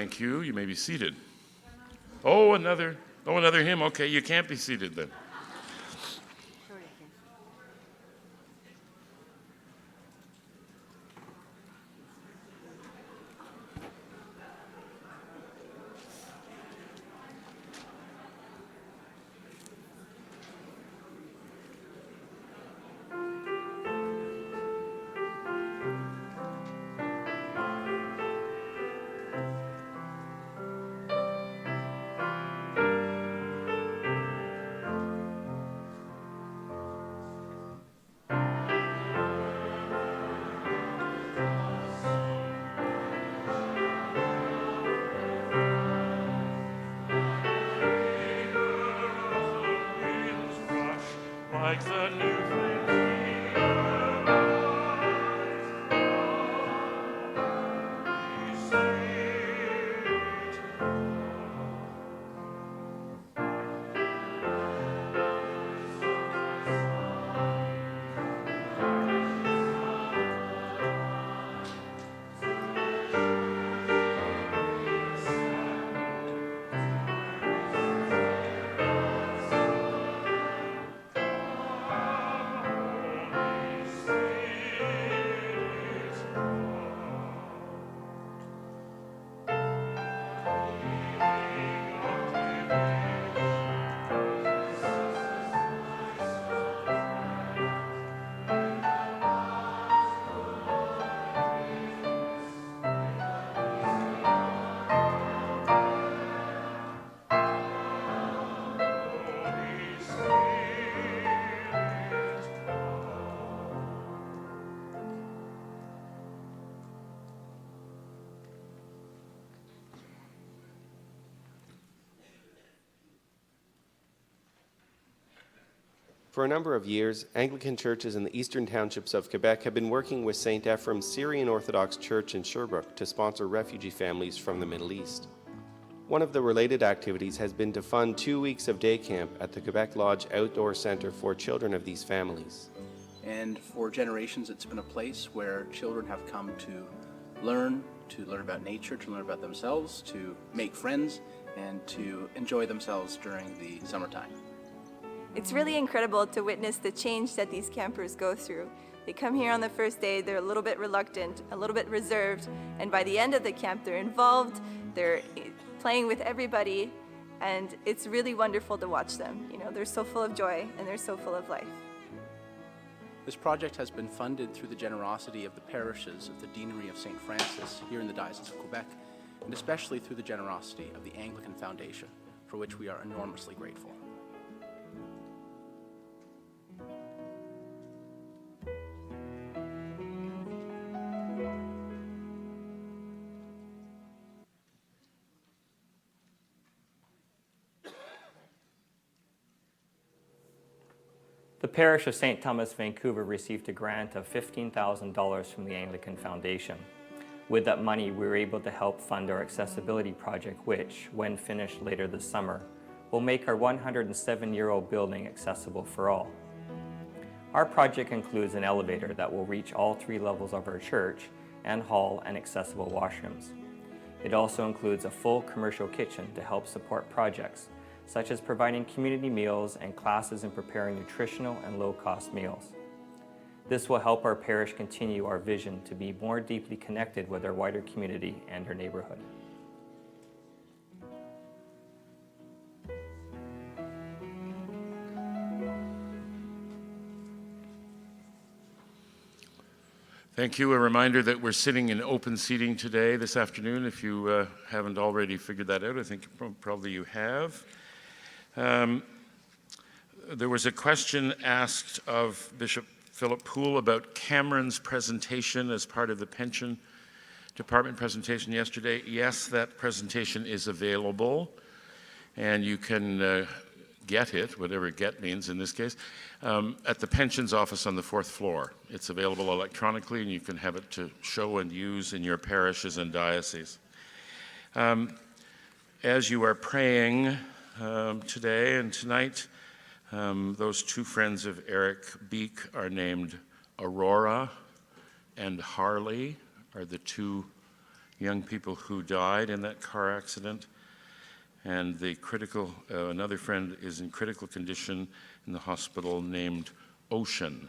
Thank you. You may be seated. Oh, another hymn. Okay, you can't be seated then. Like the new For a number of years, Anglican churches in the eastern townships of Quebec have been working with St. Ephraim's Syrian Orthodox Church in Sherbrooke to sponsor refugee families from the Middle East. One of the related activities has been to fund 2 weeks of day camp at the Quebec Lodge Outdoor Centre for children of these families. And for generations, it's been a place where children have come to learn about nature, to learn about themselves, to make friends, and to enjoy themselves during the summertime. It's really incredible to witness the change that these campers go through. They come here on the first day, they're a little bit reluctant, a little bit reserved, and by the end of the camp, they're involved, they're playing with everybody, and it's really wonderful to watch them. You know, they're so full of joy and they're so full of life. This project has been funded through the generosity of the parishes of the Deanery of St. Francis here in the Diocese of Quebec, and especially through the generosity of the Anglican Foundation, for which we are enormously grateful. The parish of St. Thomas, Vancouver received a grant of $15,000 from the Anglican Foundation. With that money, we were able to help fund our accessibility project, which, when finished later this summer, will make our 107-year-old building accessible for all. Our project includes an elevator that will reach all 3 levels of our church and hall and accessible washrooms. It also includes a full commercial kitchen to help support projects such as providing community meals and classes in preparing nutritional and low-cost meals. This will help our parish continue our vision to be more deeply connected with our wider community and our neighborhood. Thank you. A reminder that we're sitting in open seating today, this afternoon. If you haven't already figured that out, I think probably you have. There was a question asked of Bishop Philip Poole about Cameron's presentation as part of the pension department presentation yesterday. Yes, that presentation is available, and you can get it, whatever get means in this case, at the pensions office on the 4th floor. It's available electronically, and you can have it to show and use in your parishes and dioceses. As you are praying today and tonight, those 2 friends of Eric Beek are named Aurora and Harley, are the 2 young people who died in that car accident. And another friend is in critical condition in the hospital named Ocean.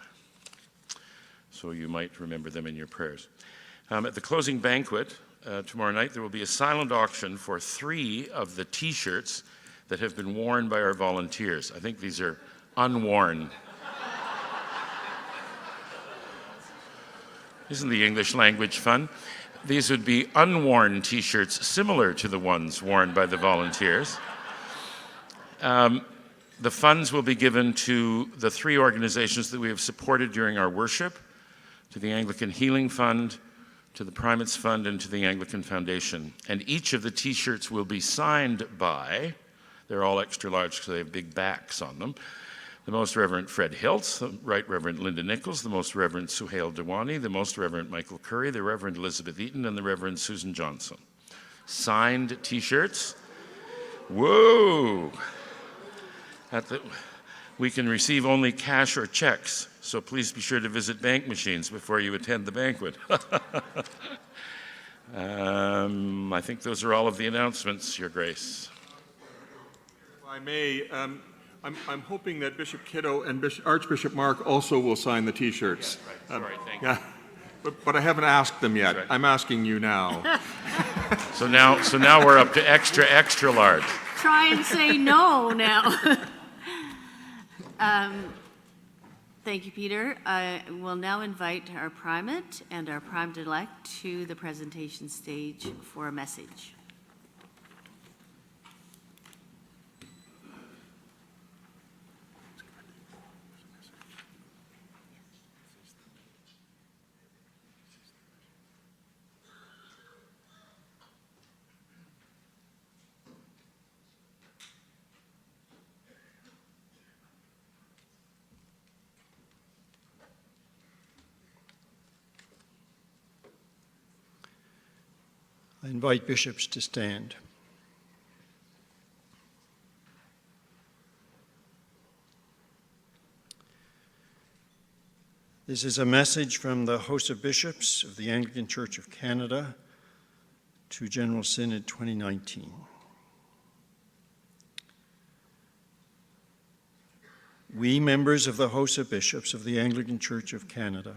So you might remember them in your prayers. At the closing banquet tomorrow night, there will be a silent auction for 3 of the T-shirts that have been worn by our volunteers. I think these are unworn. Isn't the English language fun? These would be unworn T-shirts similar to the ones worn by the volunteers. The funds will be given to the 3 organizations that we have supported during our worship, to the Anglican Healing Fund, to the Primates Fund, and to the Anglican Foundation. And each of the T-shirts will be signed by, they're all extra large because they have big backs on them, the Most Reverend Fred Hiltz, the Right Reverend Linda Nichols, the Most Reverend Suhail Dewani, the Most Reverend Michael Curry, the Reverend Elizabeth Eaton, and the Reverend Susan Johnson. Signed T-shirts. Whoa! We can receive only cash or checks, so please be sure to visit bank machines before you attend the banquet. I think those are all of the announcements, Your Grace. If I may, I'm hoping that Bishop Kiddo and Archbishop Mark also will sign the T-shirts. Yes, right. Sorry, thank you. Yeah, but I haven't asked them yet. Right. I'm asking you now. So now we're up to extra large. Try and say no now. Thank you, Peter. I will now invite our primate and our primate-elect to the presentation stage for a message. I invite bishops to stand. This is a message from the Host of Bishops of the Anglican Church of Canada to General Synod 2019. We, members of the Host of Bishops of the Anglican Church of Canada,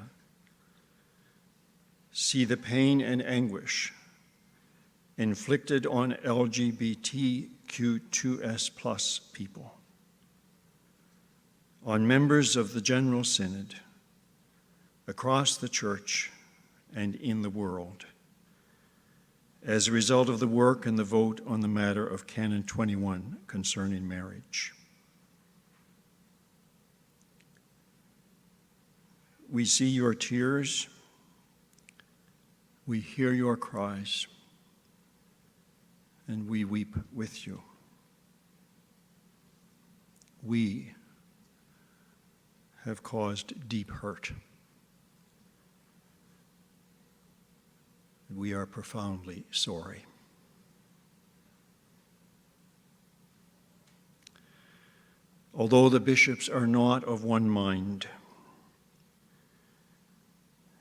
see the pain and anguish inflicted on LGBTQ2S+ people, on members of the General Synod, across the Church and in the world, as a result of the work and the vote on the matter of Canon 21 concerning marriage. We see your tears, we hear your cries, and we weep with you. We have caused deep hurt. We are profoundly sorry. Although the bishops are not of one mind,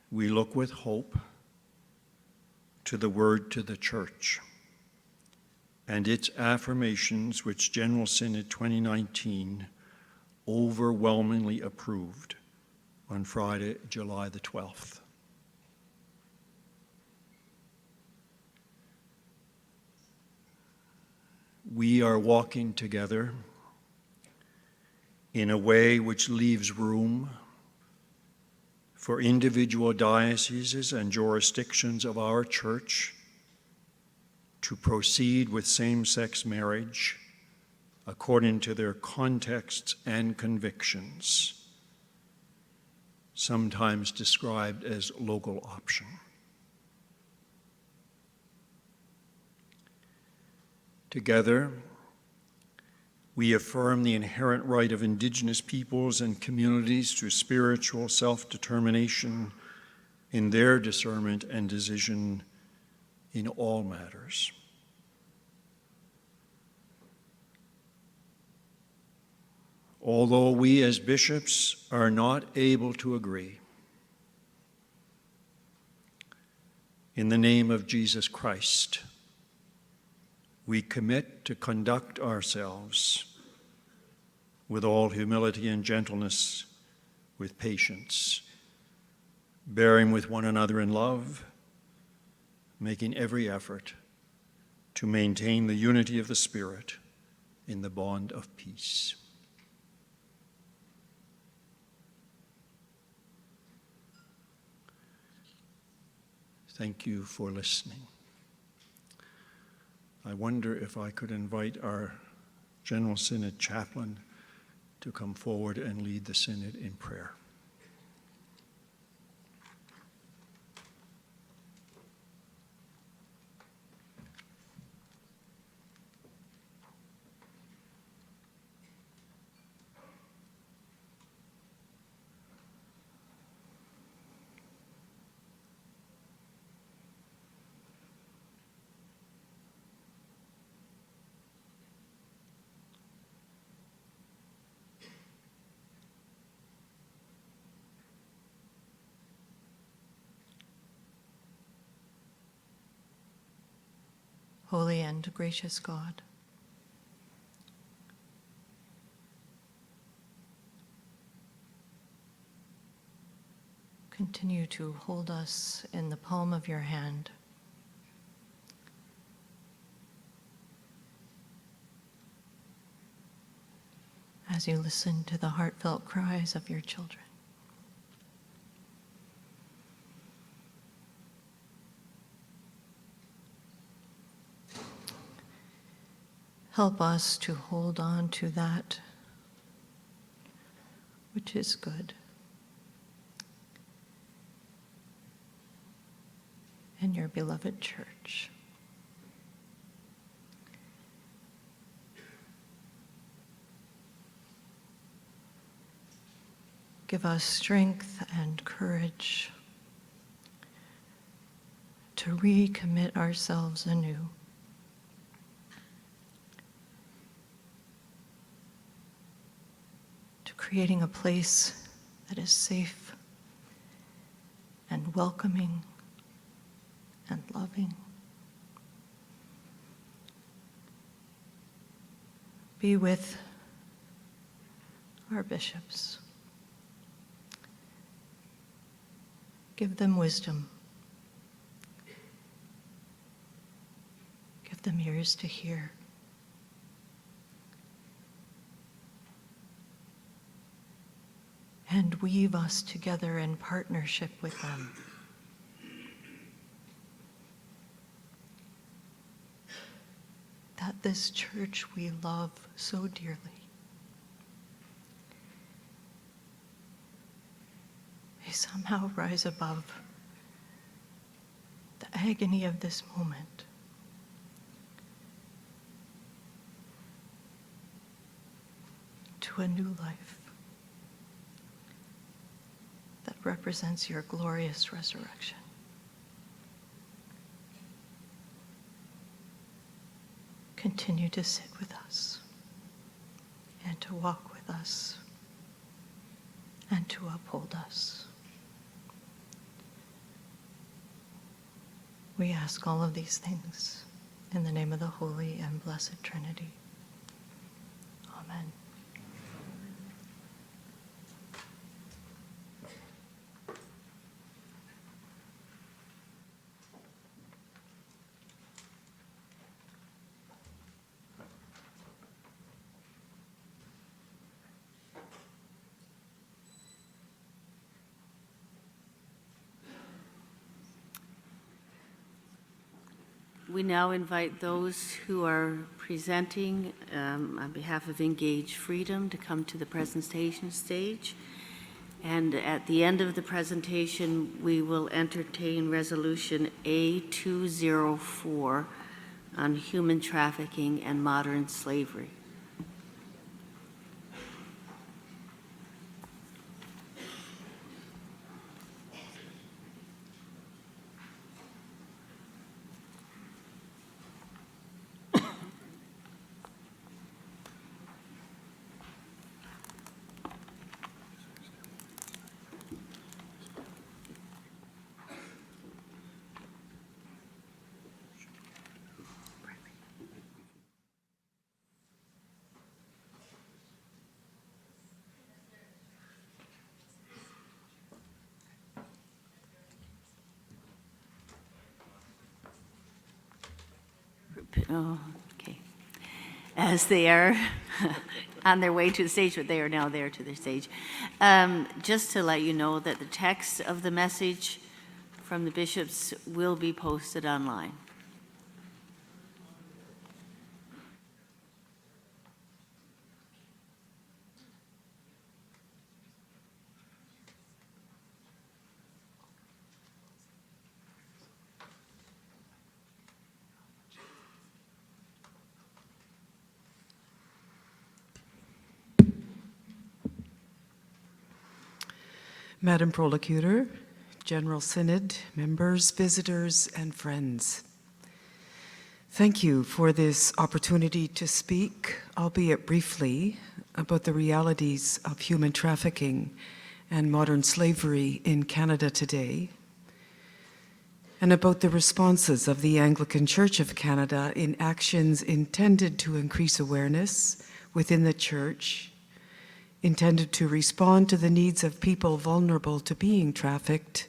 we look with hope to the word to the Church and its affirmations, which General Synod 2019 overwhelmingly approved on Friday, July the 12th. We are walking together in a way which leaves room for individual dioceses and jurisdictions of our Church to proceed with same-sex marriage according to their contexts and convictions, sometimes described as local option. Together, we affirm the inherent right of Indigenous peoples and communities to spiritual self-determination in their discernment and decision in all matters. Although we as bishops are not able to agree, In the name of Jesus Christ, we commit to conduct ourselves with all humility and gentleness, with patience, bearing with one another in love, making every effort to maintain the unity of the Spirit in the bond of peace. Thank you for listening. I wonder if I could invite our General Synod chaplain to come forward and lead the Synod in prayer. Holy and gracious God, continue to hold us in the palm of your hand. As you listen to the heartfelt cries of your children. Help us to hold on to that which is good in your beloved church. Give us strength and courage to recommit ourselves anew to creating a place that is safe and welcoming and loving. Be with our bishops. Give them wisdom. Give them ears to hear. And weave us together in partnership with them. That this church we love so dearly may somehow rise above the agony of this moment to a new life that represents your glorious resurrection. Continue to sit with us and to walk with us and to uphold us. We ask all of these things in the name of the Holy and Blessed Trinity. Amen. We now invite those who are presenting on behalf of Engage Freedom to come to the presentation stage. And at the end of the presentation, we will entertain Resolution A204 on human trafficking and modern slavery. oh, okay, as they are on their way to the stage, but they are now there to the stage. Just to let you know that the text of the message from the bishops will be posted online. Madam Prolocutor, General Synod, members, visitors, and friends. Thank you for this opportunity to speak, albeit briefly, about the realities of human trafficking and modern slavery in Canada today, and about the responses of the Anglican Church of Canada in actions intended to increase awareness within the Church, intended to respond to the needs of people vulnerable to being trafficked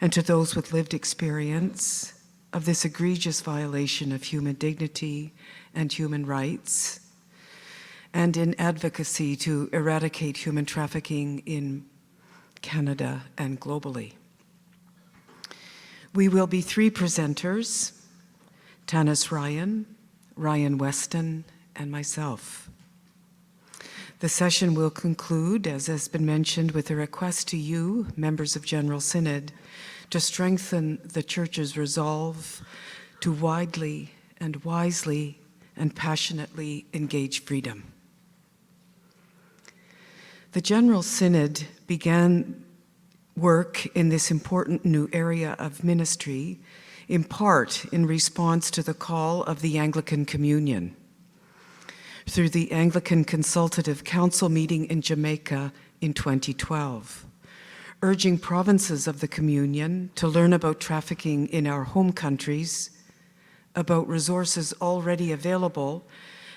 and to those with lived experience of this egregious violation of human dignity and human rights, and in advocacy to eradicate human trafficking in Canada and globally. We will be three presenters, Tanis Ryan, Ryan Weston, and myself. The session will conclude, as has been mentioned, with a request to you, members of General Synod, to strengthen the Church's resolve to widely and wisely and passionately engage freedom. The General Synod began work in this important new area of ministry, in part in response to the call of the Anglican Communion, through the Anglican Consultative Council meeting in Jamaica in 2012, urging provinces of the Communion to learn about trafficking in our home countries, about resources already available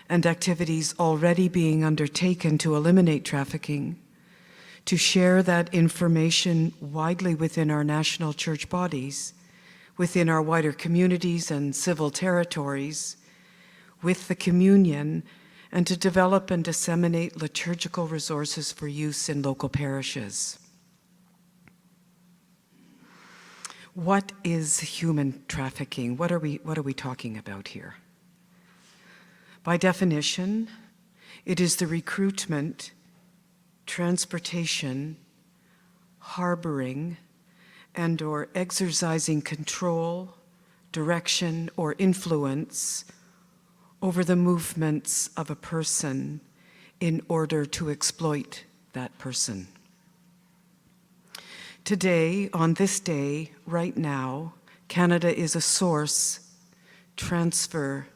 and activities already being undertaken to eliminate trafficking, to share that information widely within our national church bodies, within our wider communities and civil territories, with the Communion, and to develop and disseminate liturgical resources for use in local parishes. What is human trafficking? What are we talking about here? By definition, it is the recruitment, transportation, harboring, and/or exercising control, direction, or influence over the movements of a person in order to exploit that person. Today, on this day, right now, Canada is a source, transfer,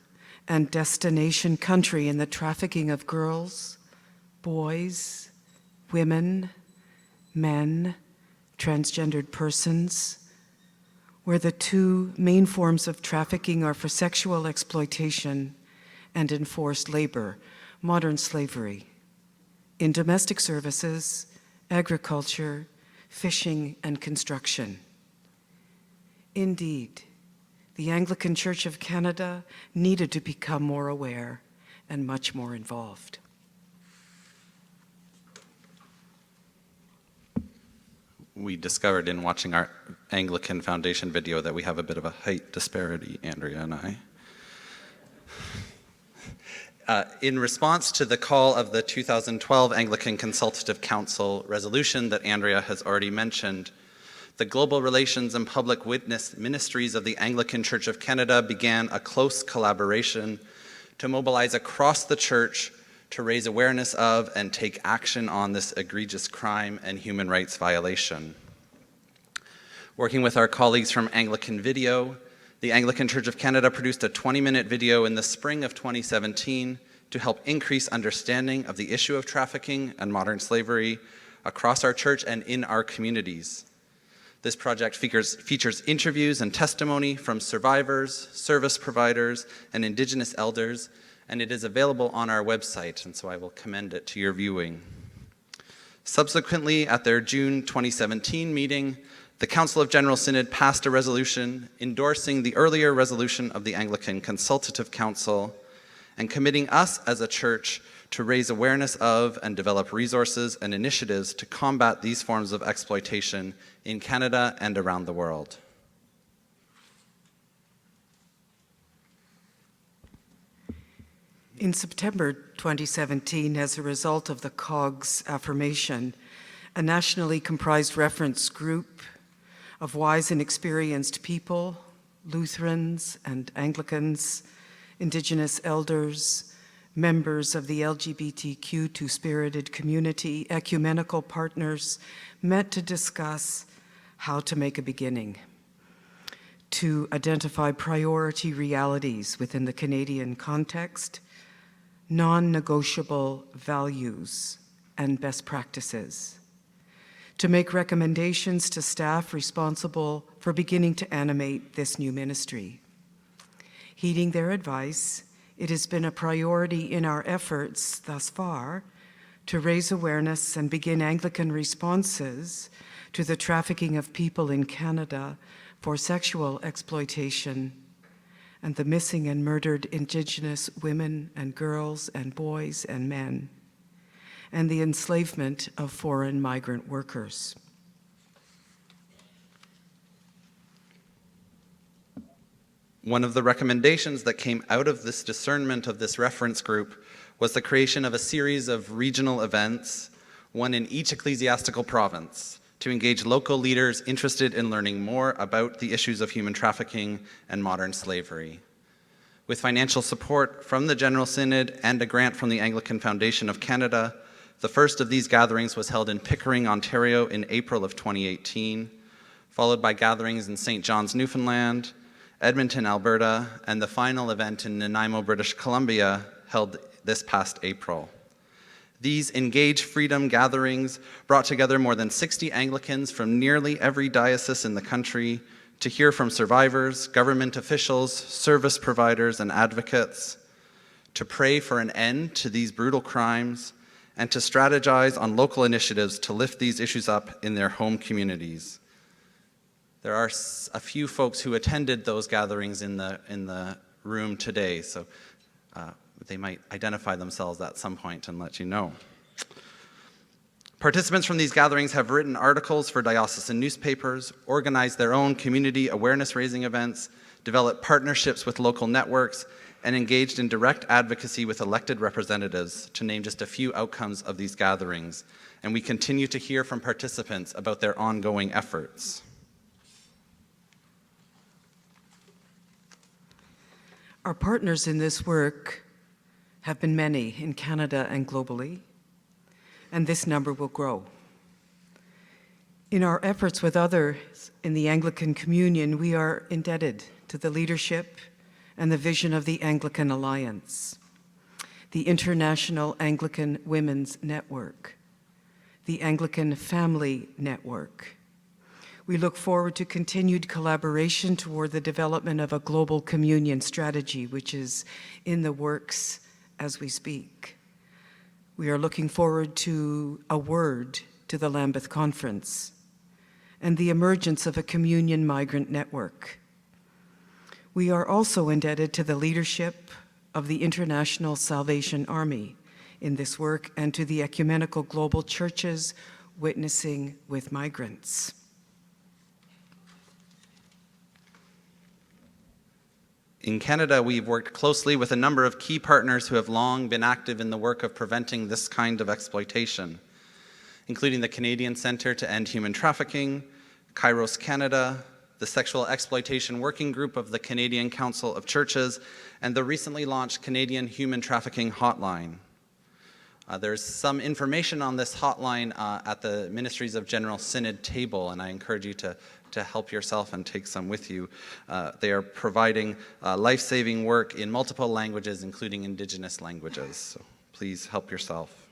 and destination country in the trafficking of girls, boys, women, men, transgendered persons, where the two main forms of trafficking are for sexual exploitation and enforced labor, modern slavery, in domestic services, agriculture, fishing, and construction. Indeed, the Anglican Church of Canada needed to become more aware and much more involved. We discovered in watching our Anglican Foundation video that we have a bit of a height disparity, Andrea and I. In response to the call of the 2012 Anglican Consultative Council resolution that Andrea has already mentioned, the Global Relations and Public Witness Ministries of the Anglican Church of Canada began a close collaboration to mobilize across the Church to raise awareness of and take action on this egregious crime and human rights violation. Working with our colleagues from Anglican Video, the Anglican Church of Canada produced a 20-minute video in the spring of 2017 to help increase understanding of the issue of trafficking and modern slavery across our church and in our communities. This project features interviews and testimony from survivors, service providers, and Indigenous elders, and it is available on our website, and so I will commend it to your viewing. Subsequently, at their June 2017 meeting, The Council of General Synod passed a resolution endorsing the earlier resolution of the Anglican Consultative Council and committing us as a church to raise awareness of and develop resources and initiatives to combat these forms of exploitation in Canada and around the world. In September 2017, as a result of the COG's affirmation, a nationally comprised reference group of wise and experienced people, Lutherans and Anglicans, Indigenous elders, members of the LGBTQ two-spirited community, ecumenical partners, met to discuss how to make a beginning, to identify priority realities within the Canadian context, non-negotiable values and best practices, to make recommendations to staff responsible for beginning to animate this new ministry. Heeding their advice, it has been a priority in our efforts thus far to raise awareness and begin Anglican responses to the trafficking of people in Canada for sexual exploitation and the missing and murdered Indigenous women and girls and boys and men, and the enslavement of foreign migrant workers. One of the recommendations that came out of this discernment of this reference group was the creation of a series of regional events, one in each ecclesiastical province, to engage local leaders interested in learning more about the issues of human trafficking and modern slavery. With financial support from the General Synod and a grant from the Anglican Foundation of Canada, the first of these gatherings was held in Pickering, Ontario in April of 2018, followed by gatherings in St. John's, Newfoundland, Edmonton, Alberta, and the final event in Nanaimo, British Columbia, held this past April. These Engage Freedom gatherings brought together more than 60 Anglicans from nearly every diocese in the country to hear from survivors, government officials, service providers, and advocates, to pray for an end to these brutal crimes, and to strategize on local initiatives to lift these issues up in their home communities. There are a few folks who attended those gatherings in the room today, so they might identify themselves at some point and let you know. Participants from these gatherings have written articles for diocesan newspapers, organized their own community awareness-raising events, developed partnerships with local networks, and engaged in direct advocacy with elected representatives, to name just a few outcomes of these gatherings. And we continue to hear from participants about their ongoing efforts. Our partners in this work have been many in Canada and globally, and this number will grow. In our efforts with others in the Anglican Communion, we are indebted to the leadership and the vision of the Anglican Alliance, the International Anglican Women's Network, the Anglican Family Network. We look forward to continued collaboration toward the development of a global communion strategy, which is in the works as we speak. We are looking forward to a word to the Lambeth Conference and the emergence of a communion migrant network. We are also indebted to the leadership of the International Salvation Army in this work and to the ecumenical global churches witnessing with migrants. In Canada, we've worked closely with a number of key partners who have long been active in the work of preventing this kind of exploitation, including the Canadian Centre to End Human Trafficking, Kairos Canada, the Sexual Exploitation Working Group of the Canadian Council of Churches, and the recently launched Canadian Human Trafficking Hotline. There's some information on this hotline at the Ministries of General Synod table, and I encourage you to help yourself and take some with you. They are providing life-saving work in multiple languages, including Indigenous languages. So please help yourself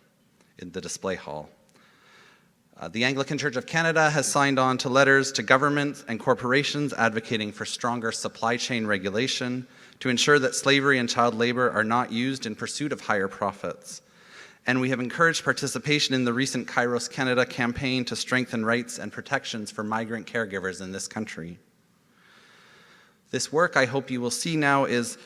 in the display hall. The Anglican Church of Canada has signed on to letters to governments and corporations advocating for stronger supply chain regulation to ensure that slavery and child labor are not used in pursuit of higher profits, and we have encouraged participation in the recent Kairos Canada campaign to strengthen rights and protections for migrant caregivers in this country. This work, I hope you will see now, is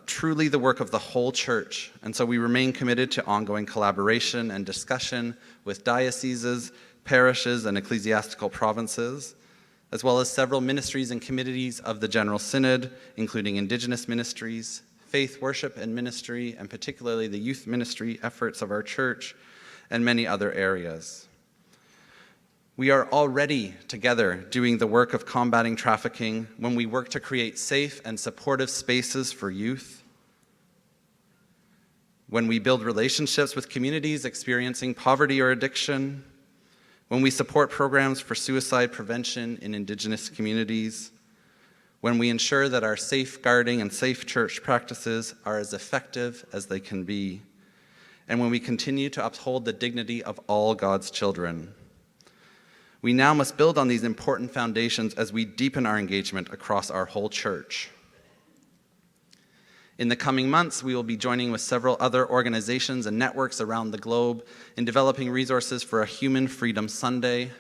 truly the work of the whole church, and so we remain committed to ongoing collaboration and discussion with dioceses, parishes, and ecclesiastical provinces, as well as several ministries and committees of the General Synod, including Indigenous ministries, faith, worship, and ministry, and particularly the youth ministry efforts of our church, and many other areas. We are already together doing the work of combating trafficking when we work to create safe and supportive spaces for youth, when we build relationships with communities experiencing poverty or addiction, when we support programs for suicide prevention in Indigenous communities, when we ensure that our safeguarding and safe church practices are as effective as they can be, and when we continue to uphold the dignity of all God's children. We now must build on these important foundations as we deepen our engagement across our whole church. In the coming months, we will be joining with several other organizations and networks around the globe in developing resources for a Human Freedom Sunday,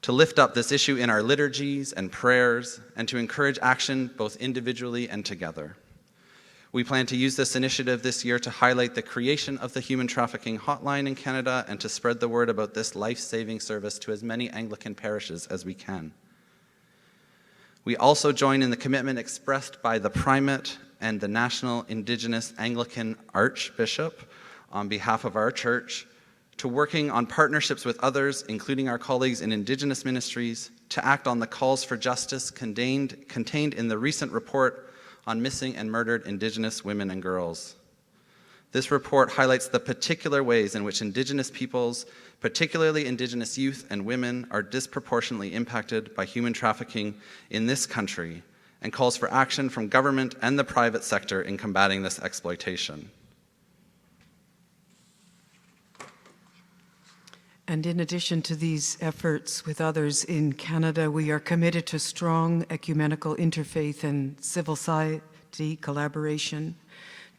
to lift up this issue in our liturgies and prayers, and to encourage action both individually and together. We plan to use this initiative this year to highlight the creation of the Human Trafficking Hotline in Canada and to spread the word about this life-saving service to as many Anglican parishes as we can. We also join in the commitment expressed by the Primate and the National Indigenous Anglican Archbishop on behalf of our church to working on partnerships with others, including our colleagues in Indigenous ministries, to act on the calls for justice contained in the recent report on missing and murdered Indigenous women and girls. This report highlights the particular ways in which Indigenous peoples, particularly Indigenous youth and women, are disproportionately impacted by human trafficking in this country, and calls for action from government and the private sector in combating this exploitation. And in addition to these efforts with others in Canada, we are committed to strong ecumenical interfaith and civil society collaboration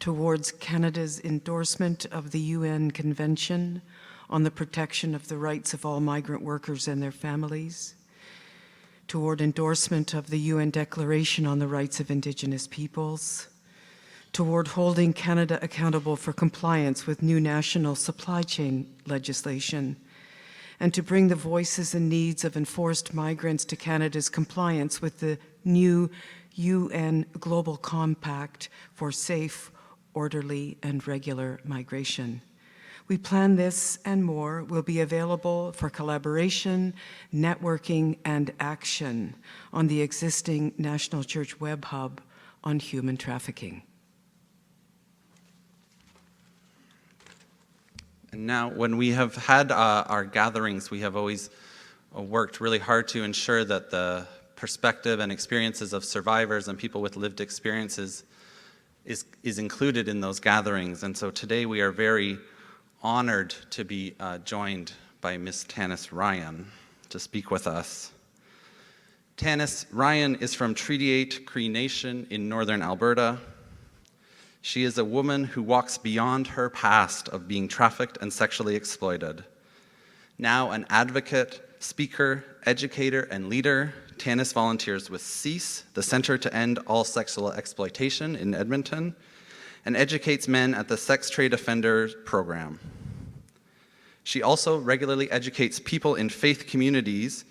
towards Canada's endorsement of the UN Convention on the Protection of the Rights of All Migrant Workers and Their Families, toward endorsement of the UN Declaration on the Rights of Indigenous Peoples, toward holding Canada accountable for compliance with new national supply chain legislation, and to bring the voices and needs of enforced migrants to Canada's compliance with the new UN Global Compact for safe, orderly, and regular migration. We plan this and more will be available for collaboration, networking, and action on the existing National Church Web Hub on human trafficking. And now, when we have had our gatherings, we have always worked really hard to ensure that the perspective and experiences of survivors and people with lived experiences is included in those gatherings. And so today we are very honored to be joined by Ms. Tanis Ryan to speak with us. Tanis Ryan is from Treaty 8 Cree Nation in northern Alberta. She is a woman who walks beyond her past of being trafficked and sexually exploited. Now an advocate, speaker, educator, and leader, Tanis volunteers with CEASE, the Center to End All Sexual Exploitation in Edmonton, and educates men at the Sex Trade Offenders Program. She also regularly educates people in faith communities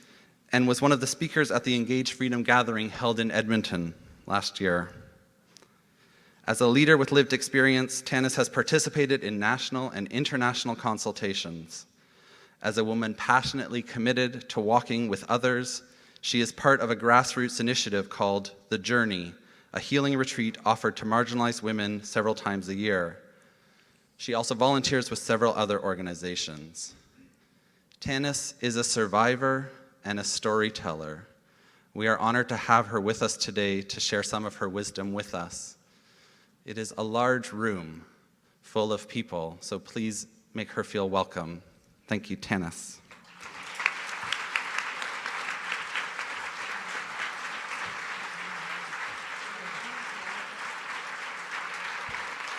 and was one of the speakers at the Engage Freedom Gathering held in Edmonton last year. As a leader with lived experience, Tanis has participated in national and international consultations. As a woman passionately committed to walking with others, she is part of a grassroots initiative called The Journey, a healing retreat offered to marginalized women several times a year. She also volunteers with several other organizations. Tanis is a survivor and a storyteller. We are honored to have her with us today to share some of her wisdom with us. It is a large room full of people, so please make her feel welcome. Thank you, Tanis.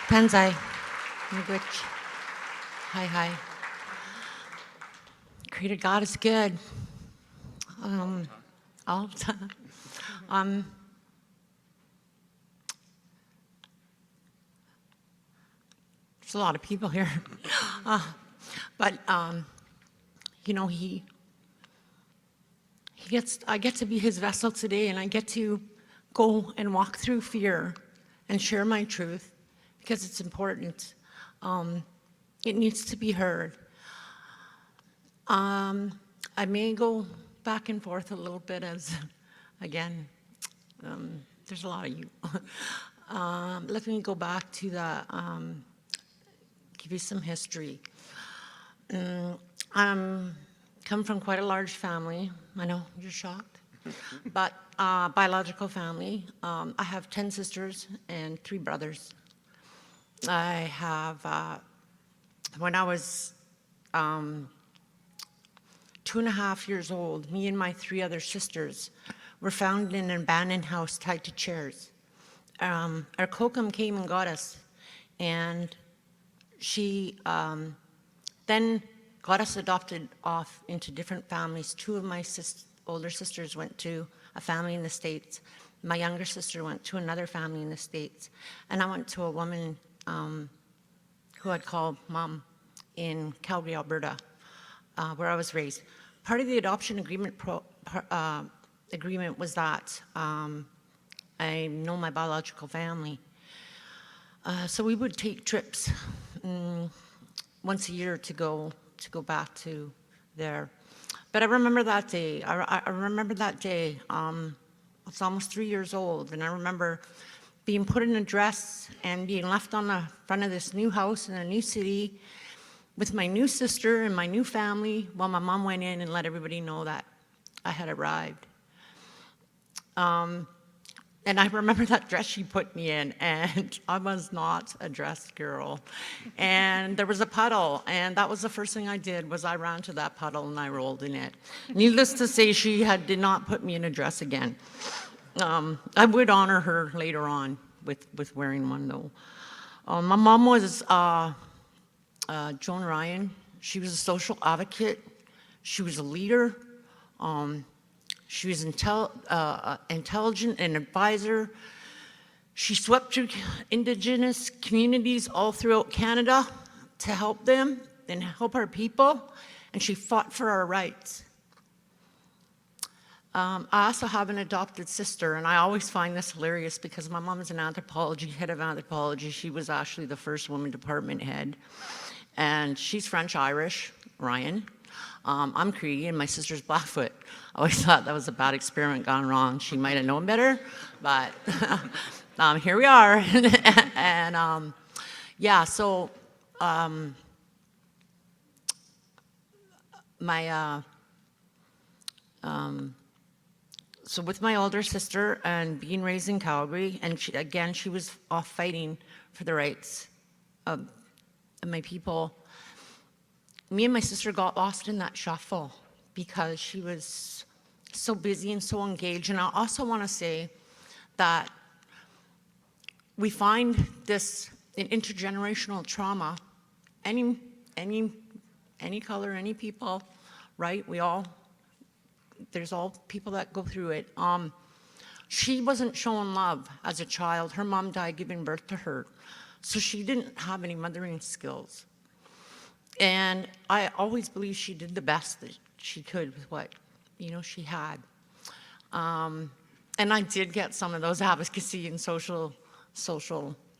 Panzai. Good. Hi. Creator God is good. All the time. There's a lot of people here. But you know, I get to be his vessel today, and I get to go and walk through fear and share my truth because it's important. It needs to be heard. I may go back and forth a little bit as, again, there's a lot of you. Let me go back to give you some history. I come from quite a large family. I know, you're shocked. But biological family. I have 10 sisters and 3 brothers. I have, when I was 2.5 years old, me and my 3 other sisters were found in an abandoned house tied to chairs. Our kokum came and got us, and she then got us adopted off into different families. 2 of my older sisters went to a family in the States. My younger sister went to another family in the States. And I went to a woman who I'd call Mom in Calgary, Alberta, where I was raised. Part of the adoption agreement was that I know my biological family. So we would take trips once a year to go back to there. But I remember that day. I remember that day. I was almost 3 years old, and I remember being put in a dress and being left on the front of this new house in a new city with my new sister and my new family while my mom went in and let everybody know that I had arrived. And I remember that dress she put me in, and I was not a dressed girl. And there was a puddle, and that was the first thing I did, was I ran to that puddle and I rolled in it. Needless to say, she did not put me in a dress again. I would honor her later on with wearing one, though. My mom was Joan Ryan. She was a social advocate. She was a leader. She was intelligent and advisor. She swept through Indigenous communities all throughout Canada to help them and help our people, and she fought for our rights. I also have an adopted sister, and I always find this hilarious because my mom is an anthropology, head of anthropology. She was actually the first woman department head, and she's French-Irish, Ryan. I'm Cree, and my sister's Blackfoot. I always thought that was a bad experiment gone wrong. She might have known better, but here we are. And yeah, so so with my older sister and being raised in Calgary, and she was off fighting for the rights of my people. Me and my sister got lost in that shuffle because she was so busy and so engaged. And I also want to say that we find this in intergenerational trauma, any color, any people, right? There's all people that go through it. She wasn't shown love as a child. Her mom died giving birth to her. So she didn't have any mothering skills. And I always believe she did the best that she could with what, she had. And I did get some of those advocacy and social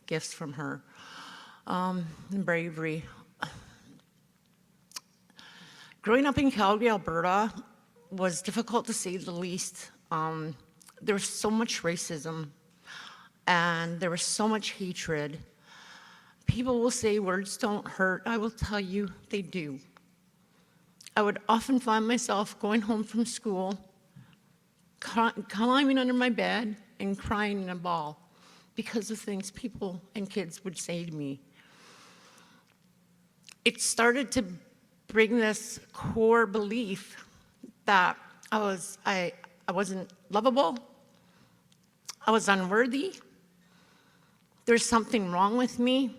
gifts from her, and bravery. Growing up in Calgary, Alberta was difficult to say the least. There was so much racism, and there was so much hatred. People will say words don't hurt. I will tell you, they do. I would often find myself going home from school, climbing under my bed and crying in a ball because of things people and kids would say to me. It started to bring this core belief that I wasn't lovable, I was unworthy, there's something wrong with me.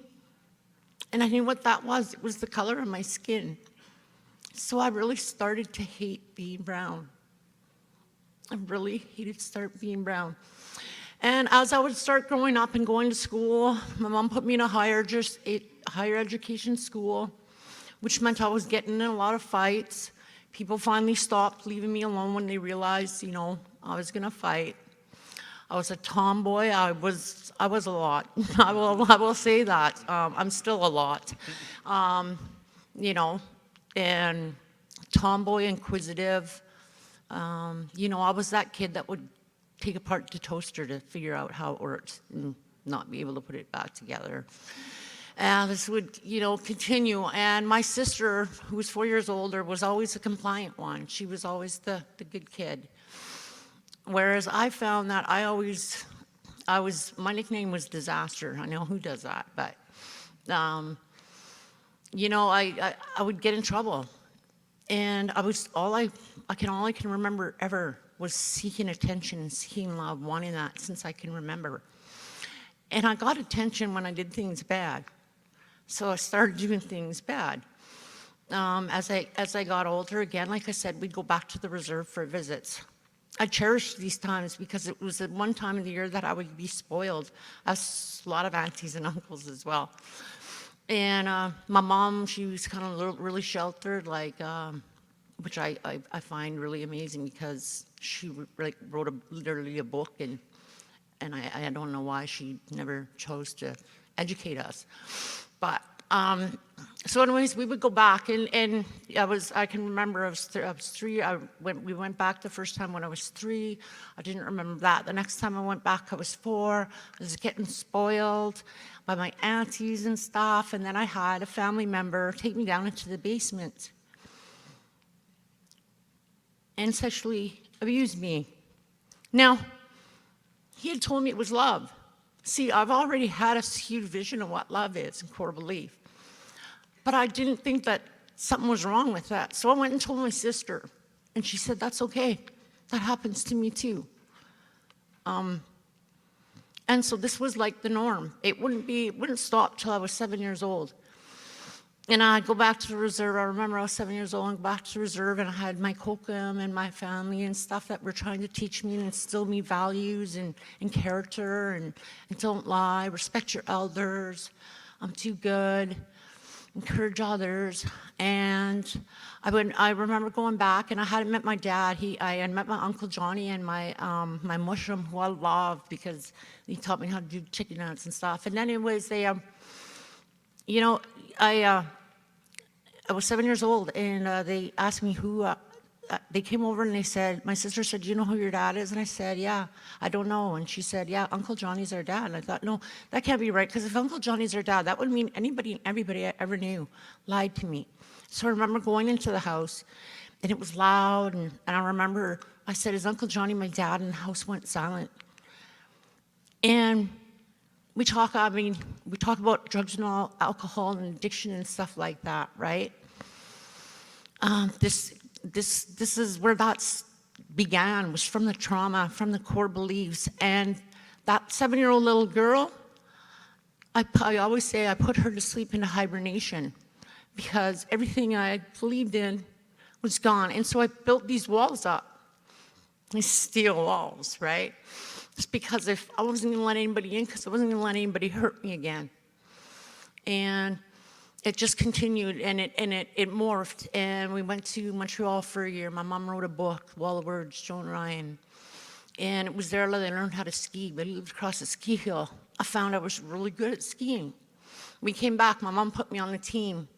And I knew what that was. It was the color of my skin. So I really started to hate being brown. I really hated to start being brown. And as I would start growing up and going to school, my mom put me in a higher education school, which meant I was getting in a lot of fights. People finally stopped leaving me alone when they realized, you know, I was gonna fight. I was a tomboy. I was a lot. I will say that. I'm still a lot. You know, and tomboy, inquisitive. You know, I was that kid that would take apart the toaster to figure out how it worked and not be able to put it back together. And this would, you know, continue. And my sister, who was 4 years older, was always the compliant one. She was always the good kid. Whereas I found that my nickname was Disaster. I know who does that, but, you know, I would get in trouble. And all I can remember ever was seeking attention and seeking love, wanting that since I can remember. And I got attention when I did things bad. So I started doing things bad. As I got older, again, like I said, we'd go back to the reserve for visits. I cherished these times because it was the one time of the year that I would be spoiled, as a lot of aunties and uncles as well. And my mom, she was kind of really sheltered, like, which I find really amazing because she wrote literally a book, and I don't know why she never chose to educate us. But so anyways, we would go back, and I can remember I was 3. We went back the first time when I was 3. I didn't remember that. The next time I went back, I was 4. I was getting spoiled by my aunties and stuff, and then I had a family member take me down into the basement and sexually abused me. Now, he had told me it was love. See, I've already had a huge vision of what love is and core belief. But I didn't think that something was wrong with that. So I went and told my sister, and she said, that's okay. That happens to me too. And so this was like the norm. It wouldn't stop till I was 7 years old. And I'd go back to the reserve. I remember I was 7 years old and go back to the reserve, and I had my kokum and my family and stuff that were trying to teach me and instill me values and character and don't lie, respect your elders, I'm too good, encourage others. And I remember going back, and I hadn't met my dad. I had met my Uncle Johnny and my mushroom, who I loved because he taught me how to do chicken nuts and stuff. And then it was you know, I was 7 years old, and they asked me who, they came over and they said, my sister said, do you know who your dad is? And I said, yeah, I don't know. And she said, yeah, Uncle Johnny's our dad. And I thought, no, that can't be right, because if Uncle Johnny's our dad, that would mean anybody and everybody I ever knew lied to me. So I remember going into the house, and it was loud, and I remember I said, is Uncle Johnny my dad? And the house went silent. And we talk about drugs and alcohol and addiction and stuff like that, right? This is where that began, was from the trauma, from the core beliefs. And that 7-year-old little girl, I always say I put her to sleep into hibernation, because everything I believed in was gone. And so I built these walls up, these steel walls, right? Just because if I wasn't gonna let anybody in, because I wasn't gonna let anybody hurt me again. And it just continued, and it morphed, and we went to Montreal for a year. My mom wrote a book, Wall of Words, Joan Ryan. And it was there that I learned how to ski. But I lived across a ski hill. I found I was really good at skiing. We came back, my mom put me on the team.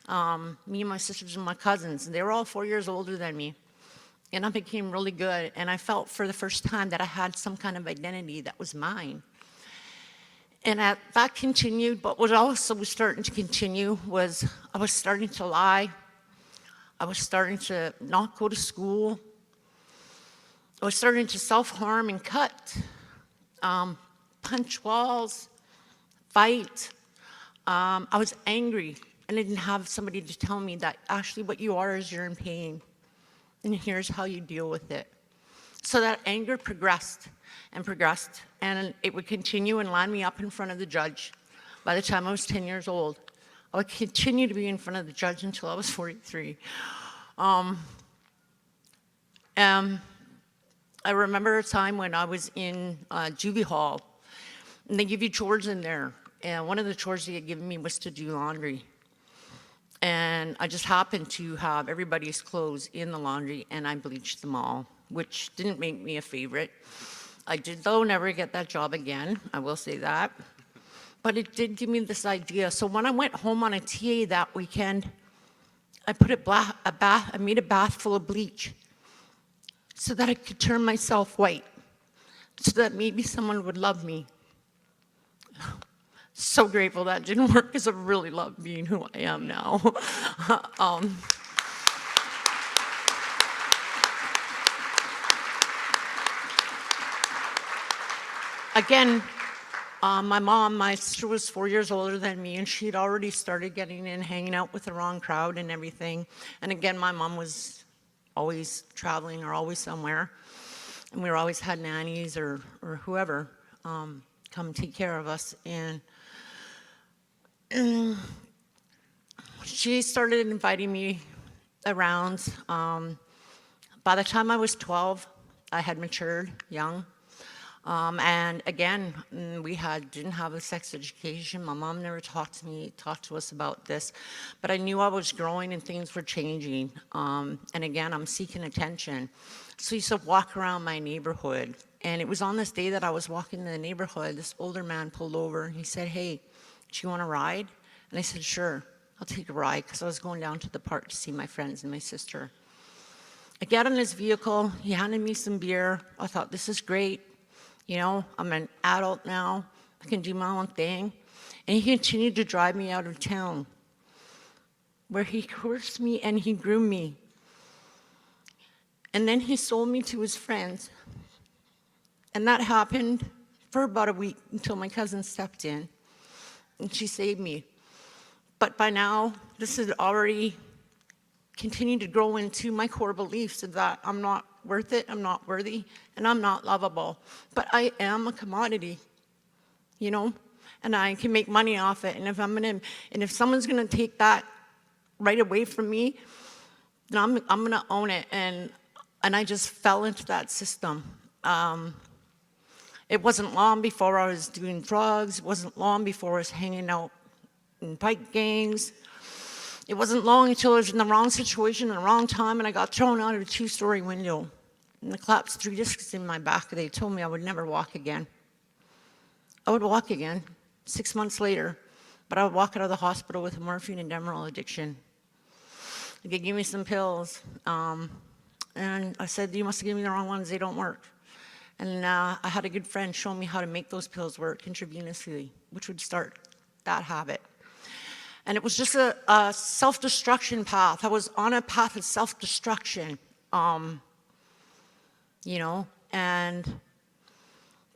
Me and my sisters and my cousins, and they were all 4 years older than me. And I became really good, and I felt for the first time that I had some kind of identity that was mine. And that continued, but what also was starting to continue was I was starting to lie. I was starting to not go to school. I was starting to self-harm and cut, punch walls, fight. I was angry, and I didn't have somebody to tell me that actually what you are is you're in pain, and here's how you deal with it. So that anger progressed, and it would continue and line me up in front of the judge by the time I was 10 years old. I would continue to be in front of the judge until I was 43. I remember a time when I was in juvie hall, and they give you chores in there. And one of the chores they had given me was to do laundry. And I just happened to have everybody's clothes in the laundry, and I bleached them all, which didn't make me a favorite. I did, though, never get that job again, I will say that. But it did give me this idea. So when I went home on a TA that weekend, I put I made a bath full of bleach so that I could turn myself white, so that maybe someone would love me. So grateful that didn't work, because I really love being who I am now. Again, my sister was 4 years older than me, and she'd already started getting in, hanging out with the wrong crowd and everything. And again, my mom was always traveling or always somewhere. And we always had nannies or whoever come take care of us. And she started inviting me around. By the time I was 12, I had matured young. And again, we didn't have a sex education. My mom never talked to us about this, but I knew I was growing and things were changing. And again, I'm seeking attention. So I used to walk around my neighborhood, and it was on this day that I was walking in the neighborhood, this older man pulled over, and he said, "Hey, do you want to ride?" And I said, "Sure, I'll take a ride," because I was going down to the park to see my friends and my sister. I get in his vehicle, he handed me some beer. I thought, this is great. You know, I'm an adult now, I can do my own thing. And he continued to drive me out of town, where he coerced me and he groomed me. And then he sold me to his friends. And that happened for about a week until my cousin stepped in, and she saved me. But by now, this had already continued to grow into my core beliefs of that I'm not worth it, I'm not worthy, and I'm not lovable. But I am a commodity, you know, and I can make money off it. And if someone's gonna take that right away from me, then I'm gonna own it. And I just fell into that system. It wasn't long before I was doing drugs. It wasn't long before I was hanging out in bike gangs. It wasn't long until I was in the wrong situation at the wrong time, and I got thrown out of a 2-story window. And I collapsed 3 discs in my back. They told me I would never walk again. I would walk again 6 months later, but I would walk out of the hospital with a morphine and Demerol addiction. They gave me some pills, and I said, "You must have given me the wrong ones, they don't work." And I had a good friend show me how to make those pills work intravenously, which would start that habit. And it was just a self-destruction path. I was on a path of self-destruction, you know, and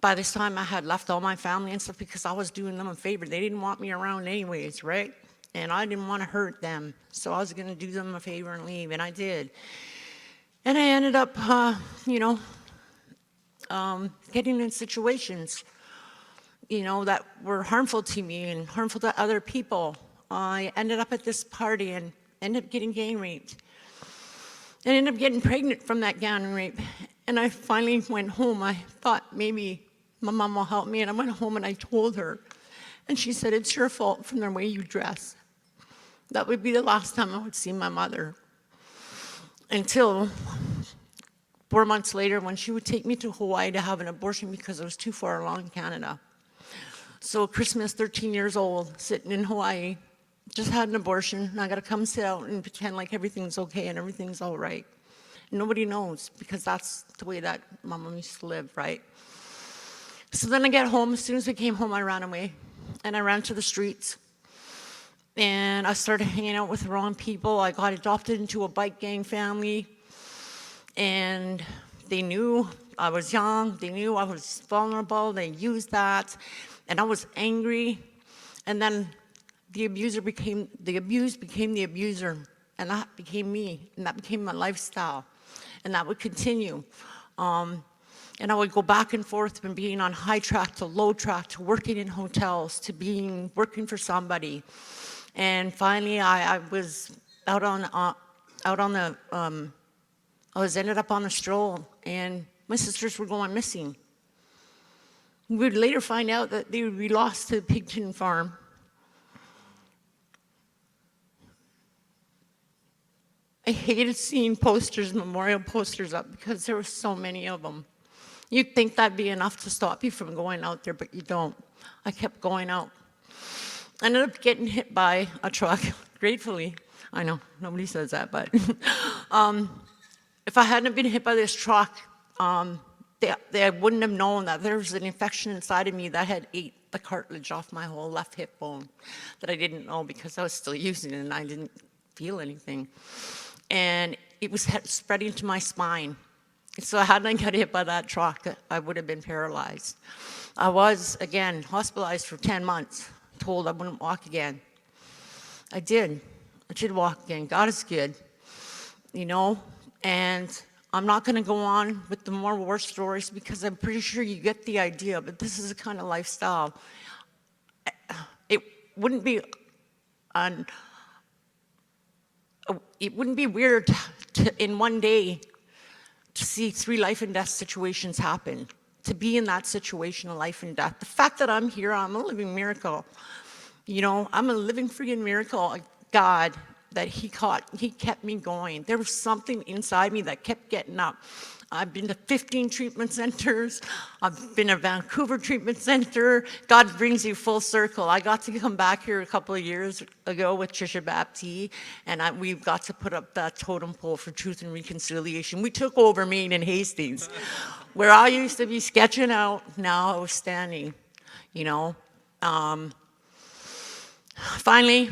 by this time I had left all my family and stuff because I was doing them a favor. They didn't want me around anyways, right? And I didn't want to hurt them, so I was gonna do them a favor and leave, and I did. And I ended up, you know, getting in situations, you know, that were harmful to me and harmful to other people. I ended up at this party and ended up getting gang raped. I ended up getting pregnant from that gang rape. And I finally went home. I thought maybe my mom will help me. And I went home and I told her. And she said, "It's your fault from the way you dress." That would be the last time I would see my mother. Until 4 months later, when she would take me to Hawaii to have an abortion because I was too far along in Canada. So Christmas, 13 years old, sitting in Hawaii, just had an abortion, and I gotta come sit out and pretend like everything's okay and everything's all right. Nobody knows, because that's the way that my mom used to live, right? So then I get home. As soon as I came home, I ran away, and I ran to the streets. And I started hanging out with the wrong people. I got adopted into a bike gang family, and they knew I was young. They knew I was vulnerable. They used that, and I was angry. And then the abused became the abuser, and that became me, and that became my lifestyle, and that would continue. And I would go back and forth from being on high track to low track to working in hotels to working for somebody. And finally, I was out on the, I was ended up on a stroll, and my sisters were going missing. We would later find out that they would be lost to the Pigton farm. I hated seeing posters, memorial posters up, because there were so many of them. You'd think that'd be enough to stop you from going out there, but you don't. I kept going out. I ended up getting hit by a truck, gratefully. I know, nobody says that, but if I hadn't been hit by this truck, they wouldn't have known that there was an infection inside of me that had ate the cartilage off my whole left hip bone that I didn't know because I was still using it and I didn't feel anything. And it was spreading to my spine. So hadn't I got hit by that truck, I would have been paralyzed. I was, again, hospitalized for 10 months, told I wouldn't walk again. I did walk again. God is good, you know? And I'm not gonna go on with the more war stories because I'm pretty sure you get the idea, but this is the kind of lifestyle. It wouldn't be weird to, in one day, to see 3 life and death situations happen, to be in that situation of life and death. The fact that I'm here, I'm a living miracle. You know, I'm a living freaking miracle. God, that he kept me going. There was something inside me that kept getting up. I've been to 15 treatment centers. I've been to Vancouver Treatment Center. God brings you full circle. I got to come back here a couple of years ago with Trisha Baptiste, and we got to put up that totem pole for truth and reconciliation. We took over Maine and Hastings. Where I used to be sketching out, now I was standing, you know. Finally,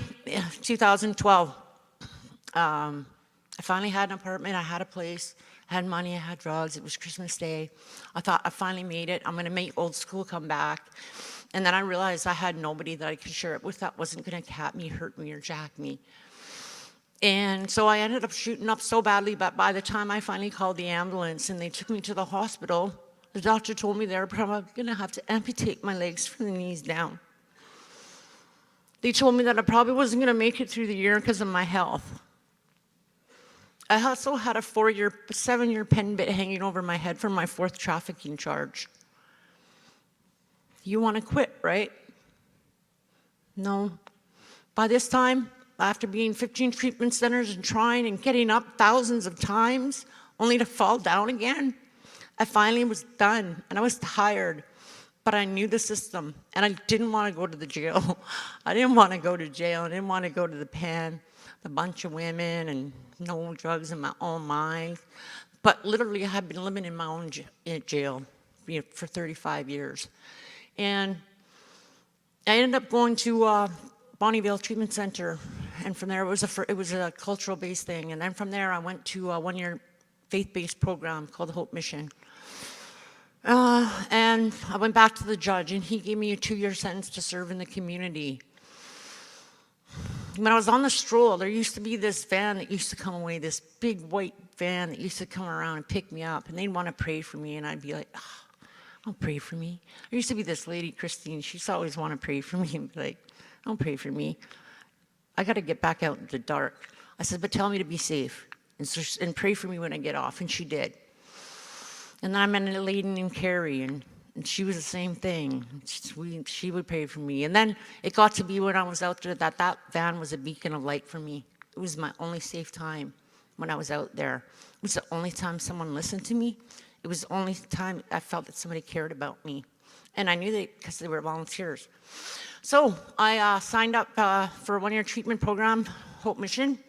2012, I finally had an apartment, I had a place, I had money, I had drugs, it was Christmas Day. I thought I finally made it, I'm gonna make old school come back. And then I realized I had nobody that I could share it with that wasn't gonna cap me, hurt me, or jack me. And so I ended up shooting up so badly, but by the time I finally called the ambulance and they took me to the hospital, the doctor told me they were probably gonna have to amputate my legs from the knees down. They told me that I probably wasn't gonna make it through the year because of my health. I also had a 7-year pen bit hanging over my head for my 4th trafficking charge. You wanna quit, right? No. By this time, after being 15 treatment centers and trying and getting up thousands of times, only to fall down again, I finally was done, and I was tired. But I knew the system, and I didn't want to go to the jail. I didn't want to go to jail. I didn't want to go to the pen, the bunch of women, and no drugs in my own mind. But literally, I had been living in my own jail for 35 years. And I ended up going to Bonnievale Treatment Center, and from there, it was a cultural-based thing. And then from there, I went to a 1-year faith-based program called the Hope Mission. And I went back to the judge, and he gave me a 2-year sentence to serve in the community. When I was on the stroll, there used to be this van that used to come away, this big white van that used to come around and pick me up, and they'd want to pray for me, and I'd be like, oh, don't pray for me. There used to be this lady, Christine, she used to always want to pray for me, and be like, don't pray for me. I got to get back out in the dark. I said, but tell me to be safe, and pray for me when I get off, and she did. And then I met a lady named Carrie, and she was the same thing. She would pray for me. And then it got to be when I was out there that van was a beacon of light for me. It was my only safe time when I was out there. It was the only time someone listened to me. It was the only time I felt that somebody cared about me. And I knew that because they were volunteers. So I signed up for a 1-year treatment program, Hope Mission.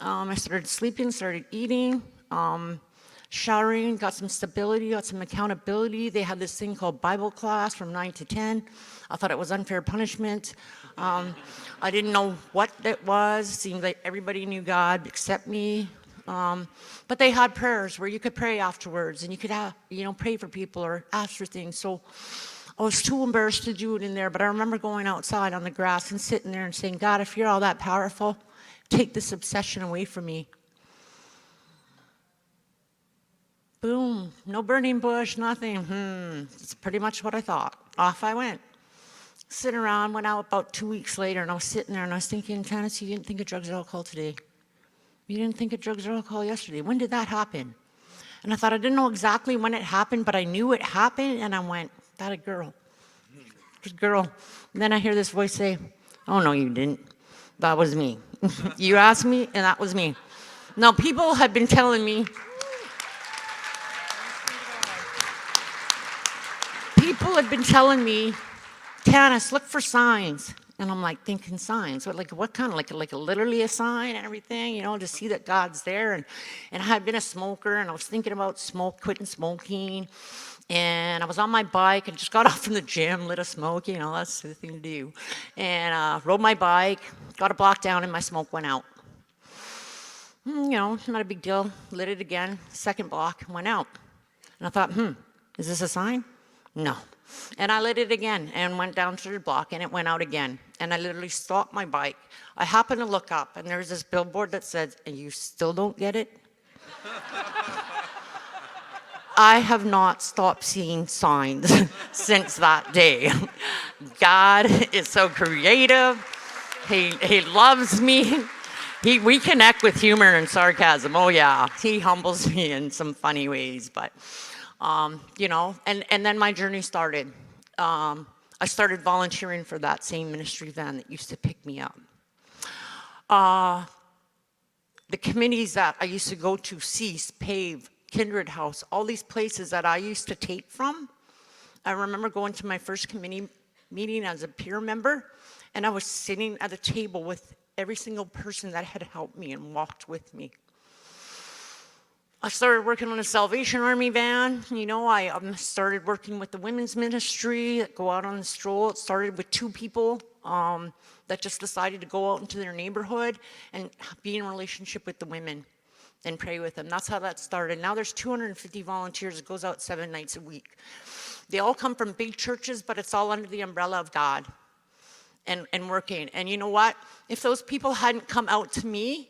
I started sleeping, started eating, showering, got some stability, got some accountability. They had this thing called Bible class from 9 to 10. I thought it was unfair punishment. I didn't know what it was. It seemed like everybody knew God except me. But they had prayers where you could pray afterwards, and you could pray for people or ask for things. So I was too embarrassed to do it in there, but I remember going outside on the grass and sitting there and saying, God, if you're all that powerful, take this obsession away from me. Boom, no burning bush, nothing. It's pretty much what I thought. Off I went. Sitting around, went out about 2 weeks later, and I was sitting there and I was thinking, Tannis, you didn't think of drugs or alcohol today. You didn't think of drugs or alcohol yesterday. When did that happen? And I thought, I didn't know exactly when it happened, but I knew it happened, and I went, that a girl. Good girl. And then I hear this voice say, oh, no, you didn't. That was me. You asked me, and that was me. Now, people have been telling me, Tannis, look for signs. And I'm like thinking signs, what kind of, like literally a sign and everything, to see that God's there. And I had been a smoker, and I was thinking about quitting smoking. And I was on my bike and just got off from the gym, lit a smoke, that's the thing to do. And rode my bike, got a block down, and my smoke went out. Not a big deal. Lit it again, second block, went out. And I thought, is this a sign? No. And I lit it again and went down to the block, and it went out again. And I literally stopped my bike. I happened to look up, and there's this billboard that says, and you still don't get it? I have not stopped seeing signs since that day. God is so creative. He loves me. We connect with humor and sarcasm. Oh, yeah. He humbles me in some funny ways, but... and then my journey started. I started volunteering for that same ministry van that used to pick me up. The committees that I used to go to, Cease, PAVE, Kindred House, all these places that I used to take from, I remember going to my first committee meeting as a peer member, and I was sitting at a table with every single person that had helped me and walked with me. I started working on a Salvation Army van. I started working with the women's ministry that go out on the stroll. It started with 2 people that just decided to go out into their neighborhood and be in a relationship with the women and pray with them. That's how that started. Now there's 250 volunteers. It goes out 7 nights a week. They all come from big churches, but it's all under the umbrella of God and working. And you know what? If those people hadn't come out to me,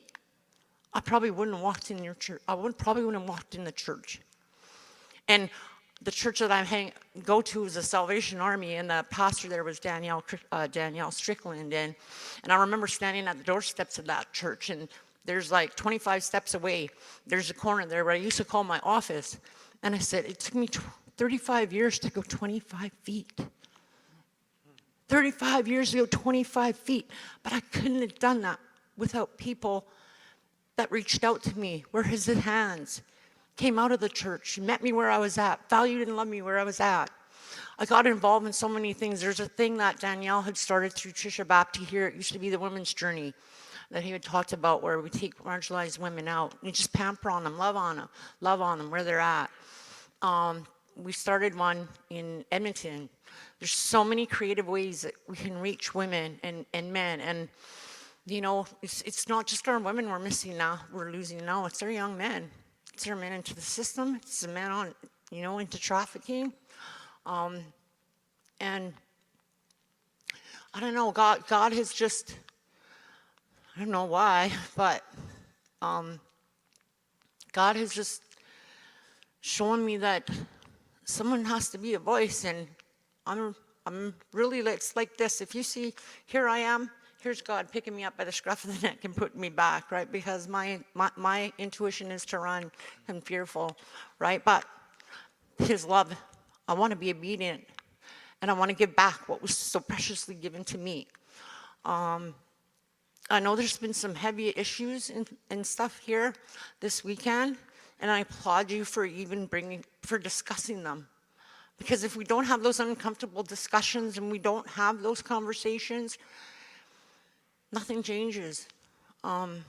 I probably wouldn't have walked in your church. Probably wouldn't have walked in the church. And the church that I go to is a Salvation Army, and the pastor there was Danielle Strickland. And I remember standing at the doorsteps of that church, and there's like 25 steps away, there's a corner there where I used to call my office. And I said, it took me 35 years to go 25 feet. 35 years to go 25 feet. But I couldn't have done that without people that reached out to me, were his hands, came out of the church, met me where I was at, valued and loved me where I was at. I got involved in so many things. There's a thing that Danielle had started through Trisha Bapti here. It used to be the Women's Journey that he had talked about, where we take marginalized women out. We just pamper on them, love on them where they're at. We started one in Edmonton. There's so many creative ways that we can reach women and men. And it's not just our women we're missing now, we're losing now. It's our young men. It's our men into the system. It's the men on, into trafficking. And I don't know, God has just, I don't know why, but God has just shown me that someone has to be a voice. And I'm really, it's like this. If you see, here I am. Here's God picking me up by the scruff of the neck and putting me back, right? Because my intuition is to run. I'm fearful, right? But his love, I want to be obedient, and I want to give back what was so preciously given to me. I know there's been some heavy issues and stuff here this weekend, and I applaud you for for discussing them. Because if we don't have those uncomfortable discussions and we don't have those conversations, nothing changes. I'm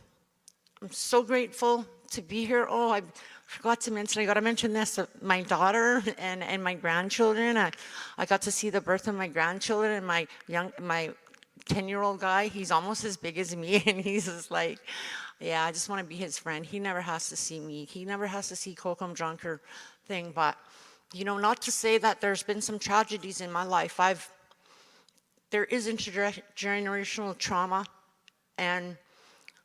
so grateful to be here. Oh, I forgot to mention, I got to mention this, my daughter and my grandchildren. I got to see the birth of my grandchildren, and my 10-year-old guy, he's almost as big as me, and he's just like, yeah, I just want to be his friend. He never has to see me. He never has to see Kokum drunk or thing. But, not to say that there's been some tragedies in my life. There is intergenerational trauma, and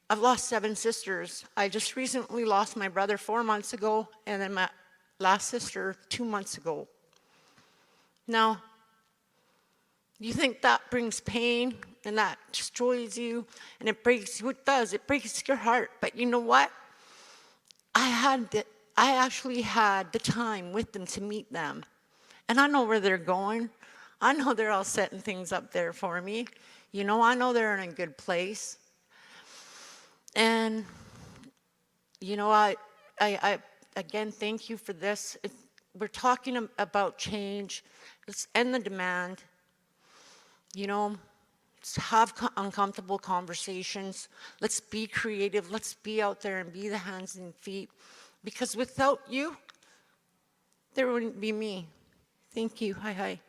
I've lost 7 sisters. I just recently lost my brother 4 months ago, and then my last sister 2 months ago. Now, You think that brings pain and that destroys you and it breaks you. It does. It breaks your heart. But you know what? I actually had the time with them to meet them. And I know where they're going. I know they're all setting things up there for me. You know, I know they're in a good place. And, you know, I again, thank you for this. We're talking about change. Let's end the demand. You know, let's have uncomfortable conversations. Let's be creative. Let's be out there and be the hands and feet. Because without you, there wouldn't be me. Thank you. Hi, hi.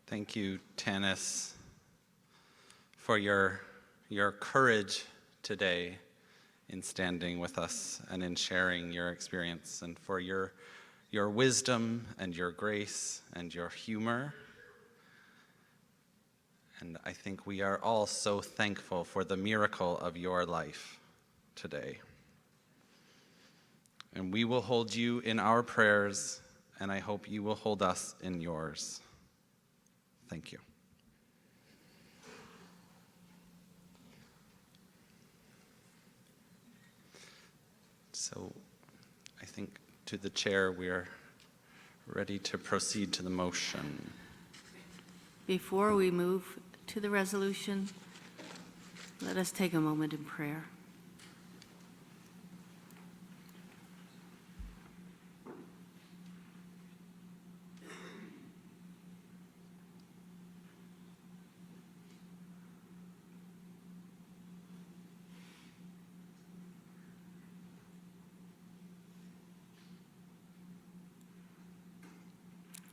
Thank you, Tanis, for your courage today in standing with us and in sharing your experience, and for your wisdom and your grace and your humor. And I think we are all so thankful for the miracle of your life today. And we will hold you in our prayers, and I hope you will hold us in yours. Thank you. So I think to the chair, we are ready to proceed to the motion. Before we move to the resolution, let us take a moment in prayer.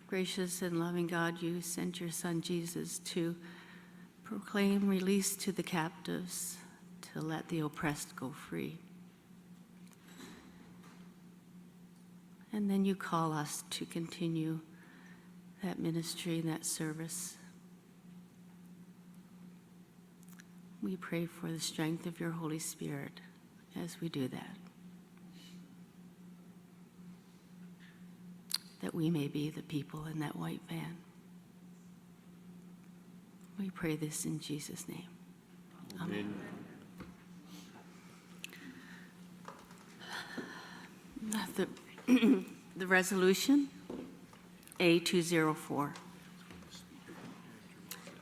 Gracious and loving God, you sent your Son Jesus to proclaim release to the captives, to let the oppressed go free. And then you call us to continue that ministry and that service. We pray for the strength of your Holy Spirit as we do that. That we may be the people in that white van. We pray this in Jesus' name. Amen. The resolution, A204.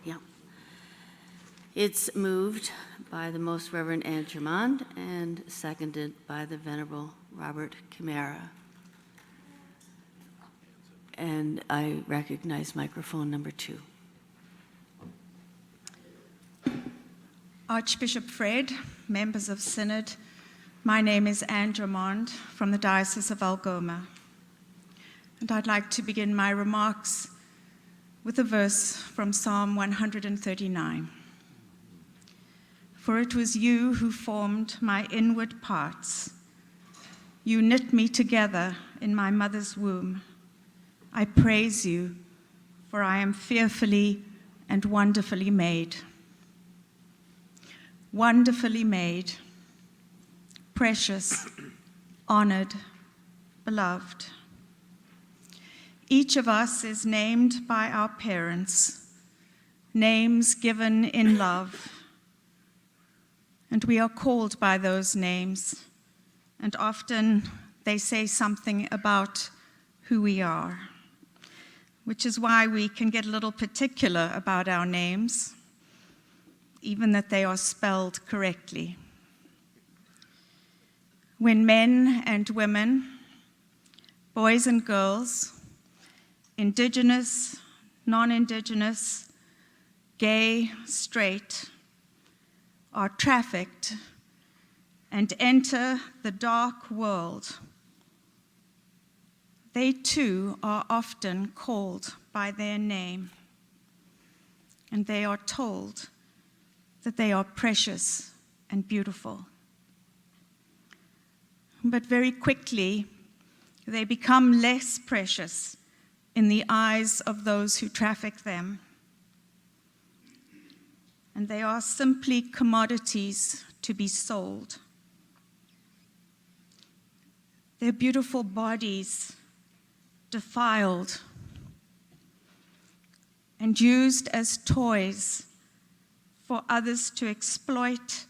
Yeah. It's moved by the Most Reverend Anne Germond and seconded by the Venerable Robert Camara. And I recognize microphone number 2. Archbishop Fred, members of Synod, my name is Anne Germond from the Diocese of Algoma. And I'd like to begin my remarks with a verse from Psalm 139. For it was you who formed my inward parts. You knit me together in my mother's womb. I praise you, for I am fearfully and wonderfully made. Wonderfully made, precious, honored, beloved. Each of us is named by our parents, names given in love. And we are called by those names, and often they say something about who we are, which is why we can get a little particular about our names, even that they are spelled correctly. When men and women, boys and girls, Indigenous, non-Indigenous, gay, straight, are trafficked and enter the dark world, they too are often called by their name, and they are told that they are precious and beautiful. But very quickly, they become less precious in the eyes of those who traffic them. And they are simply commodities to be sold. Their beautiful bodies defiled and used as toys for others to exploit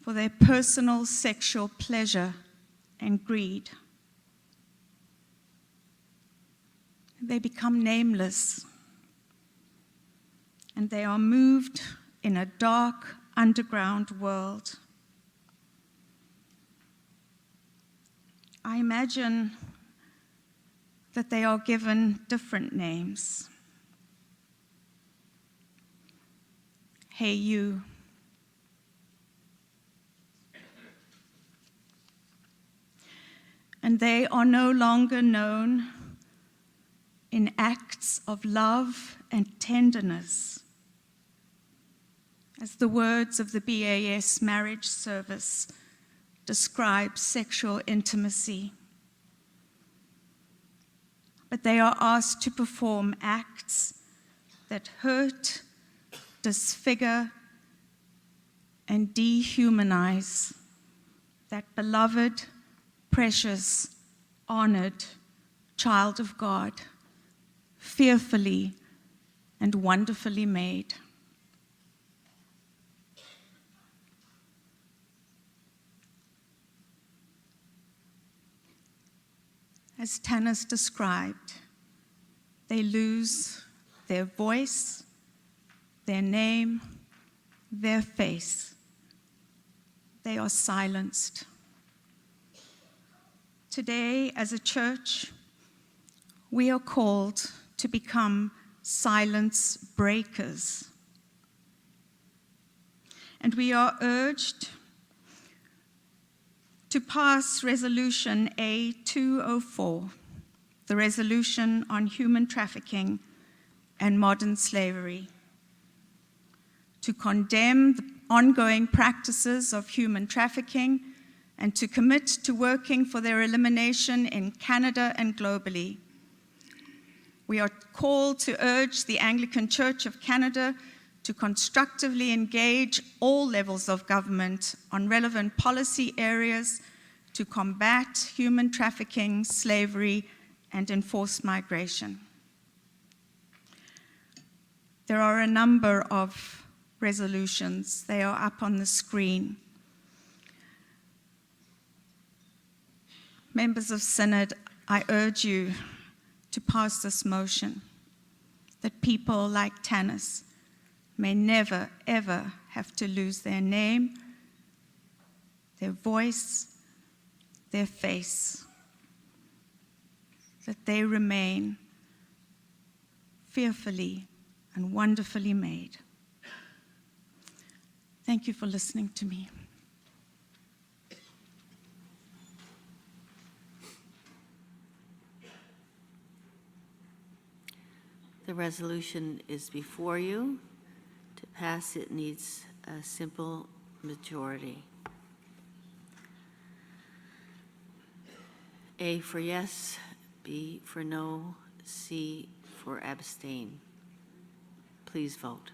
for their personal sexual pleasure and greed. They become nameless, and they are moved in a dark underground world. I imagine that they are given different names. Hey, you. And they are no longer known in acts of love and tenderness, as the words of the BAS marriage service describe sexual intimacy. But they are asked to perform acts that hurt, disfigure, and dehumanize that beloved, precious, honored child of God, fearfully and wonderfully made. As Tanis described, they lose their voice, their name, their face. They are silenced. Today, as a church, we are called to become silence breakers. And we are urged to pass Resolution A204, the resolution on human trafficking and modern slavery, to condemn the ongoing practices of human trafficking and to commit to working for their elimination in Canada and globally. We are called to urge the Anglican Church of Canada to constructively engage all levels of government on relevant policy areas to combat human trafficking, slavery, and enforced migration. There are a number of resolutions. They are up on the screen. Members of Synod, I urge you to pass this motion that people like Tanis may never, ever have to lose their name, their voice, their face, that they remain fearfully and wonderfully made. Thank you for listening to me. The resolution is before you. To pass, it needs a simple majority. A for yes, B for no, C for abstain. Please vote.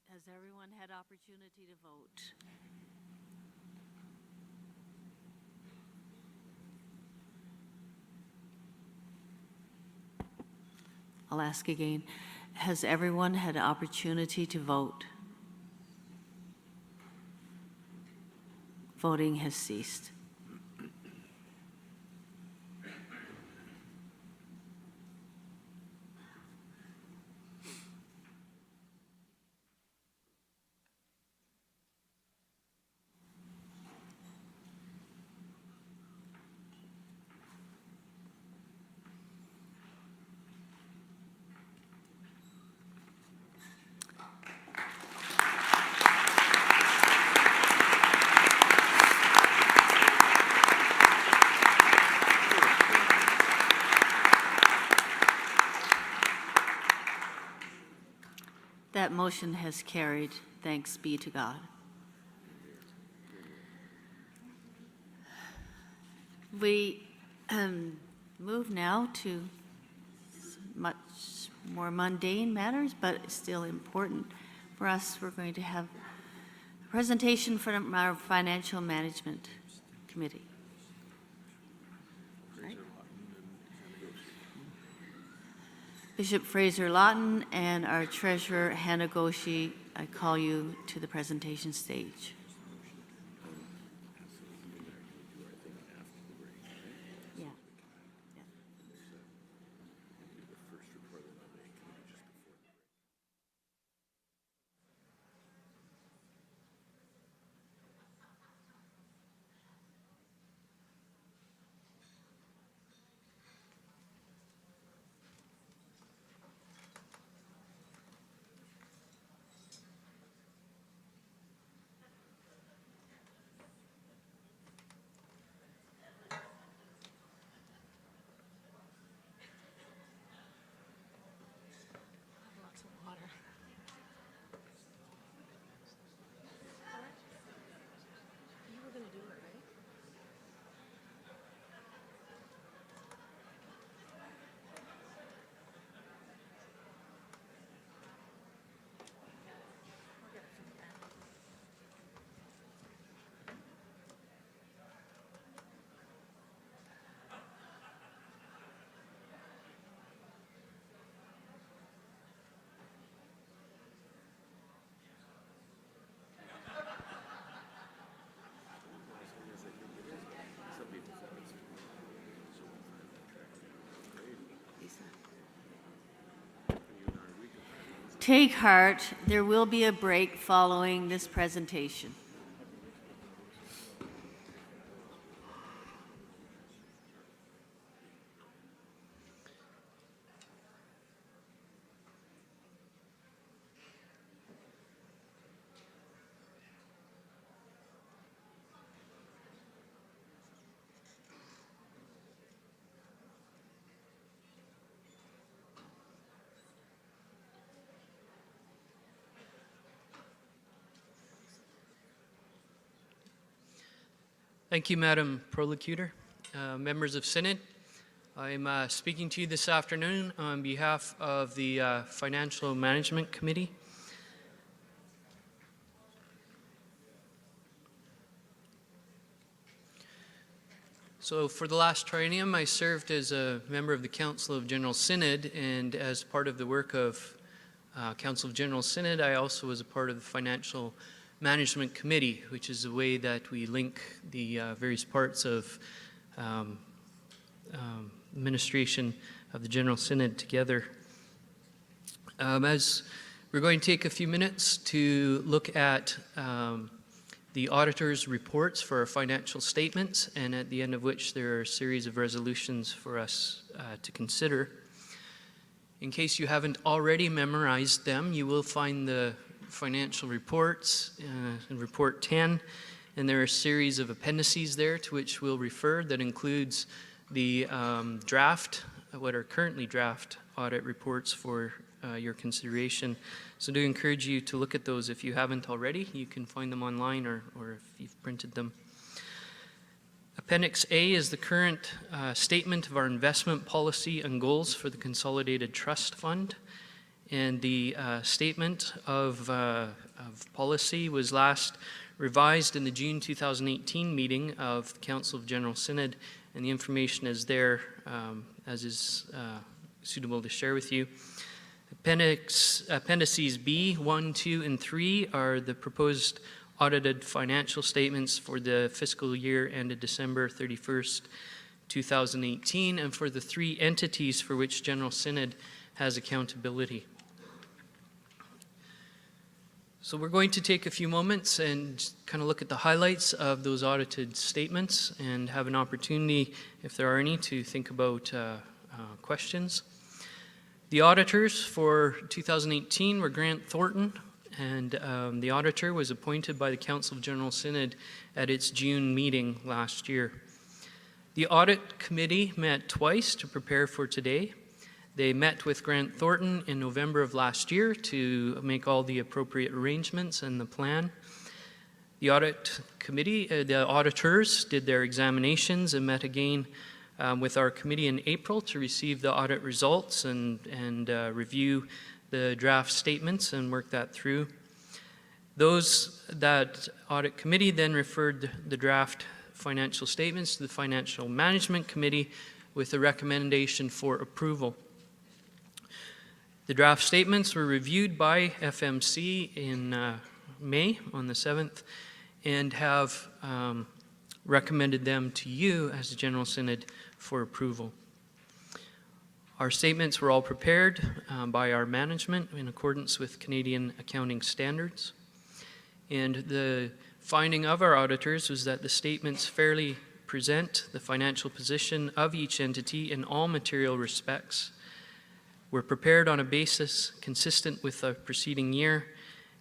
Has everyone had opportunity to vote? I'll ask again. Has everyone had opportunity to vote? Voting has ceased. That motion has carried. Thanks be to God. We move now to much more mundane matters, but still important for us. We're going to have a presentation from our Financial Management Committee. Bishop Fraser Lawton and our Treasurer, Hannah Goshi, I call you to the presentation stage. Yeah. Lots of water. You were going to do it, right? Take heart, there will be a break following this presentation. Thank you, Madam Prolocutor. Members of Synod, I'm speaking to you this afternoon on behalf of the Financial Management Committee. So for the last triennium, I served as a member of the Council of General Synod, and as part of the work of Council of General Synod, I also was a part of the Financial Management Committee, which is a way that we link the various parts of administration of the General Synod together. As we're going to take a few minutes to look at the auditor's reports for our financial statements, and at the end of which there are a series of resolutions for us to consider. In case you haven't already memorized them, you will find the financial reports in Report 10, and there are a series of appendices there to which we'll refer that includes the draft, what are currently draft audit reports for your consideration. So do encourage you to look at those if you haven't already. You can find them online or if you've printed them. Appendix A is the current statement of our investment policy and goals for the Consolidated Trust Fund. And the statement of policy was last revised in the June 2018 meeting of the Council of General Synod, and the information is there as is suitable to share with you. Appendices B, 1, 2, and 3 are the proposed audited financial statements for the fiscal year ended December 31st, 2018, and for the 3 entities for which General Synod has accountability. So we're going to take a few moments and kind of look at the highlights of those audited statements and have an opportunity, if there are any, to think about questions. The auditors for 2018 were Grant Thornton, and the auditor was appointed by the Council of General Synod at its June meeting last year. The audit committee met twice to prepare for today. They met with Grant Thornton in November of last year to make all the appropriate arrangements and the plan. The audit committee, the auditors did their examinations and met again with our committee in April to receive the audit results and review the draft statements and work that through. That audit committee then referred the draft financial statements to the Financial Management Committee with a recommendation for approval. The draft statements were reviewed by FMC in May on the 7th and have recommended them to you as the General Synod for approval. Our statements were all prepared by our management in accordance with Canadian accounting standards. And the finding of our auditors was that the statements fairly present the financial position of each entity in all material respects, were prepared on a basis consistent with the preceding year,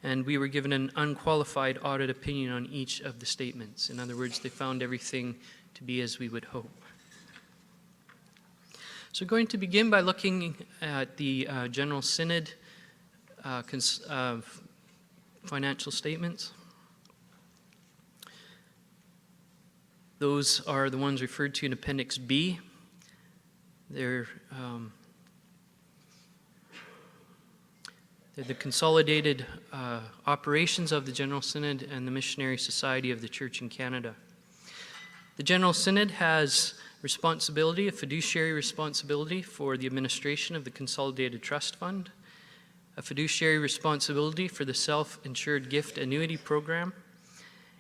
and we were given an unqualified audit opinion on each of the statements. In other words, they found everything to be as we would hope. So we're going to begin by looking at the General Synod financial statements. Those are the ones referred to in Appendix B. They're the consolidated operations of the General Synod and the Missionary Society of the Church in Canada. The General Synod has responsibility, a fiduciary responsibility for the administration of the Consolidated Trust Fund, a fiduciary responsibility for the Self-Insured Gift Annuity Program,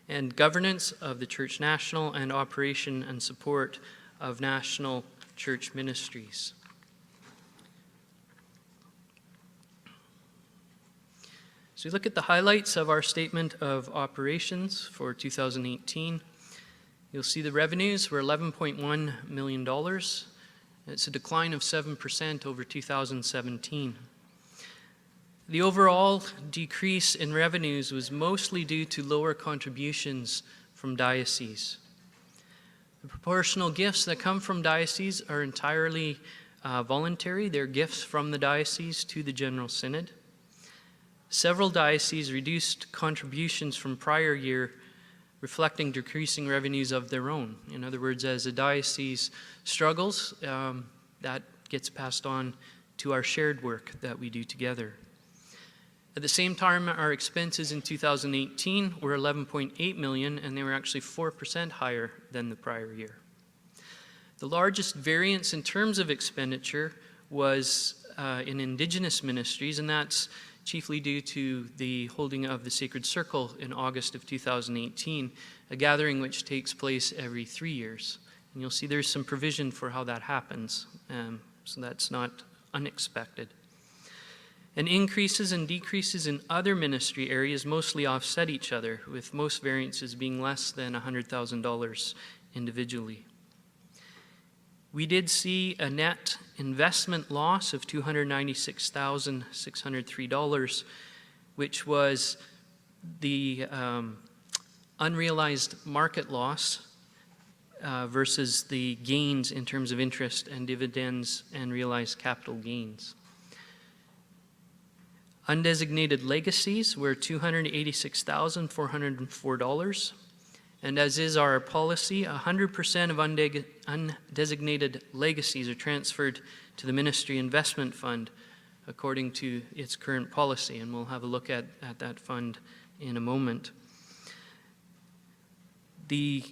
and governance of the Church National and operation and support of national church ministries. So we look at the highlights of our statement of operations for 2018. You'll see the revenues were $11.1 million. It's a decline of 7% over 2017. The overall decrease in revenues was mostly due to lower contributions from dioceses. The proportional gifts that come from dioceses are entirely voluntary. They're gifts from the diocese to the General Synod. Several dioceses reduced contributions from prior year, reflecting decreasing revenues of their own. In other words, as a diocese struggles, that gets passed on to our shared work that we do together. At the same time, our expenses in 2018 were $11.8 million, and they were actually 4% higher than the prior year. The largest variance in terms of expenditure was in Indigenous ministries, and that's chiefly due to the holding of the Sacred Circle in August of 2018, a gathering which takes place every 3 years. And you'll see there's some provision for how that happens, so that's not unexpected. And increases and decreases in other ministry areas mostly offset each other, with most variances being less than $100,000 individually. We did see a net investment loss of $296,603, which was the unrealized market loss versus the gains in terms of interest and dividends and realized capital gains. Undesignated legacies were $286,404. And as is our policy, 100% of undesignated legacies are transferred to the Ministry Investment Fund, according to its current policy, and we'll have a look at that fund in a moment. The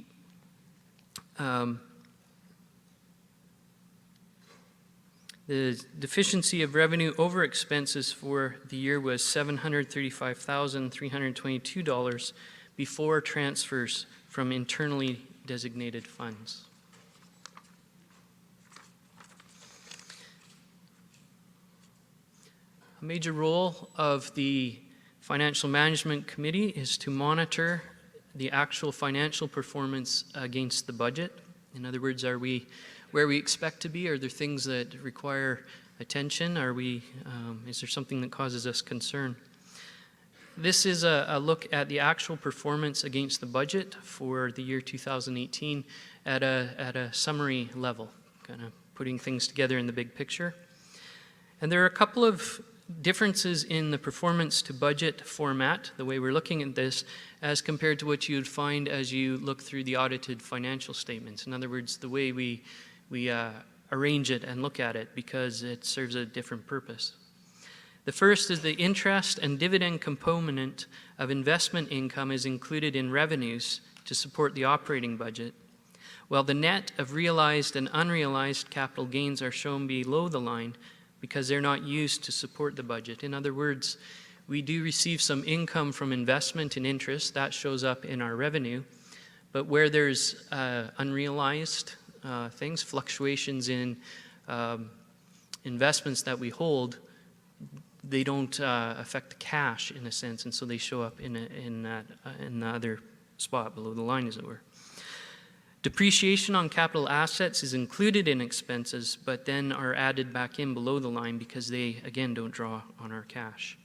deficiency of revenue over expenses for the year was $735,322 before transfers from internally designated funds. A major role of the Financial Management Committee is to monitor the actual financial performance against the budget. In other words, are we where we expect to be? Are there things that require attention? Is there something that causes us concern? This is a look at the actual performance against the budget for the year 2018 at a summary level, kind of putting things together in the big picture. And there are a couple of differences in the performance to budget format, the way we're looking at this, as compared to what you'd find as you look through the audited financial statements. In other words, the way we arrange it and look at it, because it serves a different purpose. The first is the interest and dividend component of investment income is included in revenues to support the operating budget, while the net of realized and unrealized capital gains are shown below the line because they're not used to support the budget. In other words, we do receive some income from investment and interest. That shows up in our revenue. But where there's unrealized things, fluctuations in investments that we hold, they don't affect the cash in a sense, and so they show up in the other spot below the line, as it were. Depreciation on capital assets is included in expenses, but then are added back in below the line because they, again, don't draw on our cash.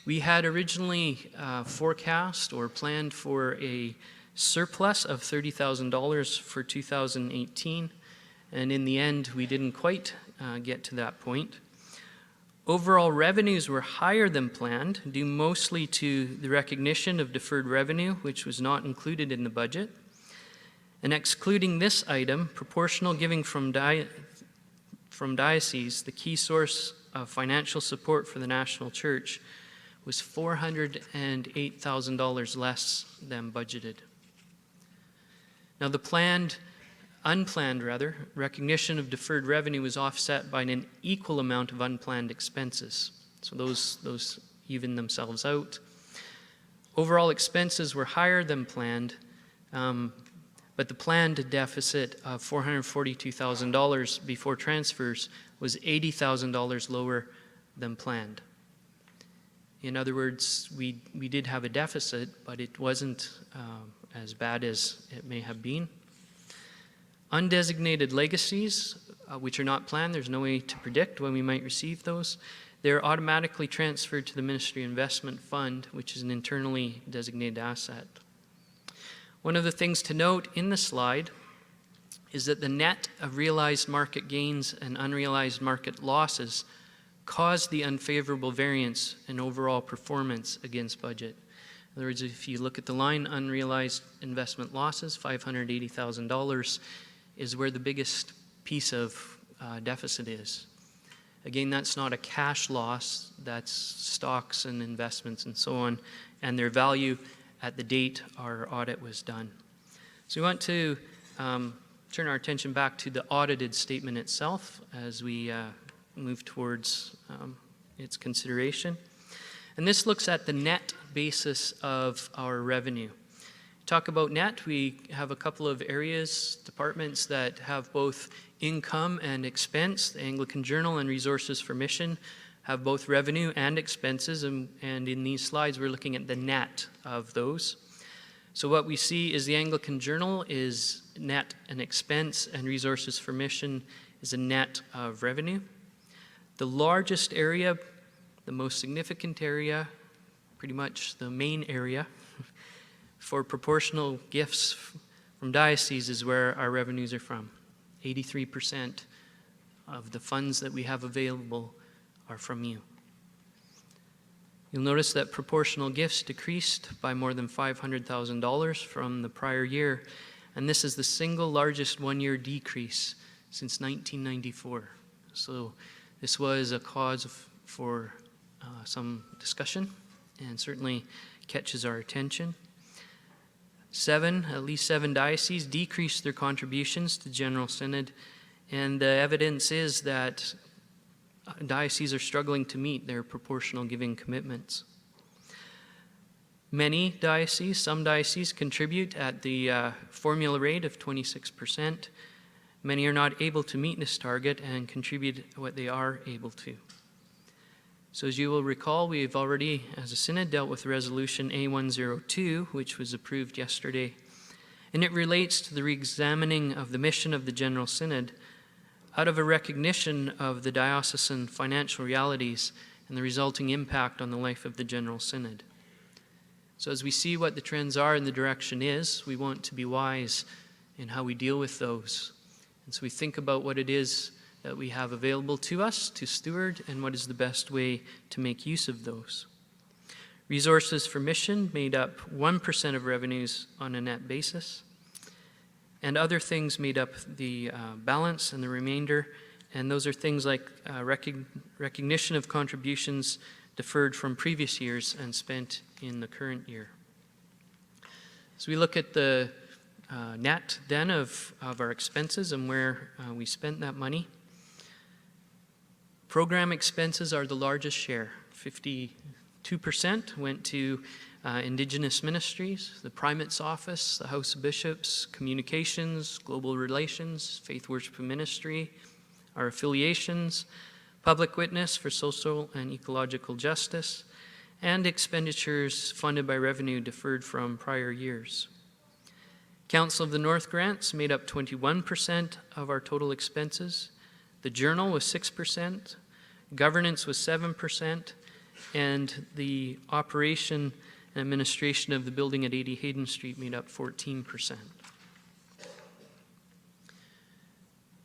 We had originally forecast or planned for a surplus of $30,000 for 2018, and in the end, we didn't quite get to that point. Overall revenues were higher than planned, due mostly to the recognition of deferred revenue, which was not included in the budget. And excluding this item, proportional giving from dioceses, the key source of financial support for the national church, was $408,000 less than budgeted. Now the unplanned recognition of deferred revenue was offset by an equal amount of unplanned expenses. So those even themselves out. Overall expenses were higher than planned, but the planned deficit of $442,000 before transfers was $80,000 lower than planned. In other words, we did have a deficit, but it wasn't as bad as it may have been. Undesignated legacies, which are not planned, there's no way to predict when we might receive those. They're automatically transferred to the Ministry Investment Fund, which is an internally designated asset. One of the things to note in the slide is that the net of realized market gains and unrealized market losses caused the unfavorable variance in overall performance against budget. In other words, if you look at the line unrealized investment losses, $580,000 is where the biggest piece of deficit is. Again, that's not a cash loss, that's stocks and investments and so on, and their value at the date our audit was done. So we want to turn our attention back to the audited statement itself as we move towards its consideration. And this looks at the net basis of our revenue. Talk about net, we have a couple of areas, departments that have both income and expense. The Anglican Journal and Resources for Mission have both revenue and expenses, and in these slides we're looking at the net of those. So what we see is the Anglican Journal is net an expense, and Resources for Mission is a net of revenue. The largest area, the most significant area, pretty much the main area for proportional gifts from dioceses is where our revenues are from. 83% of the funds that we have available are from you. You'll notice that proportional gifts decreased by more than $500,000 from the prior year, and this is the single largest one-year decrease since 1994. So this was a cause for some discussion and certainly catches our attention. At least seven dioceses decreased their contributions to General Synod, and the evidence is that dioceses are struggling to meet their proportional giving commitments. Some dioceses contribute at the formula rate of 26%. Many are not able to meet this target and contribute what they are able to. So as you will recall, we've already, as a synod, dealt with Resolution A102, which was approved yesterday, and it relates to the re-examining of the mission of the General Synod out of a recognition of the diocesan financial realities and the resulting impact on the life of the General Synod. So as we see what the trends are and the direction is, we want to be wise in how we deal with those. And so we think about what it is that we have available to us to steward and what is the best way to make use of those. Resources for mission made up 1% of revenues on a net basis, and other things made up the balance and the remainder, and those are things like recognition of contributions deferred from previous years and spent in the current year. So we look at the net then of our expenses and where we spent that money. Program expenses are the largest share. 52% went to Indigenous ministries, the Primate's Office, the House of Bishops, Communications, Global Relations, Faith Worship and Ministry, our affiliations, Public Witness for social and ecological justice, and expenditures funded by revenue deferred from prior years. Council of the North grants made up 21% of our total expenses. The Journal was 6%, governance was 7%, and the operation and administration of the building at 80 Hayden Street made up 14%.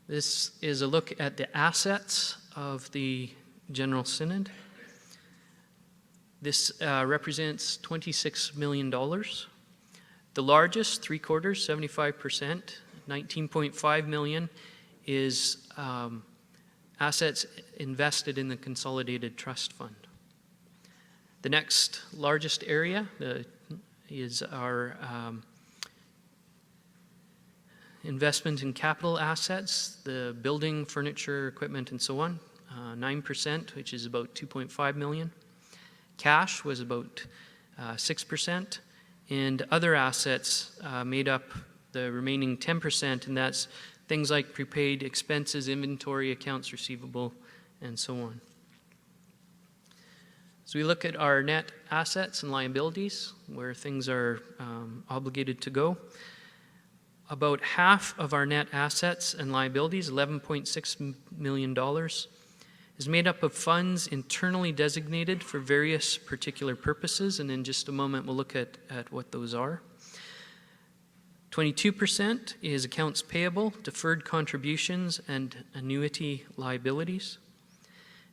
This is a look at the assets of the General Synod. This represents $26 million. The largest, 3/4, 75%, $19.5 million, is assets invested in the Consolidated Trust Fund. The next largest area is our investment in capital assets, the building, furniture, equipment, and so on, 9%, which is about $2.5 million. Cash was about 6%, and other assets made up the remaining 10%, and that's things like prepaid expenses, inventory, accounts receivable, and so on. So we look at our net assets and liabilities, where things are obligated to go. About half of our net assets and liabilities, $11.6 million, is made up of funds internally designated for various particular purposes, and in just a moment we'll look at what those are. 22% is accounts payable, deferred contributions, and annuity liabilities.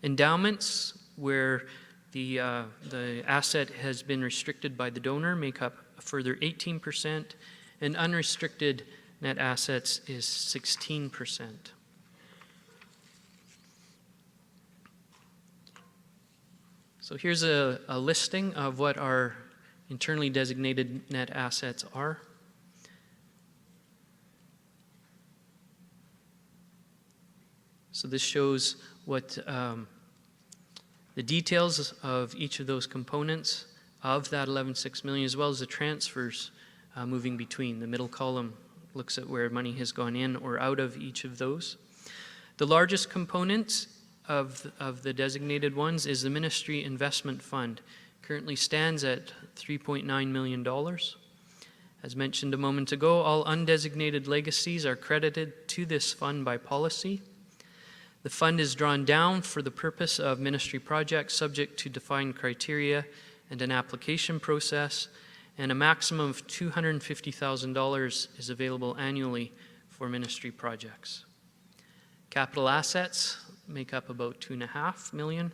Endowments, where the asset has been restricted by the donor, make up a further 18%, and unrestricted net assets is 16%. So here's a listing of what our internally designated net assets are. So this shows what the details of each of those components of that $11.6 million, as well as the transfers moving between. The middle column looks at where money has gone in or out of each of those. The largest component of the designated ones is the Ministry Investment Fund. Currently stands at $3.9 million. As mentioned a moment ago, all undesignated legacies are credited to this fund by policy. The fund is drawn down for the purpose of ministry projects subject to defined criteria and an application process, and a maximum of $250,000 is available annually for ministry projects. Capital assets make up about $2.5 million.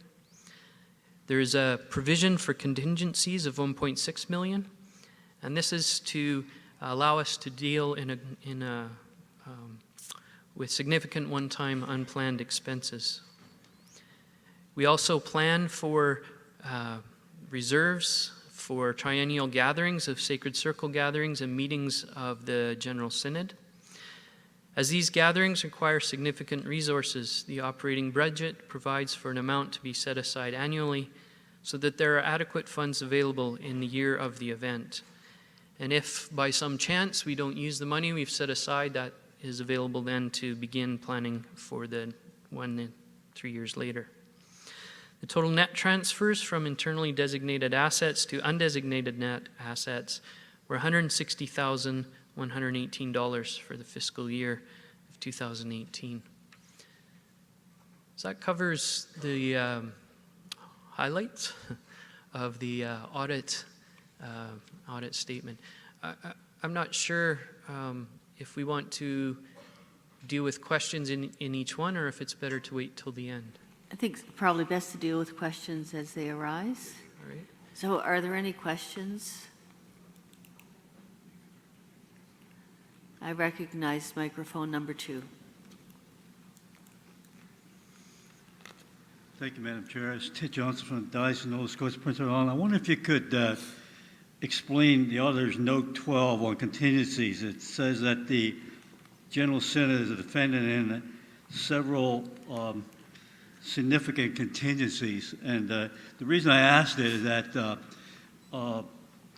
There is a provision for contingencies of $1.6 million, and this is to allow us to deal with significant one-time unplanned expenses. We also plan for reserves for triennial gatherings of Sacred Circle gatherings and meetings of the General Synod. As these gatherings require significant resources, the operating budget provides for an amount to be set aside annually so that there are adequate funds available in the year of the event. And if by some chance we don't use the money we've set aside, that is available then to begin planning for the 1 and 3 years later. The total net transfers from internally designated assets to undesignated net assets were $160,118 for the fiscal year of 2018. So that covers the highlights of the audit statement. I'm not sure if we want to deal with questions in each one, or if it's better to wait till the end. I think it's probably best to deal with questions as they arise. All right. So are there any questions? I recognize microphone number 2. Thank you, Madam Chair. It's Ted Johnson from the Diocese of Nova Scotia, Prince Edward Island. I wonder if you could explain the auditor's note 12 on contingencies. It says that the General Synod is a defendant in several significant contingencies. And the reason I asked it is that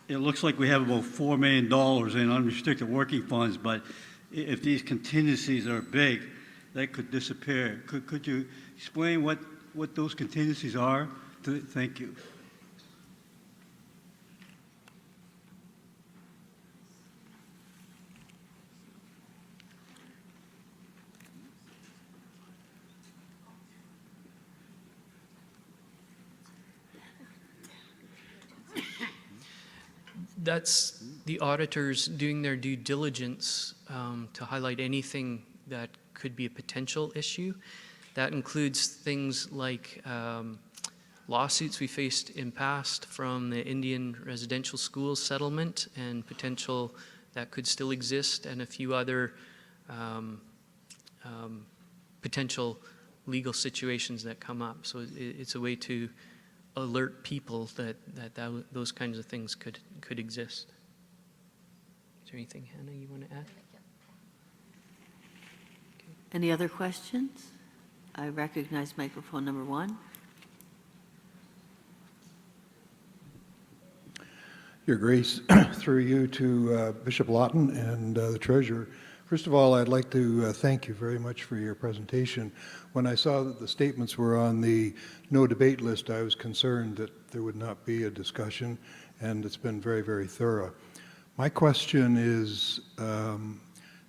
it looks like we have about $4 million in unrestricted working funds, but if these contingencies are big, they could disappear. Could you explain what those contingencies are? Thank you. That's the auditors doing their due diligence to highlight anything that could be a potential issue. That includes things like lawsuits we faced in past from the Indian residential schools settlement and potential that could still exist, and a few other potential legal situations that come up. So it's a way to alert people that those kinds of things could exist. Is there anything, Hannah, you want to add? Any other questions? I recognize microphone number 1. Your Grace, through you to Bishop Lawton and the Treasurer. First of all, I'd like to thank you very much for your presentation. When I saw that the statements were on the no debate list, I was concerned that there would not be a discussion, and it's been very, very thorough. My question is,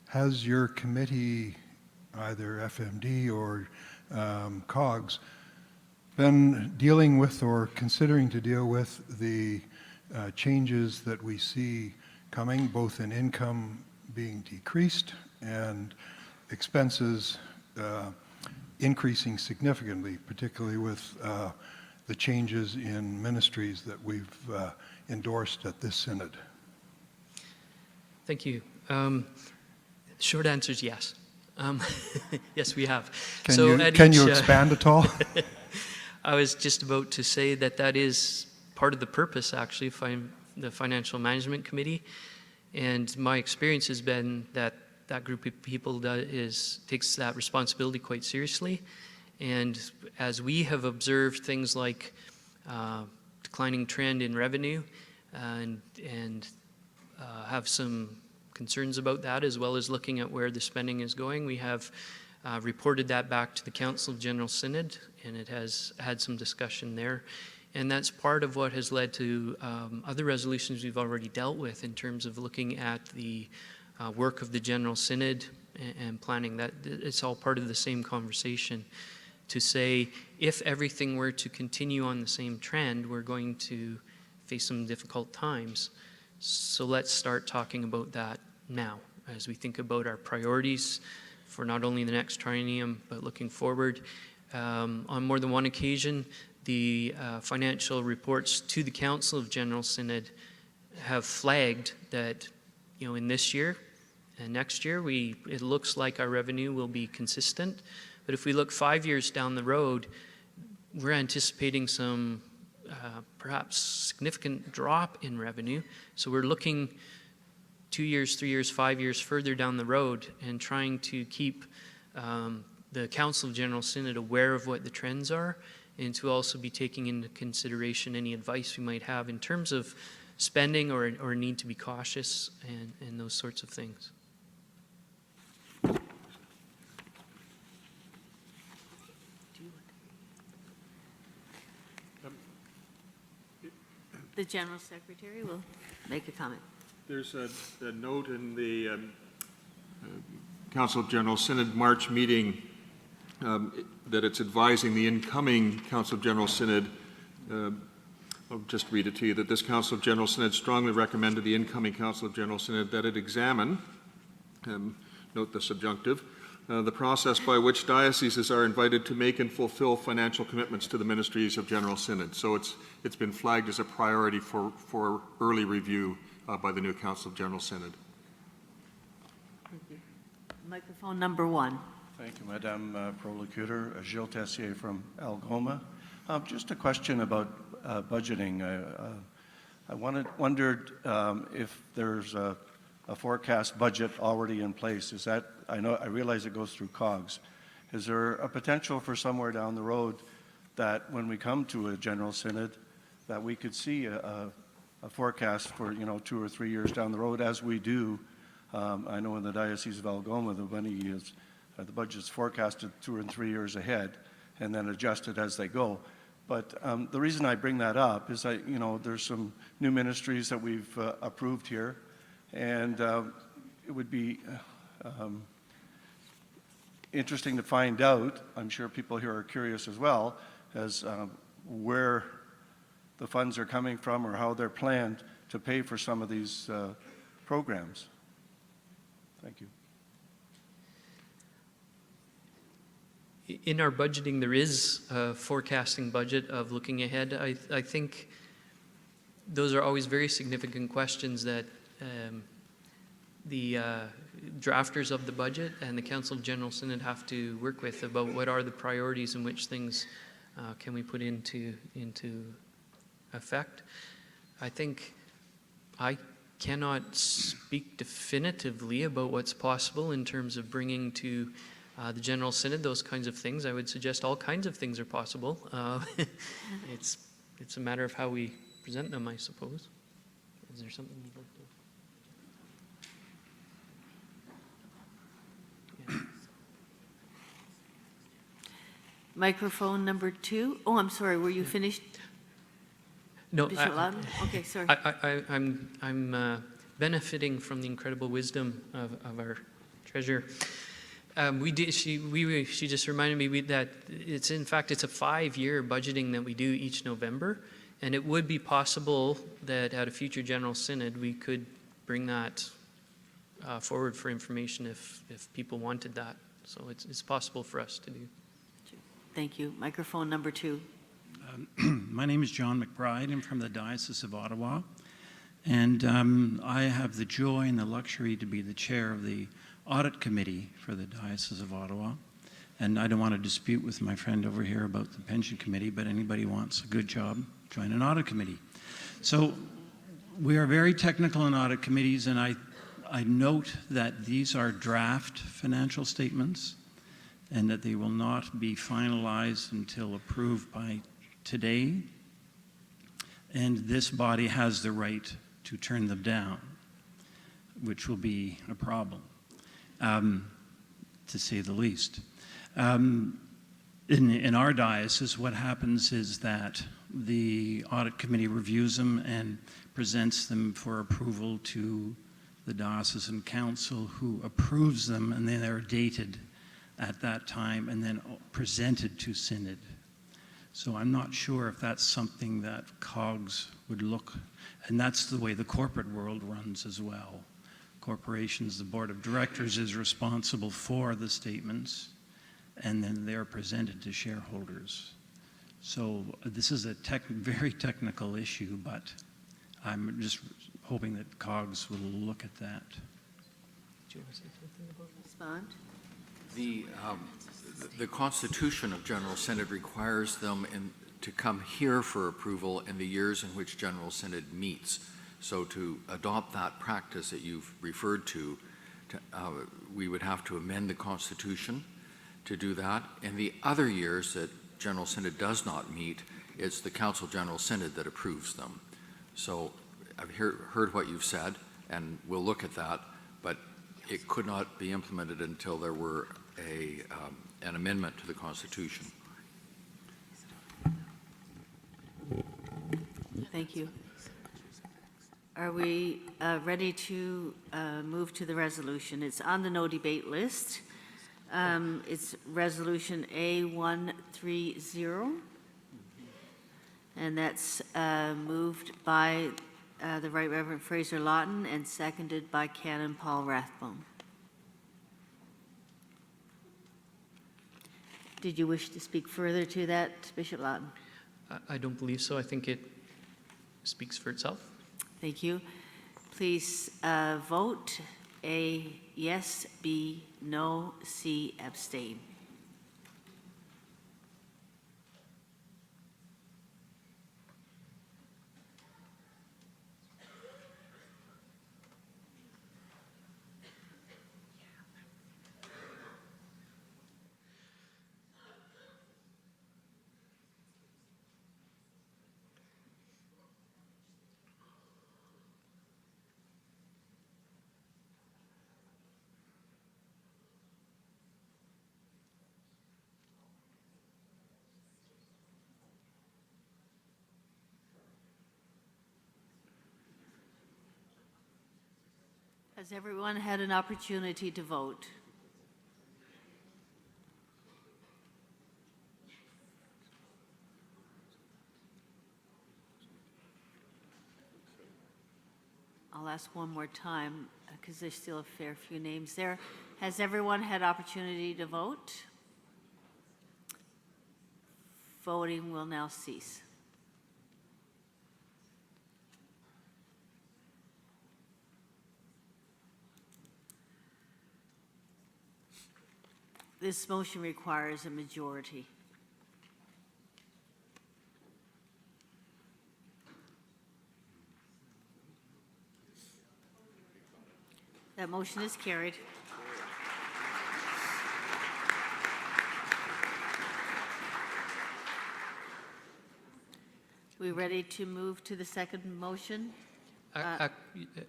has your committee, either FMD or COGS, been dealing with or considering to deal with the changes that we see coming, both in income being decreased and expenses increasing significantly, particularly with the changes in ministries that we've endorsed at this synod? Thank you. Short answer is yes. Yes, we have. Can you expand at all? I was just about to say that is part of the purpose, actually, of the Financial Management Committee. And my experience has been that that group of people takes that responsibility quite seriously. And as we have observed things like declining trend in revenue and have some concerns about that, as well as looking at where the spending is going, we have reported that back to the Council of General Synod, and it has had some discussion there. And that's part of what has led to other resolutions we've already dealt with in terms of looking at the work of the General Synod and planning. That it's all part of the same conversation to say, if everything were to continue on the same trend, we're going to face some difficult times. So let's start talking about that now as we think about our priorities for not only the next triennium, but looking forward. On more than one occasion, the financial reports to the Council of General Synod have flagged that, in this year and next year, it looks like our revenue will be consistent. But if we look 5 years down the road, we're anticipating some perhaps significant drop in revenue. So we're looking 2 years, 3 years, 5 years further down the road and trying to keep the Council of General Synod aware of what the trends are, and to also be taking into consideration any advice we might have in terms of spending or need to be cautious and those sorts of things. The General Secretary will make a comment. There's a note in the Council of General Synod March meeting that it's advising the incoming Council of General Synod, I'll just read it to you, that this Council of General Synod strongly recommended the incoming Council of General Synod that it examine, note the subjunctive, the process by which dioceses are invited to make and fulfill financial commitments to the ministries of General Synod. So it's been flagged as a priority for early review by the new Council of General Synod. Thank you. Microphone number 1. Thank you, Madame Prolocutor. Gilles Tessier from Algoma. Just a question about budgeting. I wondered if there's a forecast budget already in place. Is that, I realize it goes through COGS. Is there a potential for somewhere down the road that when we come to a General Synod that we could see a forecast for 2 or 3 years down the road, as we do? I know in the Diocese of Algoma, the money is, the budget's forecasted 2 or 3 years ahead and then adjusted as they go. But the reason I bring that up is that, there's some new ministries that we've approved here, and it would be interesting to find out, I'm sure people here are curious as well, as where the funds are coming from or how they're planned to pay for some of these programs. Thank you. In our budgeting, there is a forecasting budget of looking ahead. I think those are always very significant questions that the drafters of the budget and the Council of General Synod have to work with about what are the priorities and which things can we put into effect. I think I cannot speak definitively about what's possible in terms of bringing to the General Synod those kinds of things. I would suggest all kinds of things are possible. It's a matter of how we present them, I suppose. Is there something you'd like to? Microphone number 2. Oh, I'm sorry. Were you finished? No. Bishop Loudon? Okay, sorry. I'm benefiting from the incredible wisdom of our treasurer. She just reminded me that it's a 5-year budgeting that we do each November, and it would be possible that at a future General Synod we could bring that forward for information if people wanted that. So it's possible for us to do. Thank you. Microphone number 2. My name is John McBride. I'm from the Diocese of Ottawa, and I have the joy and the luxury to be the chair of the Audit Committee for the Diocese of Ottawa. And I don't want to dispute with my friend over here about the Pension Committee, but anybody wants a good job, join an Audit Committee. So we are very technical in audit committees, and I note that these are draft financial statements and that they will not be finalized until approved by today. And this body has the right to turn them down, which will be a problem, to say the least. In our diocese, what happens is that the audit committee reviews them and presents them for approval to the diocesan council, who approves them, and then they're dated at that time and then presented to synod. So I'm not sure if that's something that COGS would look, and that's the way the corporate world runs as well. Corporations, the board of directors is responsible for the statements, and then they're presented to shareholders. So this is a very technical issue, but I'm just hoping that COGS will look at that. Respond? The Constitution of General Synod requires them to come here for approval in the years in which General Synod meets. So to adopt that practice that you've referred to, we would have to amend the Constitution to do that. In the other years that General Synod does not meet, it's the Council General Synod that approves them. So I've heard what you've said, and we'll look at that, but it could not be implemented until there were an amendment to the Constitution. Thank you. Are we ready to move to the resolution? It's on the no debate list. It's resolution A130, and that's moved by the Right Reverend Fraser Lawton and seconded by Canon Paul Rathbone. Did you wish to speak further to that, Bishop Lawton? I don't believe so. I think it speaks for itself. Thank you. Please vote. A, yes. B, no. C, abstain. Has everyone had an opportunity to vote? I'll ask one more time because there's still a fair few names there. Has everyone had opportunity to vote? Voting will now cease. This motion requires a majority. That motion is carried. We ready to move to the second motion?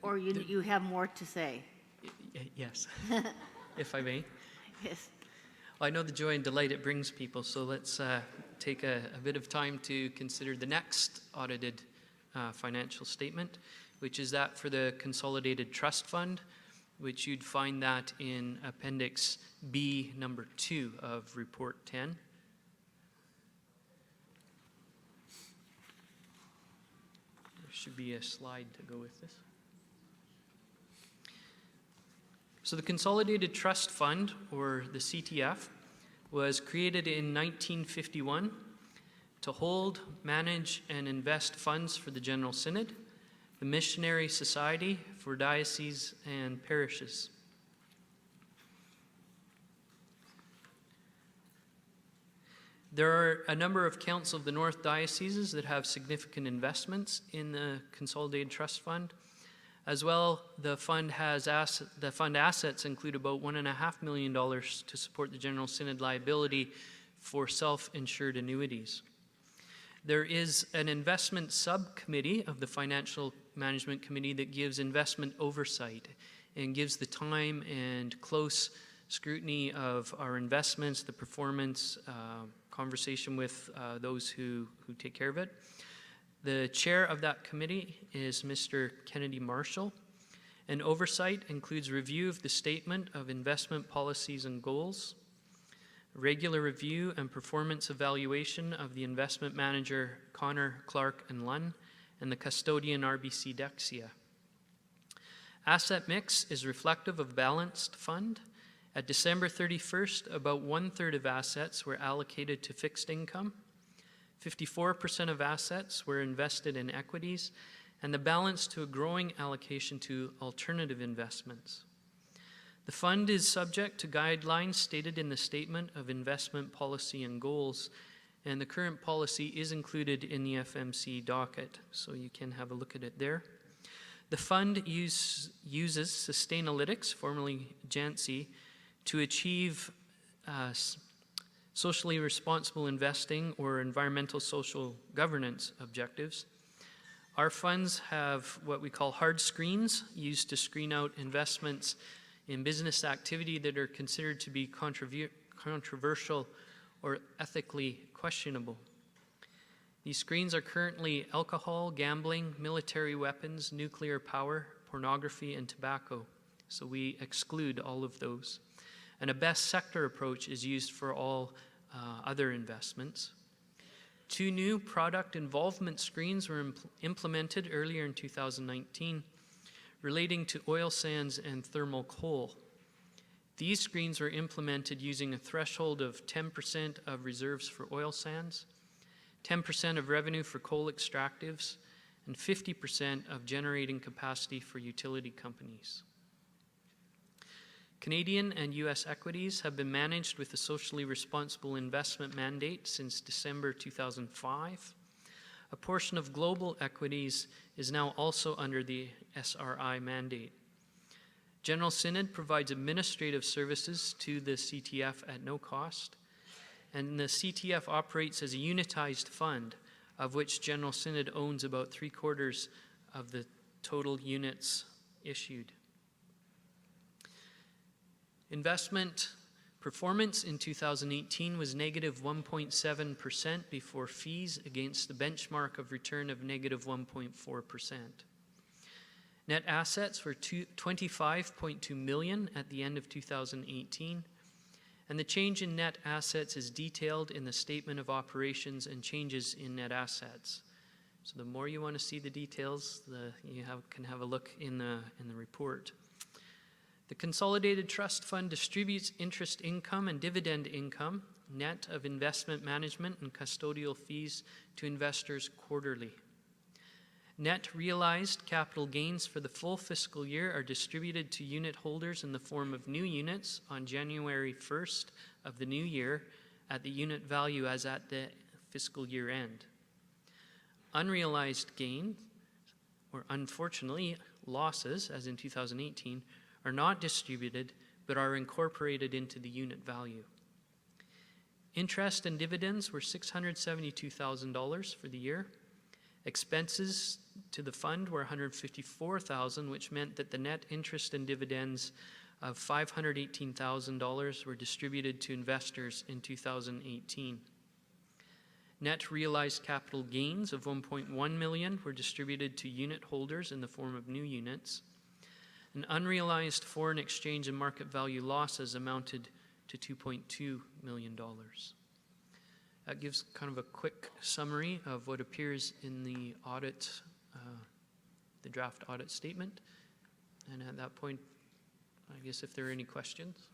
Or you have more to say? Yes, if I may. Yes. Well, I know the joy and delight it brings people, so let's take a bit of time to consider the next audited financial statement, which is that for the Consolidated Trust Fund, which you'd find that in Appendix B, number 2 of Report 10. There should be a slide to go with this. So the Consolidated Trust Fund, or the CTF, was created in 1951 to hold, manage, and invest funds for the General Synod, the Missionary Society for dioceses and parishes. There are a number of Council of the North dioceses that have significant investments in the Consolidated Trust Fund. As well, the fund assets include about $1.5 million to support the General Synod liability for self-insured annuities. There is an investment subcommittee of the Financial Management Committee that gives investment oversight and gives the time and close scrutiny of our investments, the performance, conversation with those who take care of it. The chair of that committee is Mr. Kennedy Marshall, and oversight includes review of the statement of investment policies and goals, regular review and performance evaluation of the investment manager Connor, Clark, and Lunn, and the custodian RBC Dexia. Asset mix is reflective of balanced fund. At December 31st, about 1/3 of assets were allocated to fixed income, 54% of assets were invested in equities, and the balance to a growing allocation to alternative investments. The The fund is subject to guidelines stated in the Statement of Investment Policy and Goals, and the current policy is included in the FMC docket, so you can have a look at it there. The fund uses Sustainalytics, formerly JANSI, to achieve socially responsible investing or environmental social governance objectives. Our funds have what we call hard screens, used to screen out investments in business activity that are considered to be controversial or ethically questionable. These screens are currently alcohol, gambling, military weapons, nuclear power, pornography, and tobacco. So we exclude all of those. And a best sector approach is used for all other investments. 2 new product involvement screens were implemented earlier in 2019 relating to oil sands and thermal coal. These screens were implemented using a threshold of 10% of reserves for oil sands, 10% of revenue for coal extractives, and 50% of generating capacity for utility companies. Canadian and U.S. equities have been managed with a socially responsible investment mandate since December 2005. A portion of global equities is now also under the SRI mandate. General Synod provides administrative services to the CTF at no cost, and the CTF operates as a unitized fund, of which General Synod owns about 3/4 of the total units issued. Investment performance in 2018 was negative 1.7% before fees against the benchmark of return of negative 1.4%. Net assets were $25.2 million at the end of 2018, and the change in net assets is detailed in the Statement of Operations and changes in net assets. So the more you want to see the details, can have a look in the report. The Consolidated Trust Fund distributes interest income and dividend income, net of investment management and custodial fees, to investors quarterly. Net realized capital gains for the full fiscal year are distributed to unit holders in the form of new units on January 1st of the new year at the unit value as at the fiscal year end. Unrealized gains, or unfortunately losses, as in 2018, are not distributed but are incorporated into the unit value. Interest and dividends were $672,000 for the year. Expenses to the fund were $154,000, which meant that the net interest and dividends of $518,000 were distributed to investors in 2018. Net realized capital gains of $1.1 million were distributed to unit holders in the form of new units. And unrealized foreign exchange and market value losses amounted to $2.2 million. That gives kind of a quick summary of what appears in the audit, the draft audit statement. And at that point, I guess if there are any questions.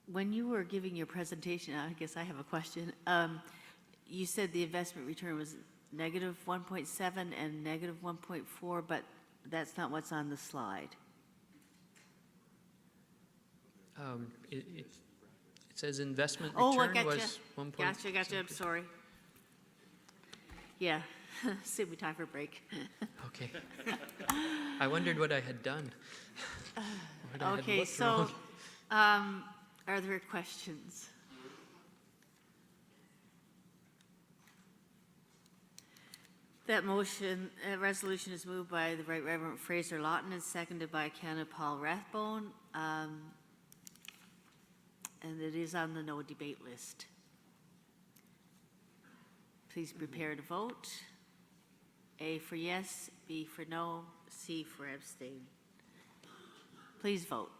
When you were giving your presentation, I guess I have a question. You said the investment return was negative 1.7 and negative 1.4, but that's not what's on the slide. It says investment return was 1. Gotcha. I'm sorry. Yeah, save me time for a break. Okay. I wondered what I had done. Okay, so are there questions? That motion, resolution is moved by the Right Reverend Fraser Lawton and seconded by Canon Paul Rathbone. And it is on the no debate list. Please prepare to vote. A for yes, B for no, C for abstain. Please vote.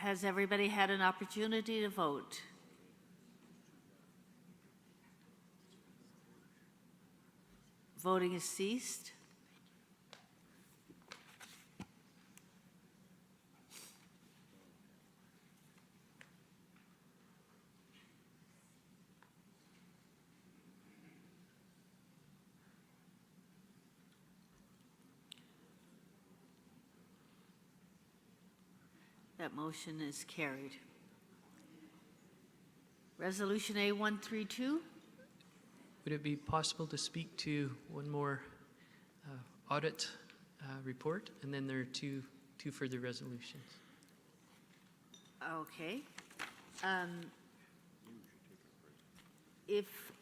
Has everybody had an opportunity to vote? Voting is ceased. That motion is carried. Resolution A132. Would it be possible to speak to one more audit report, and then there are two further resolutions? Okay. If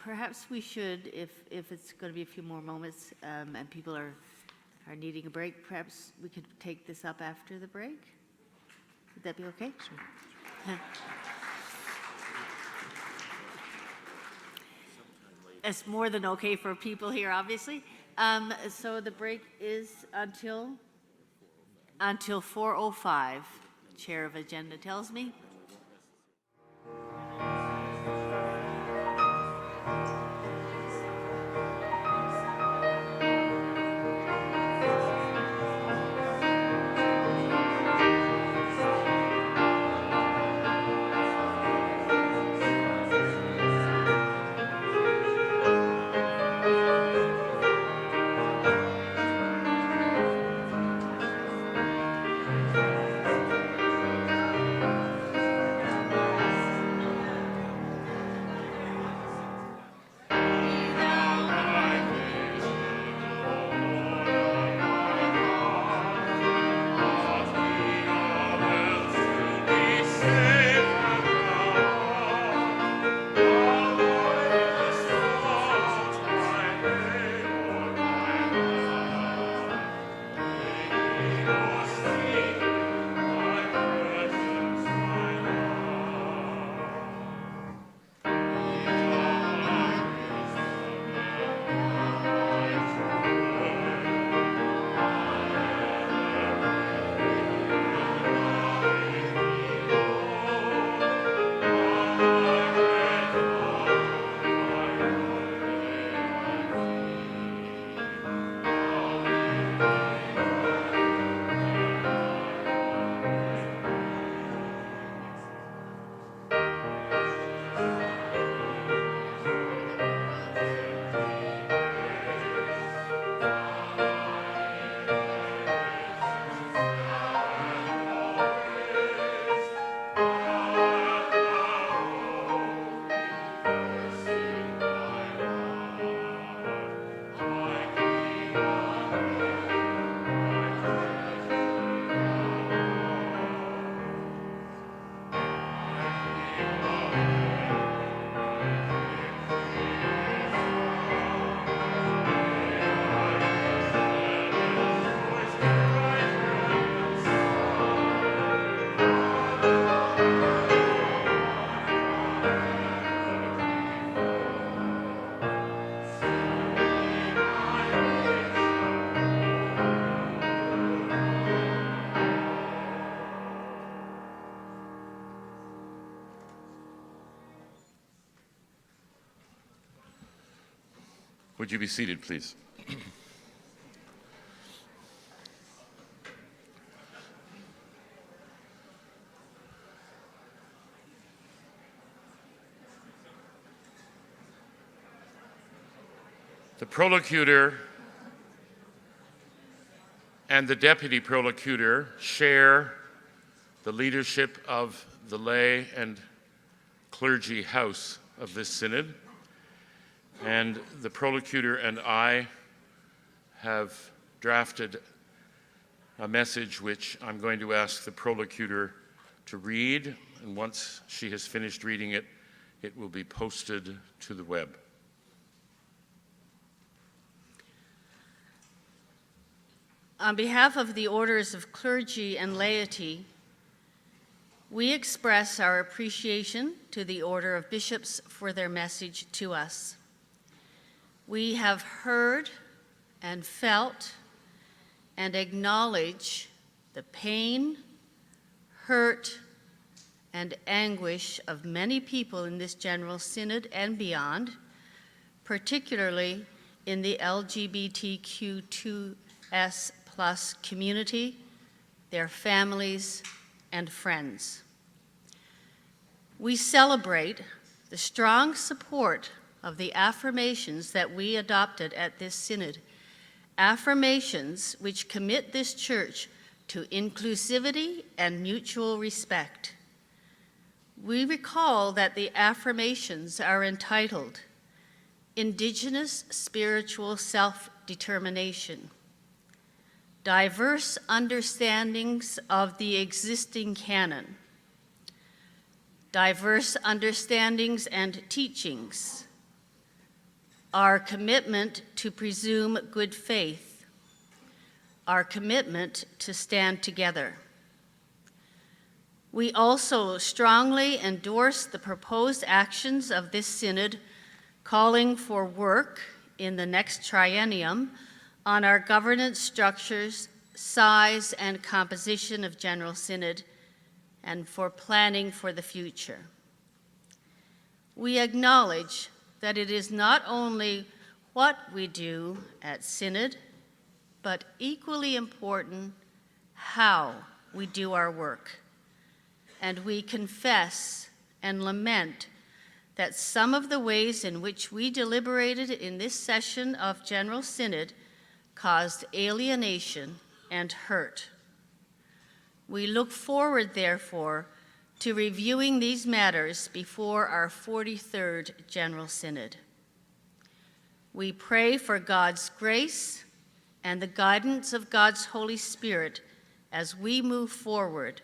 perhaps we should, if it's going to be a few more moments and people are needing a break, perhaps we could take this up after the break. Would that be okay? Sure. It's more than okay for people here, obviously. So the break is until 4:05. Chair of Agenda tells me. Would you be seated, please? The Prolocutor and the Deputy Prolocutor share the leadership of the lay and clergy house of this synod, and the Prolocutor and I have drafted a message which I'm going to ask the Prolocutor to read, and once she has finished reading it, it will be posted to the web. On behalf of the orders of clergy and laity, we express our appreciation to the Order of Bishops for their message to us. We have heard and felt and acknowledge the pain, hurt, and anguish of many people in this General Synod and beyond, particularly in the LGBTQ2S+ community, their families, and friends. We celebrate the strong support of the affirmations that we adopted at this synod, affirmations which commit this church to inclusivity and mutual respect. We recall that the affirmations are entitled Indigenous Spiritual Self-Determination, Diverse Understandings of the Existing Canon, Diverse Understandings and Teachings, Our Commitment to Presume Good Faith, Our Commitment to Stand Together. We also strongly endorse the proposed actions of this synod, calling for work in the next triennium on our governance structures, size, and composition of General Synod, and for planning for the future. We acknowledge that it is not only what we do at Synod, but equally important, how we do our work. And we confess and lament that some of the ways in which we deliberated in this session of General Synod caused alienation and hurt. We look forward, therefore, to reviewing these matters before our 43rd General Synod. We pray for God's grace and the guidance of God's Holy Spirit as we move forward,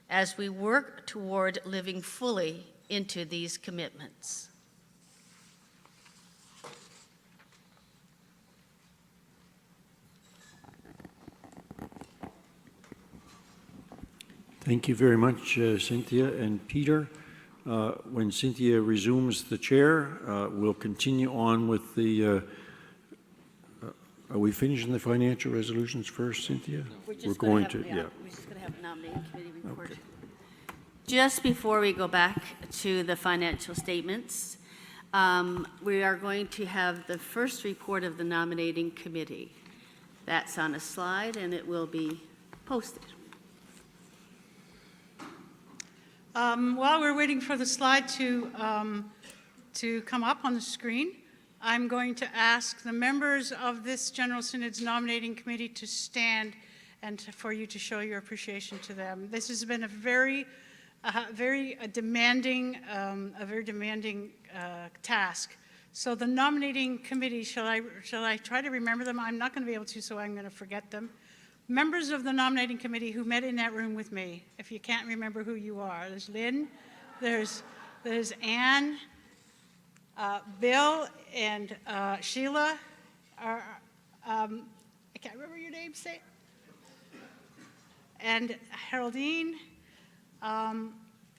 as we work toward living fully into these commitments. Thank you very much, Cynthia and Peter. When Cynthia resumes the chair, we'll continue on with the, are we finishing the financial resolutions first, Cynthia? We're just going to have a nominating committee report. Okay. Just before we go back to the financial statements, we are going to have the first report of the nominating committee. That's on a slide and it will be posted. While we're waiting for the slide to come up on the screen, I'm going to ask the members of this General Synod's nominating committee to stand and for you to show your appreciation to them. This has been a very demanding task. So the nominating committee, shall I try to remember them? I'm not going to be able to, so I'm going to forget them. Members of the nominating committee who met in that room with me, if you can't remember who you are, there's Lynn, there's Anne, Bill, and Sheila. I can't remember your name, say. And Haroldine.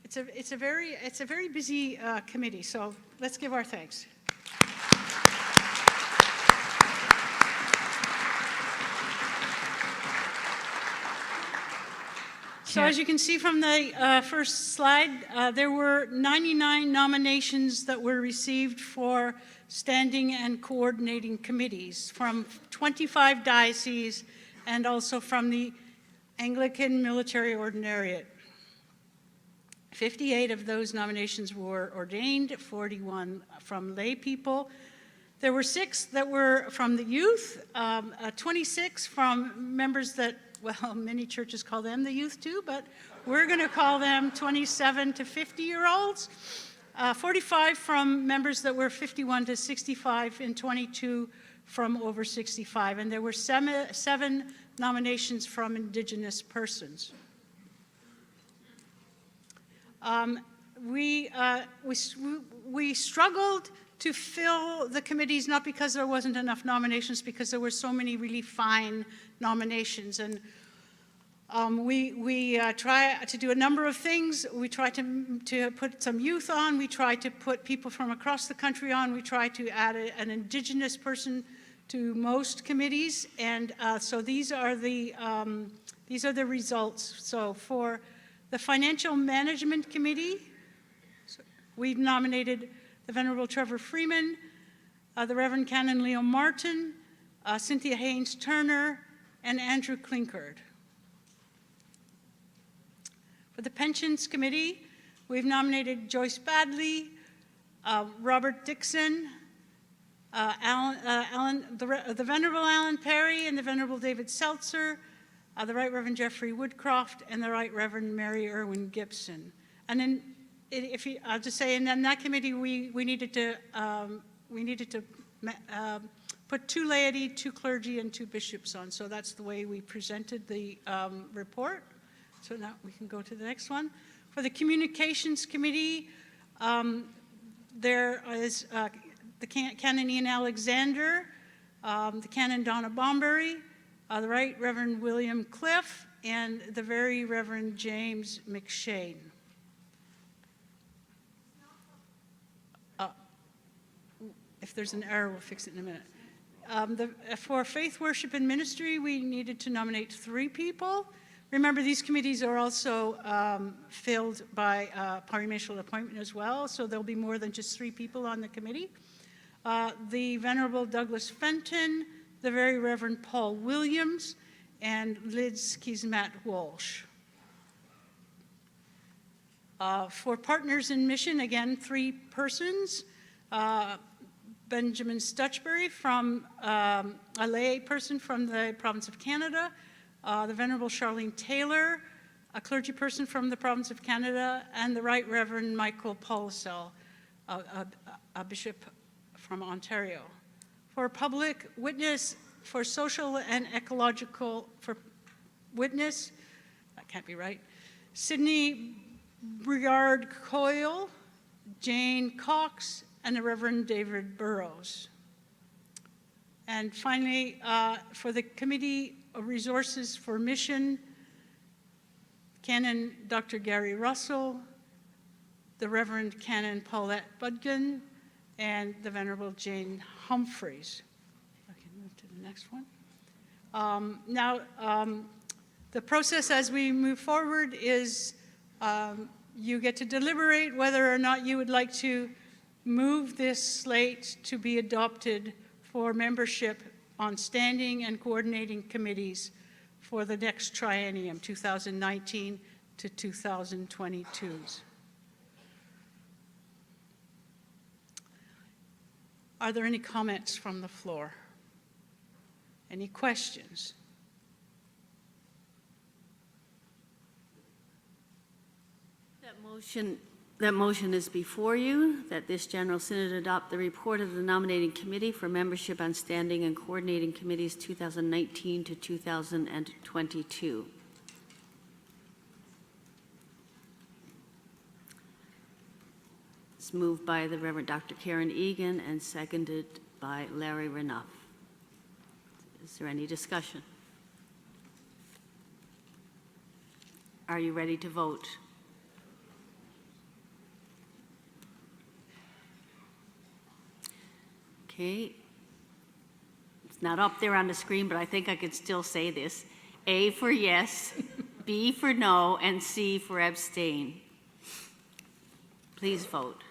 It's a very busy committee, so let's give our thanks. So as you can see from the first slide, there were 99 nominations that were received for standing and coordinating committees from 25 dioceses and also from the Anglican Military Ordinariate. 58 of those nominations were ordained, 41 from lay people. There were 6 that were from the youth, 26 from members that, well, many churches call them the youth too, but we're going to call them 27 to 50-year-olds. 45 from members that were 51 to 65 and 22 from over 65. And there were 7 nominations from Indigenous persons. We struggled to fill the committees, not because there wasn't enough nominations, because there were so many really fine nominations. And we try to do a number of things. We try to put some youth on. We try to put people from across the country on. We try to add an Indigenous person to most committees. And so these are the results. So for The Financial Management Committee, we've nominated the Venerable Trevor Freeman, the Reverend Canon Leo Martin, Cynthia Haynes Turner, and Andrew Klinkard. For the Pensions Committee, we've nominated Joyce Badley, Robert Dixon, the Venerable Alan Perry and the Venerable David Seltzer, the Right Reverend Jeffrey Woodcroft, and the Right Reverend Mary Irwin Gibson. And then, I'll just say, and then that committee, we needed to put 2 laity, 2 clergy, and 2 bishops on. So that's the way we presented the report. So now we can go to the next one. For the Communications Committee, there is the Canon Ian Alexander, the Canon Donna Bomberry, the Right Reverend William Cliff, and the Very Reverend James McShane. If there's an error, we'll fix it in a minute. For Faith, Worship, and Ministry, we needed to nominate 3 people. Remember, these committees are also filled by pari-mutuel appointment as well, so there'll be more than just 3 people on the committee. The Venerable Douglas Fenton, the Very Reverend Paul Williams, and Liz Kismat Walsh. For Partners in Mission, again, 3 persons. Benjamin Stutchbury, from a lay person from the province of Canada, the Venerable Charlene Taylor, a clergy person from the province of Canada, and the Right Reverend Michael Paulusel, a bishop from Ontario. For public witness, for social and ecological, for witness, that can't be right, Sydney Brigard Coyle, Jane Cox, and the Reverend David Burrows. And finally, for the Committee of Resources for Mission, Canon Dr. Gary Russell, the Reverend Canon Paulette Budgen, and the Venerable Jane Humphreys. I can move to the next one. The process as we move forward is you get to deliberate whether or not you would like to move this slate to be adopted for membership on standing and coordinating committees for the next triennium, 2019 to 2022s. Are there any comments from the floor? Any questions? That motion is before you, that this General Synod adopt the report of the nominating committee for membership on standing and coordinating committees 2019 to 2022. It's moved by the Reverend Dr. Karen Egan and seconded by Larry Renouf. Is there any discussion? Are you ready to vote? Okay. It's not up there on the screen, but I think I could still say this. A for yes, B for no, and C for abstain. Please vote.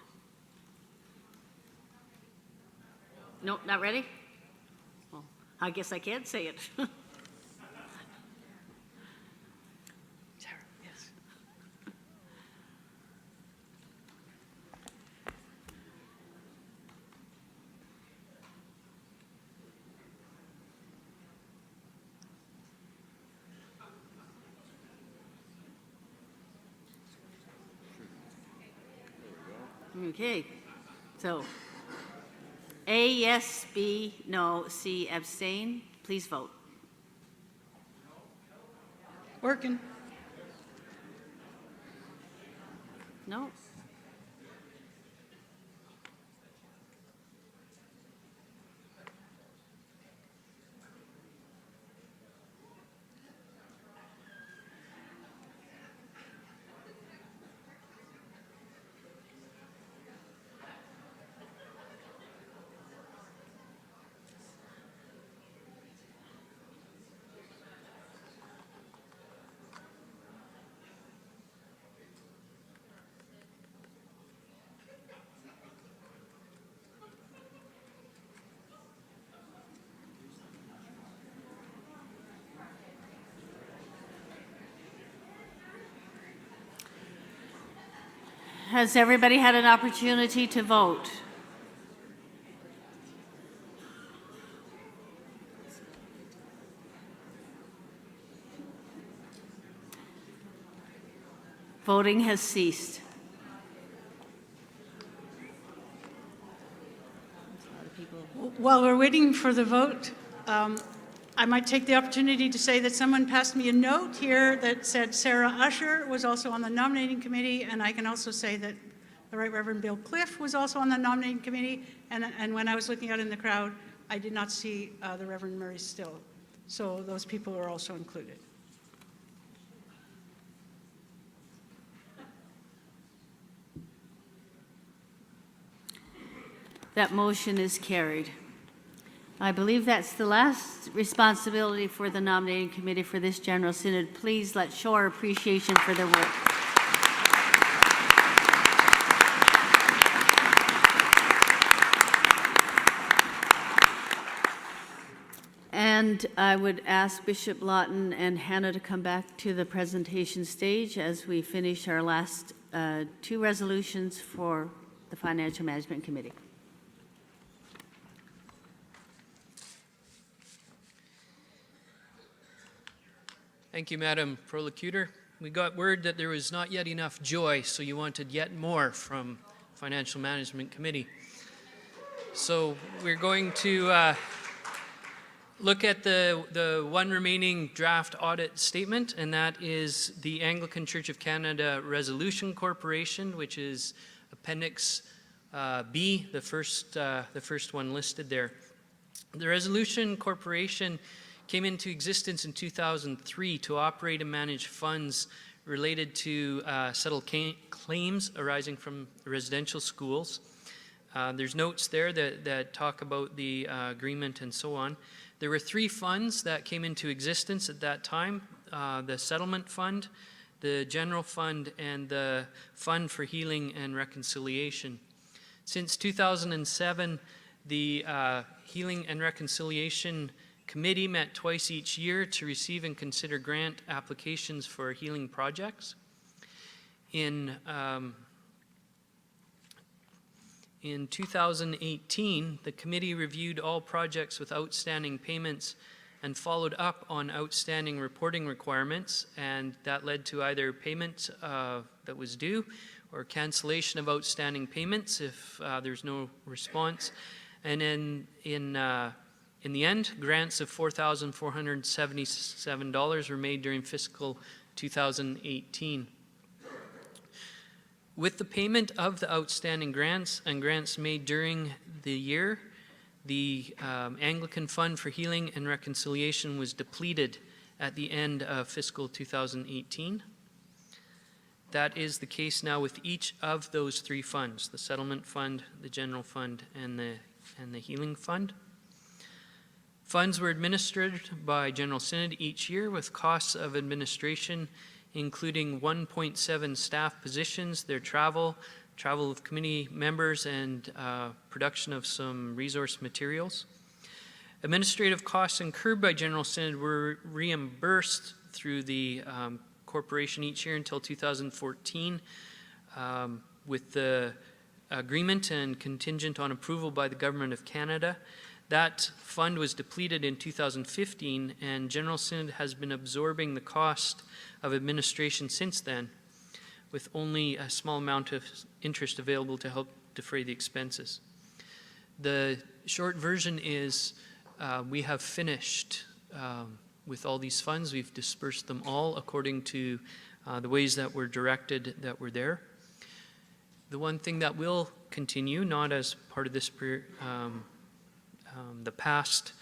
No, not ready? Well, I guess I can't say it. Yes. Okay, so A, yes, B, no, C, abstain. Please vote. Working. No? Has everybody had an opportunity to vote? Voting has ceased. While we're waiting for the vote, I might take the opportunity to say that someone passed me a note here that said Sarah Usher was also on the nominating committee, and I can also say that the Right Reverend Bill Cliff was also on the nominating committee, and when I was looking out in the crowd, I did not see the Reverend Murray Still. So those people are also included. That motion is carried. I believe that's the last responsibility for the nominating committee for this General Synod. Please let's show our appreciation for their work. And I would ask Bishop Lawton and Hannah to come back to the presentation stage as we finish our last two resolutions for the Financial Management Committee. Thank you, Madam Prolocutor. We got word that there was not yet enough joy, so you wanted yet more from Financial Management Committee. So we're going to look at the one remaining draft audit statement, and that is the Anglican Church of Canada Resolution Corporation, which is Appendix B, the first one listed there. The Resolution Corporation came into existence in 2003 to operate and manage funds related to settled claims arising from residential schools. There's notes there that talk about the agreement and so on. There were three funds that came into existence at that time, the Settlement Fund, the General Fund, and the Fund for Healing and Reconciliation. Since 2007, the Healing and Reconciliation Committee met twice each year to receive and consider grant applications for healing projects. In 2018, the committee reviewed all projects with outstanding payments and followed up on outstanding reporting requirements, and that led to either payment that was due or cancellation of outstanding payments if there's no response. And then in the end, grants of $4,477 were made during fiscal 2018. With the payment of the outstanding grants and grants made during the year, the Anglican Fund for Healing and Reconciliation was depleted at the end of fiscal 2018. That is the case now with each of those three funds, the Settlement Fund, the General Fund, and the Healing Fund. Funds were administered by General Synod each year with costs of administration including 1.7 staff positions, their travel of committee members, and production of some resource materials. Administrative costs incurred by General Synod were reimbursed through the corporation each year until 2014 with the agreement and contingent on approval by the Government of Canada. That fund was depleted in 2015, and General Synod has been absorbing the cost of administration since then, with only a small amount of interest available to help defray the expenses. The short version is we have finished with all these funds. We've dispersed them all according to the ways that were directed that were there. The one thing that will continue, not as part of this the past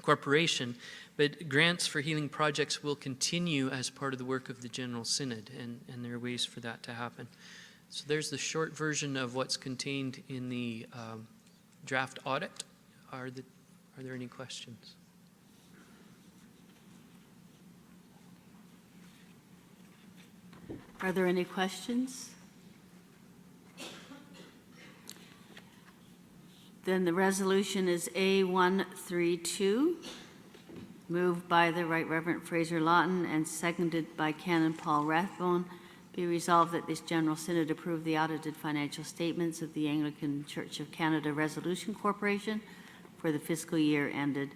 corporation, but grants for healing projects will continue as part of the work of the General Synod, and there are ways for that to happen. So there's the short version of what's contained in the draft audit. Are there any questions? Are there any questions? Then the resolution is A132. moved by the Right Reverend Fraser Lawton and seconded by Canon Paul Rathbone, be resolved that this General Synod approve the audited financial statements of the Anglican Church of Canada Resolution Corporation for the fiscal year ended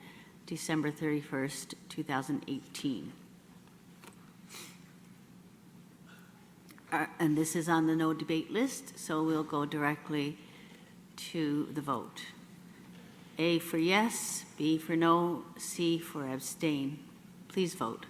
December 31st, 2018. And this is on the no debate list, so we'll go directly to the vote. A for yes, B for no, C for abstain. Please vote.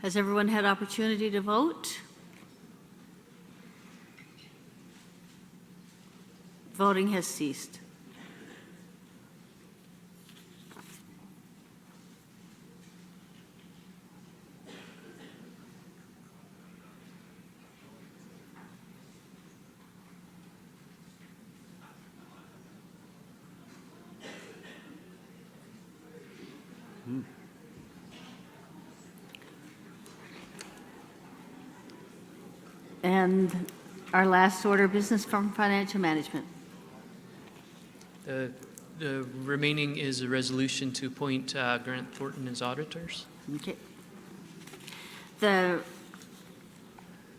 Has everyone had opportunity to vote? Voting has ceased. And our last order of business from financial management. The remaining is a resolution to appoint Grant Thornton as auditors. Okay. The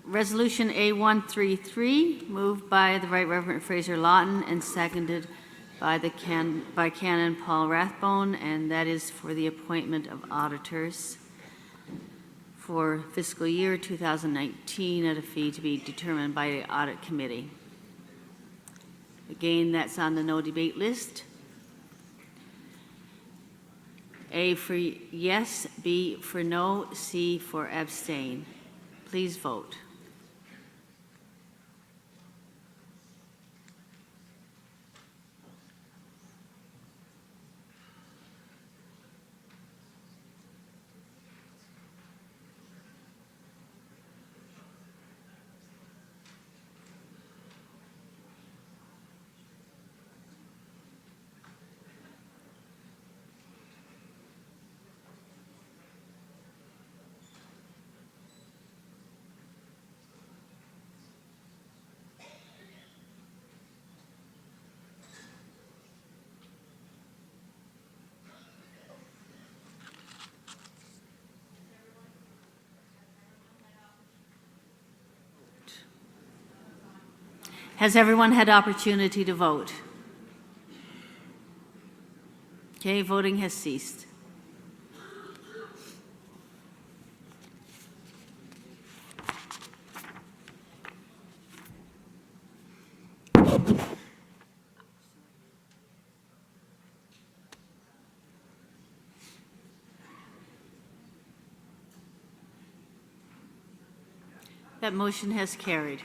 resolution A133, moved by the Right Reverend Fraser Lawton and seconded by Canon Paul Rathbone, and that is for the appointment of auditors for fiscal year 2019 at a fee to be determined by the audit committee. Again, that's on the no debate list. A for yes, B for no, C for abstain. Please vote. Has everyone had opportunity to vote? Okay, voting has ceased. That motion has carried.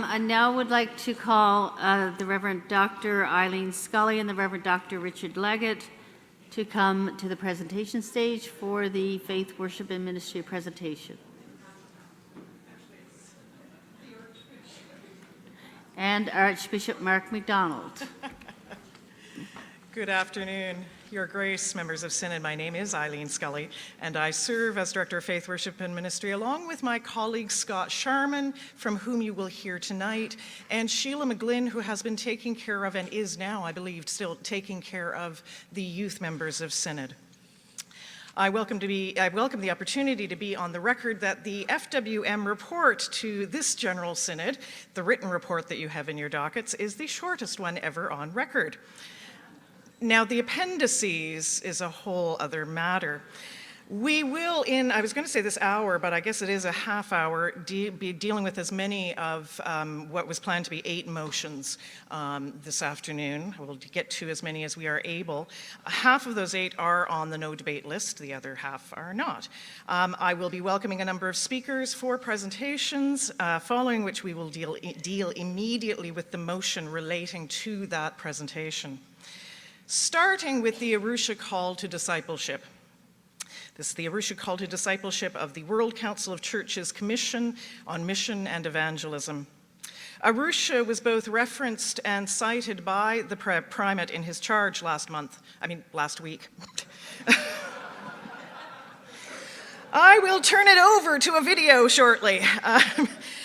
I now would like to call the Reverend Dr. Eileen Scully and the Reverend Dr. Richard Leggett to come to the presentation stage for the Faith, Worship, and Ministry presentation. And Archbishop Mark MacDonald. Good afternoon, Your Grace, members of Synod. My name is Eileen Scully, and I serve as Director of Faith, Worship, and Ministry, along with my colleague Scott Sharman, from whom you will hear tonight, and Sheila McGlynn, who has been taking care of, and is now, I believe, still taking care of the youth members of Synod. I welcome the opportunity to be on the record that the FWM report to this General Synod, the written report that you have in your dockets, is the shortest one ever on record. Now, the appendices is a whole other matter. We will, I was going to say this hour, but I guess it is a half hour, be dealing with as many of what was planned to be 8 motions this afternoon. We'll get to as many as we are able. Half of those 8 are on the no debate list, the other half are not. I will be welcoming a number of speakers for presentations, following which we will deal immediately with the motion relating to that presentation. Starting with the Arusha Call to Discipleship. This is the Arusha Call to Discipleship of the World Council of Churches Commission on Mission and Evangelism. Arusha was both referenced and cited by the primate in his charge last week. I will turn it over to a video shortly,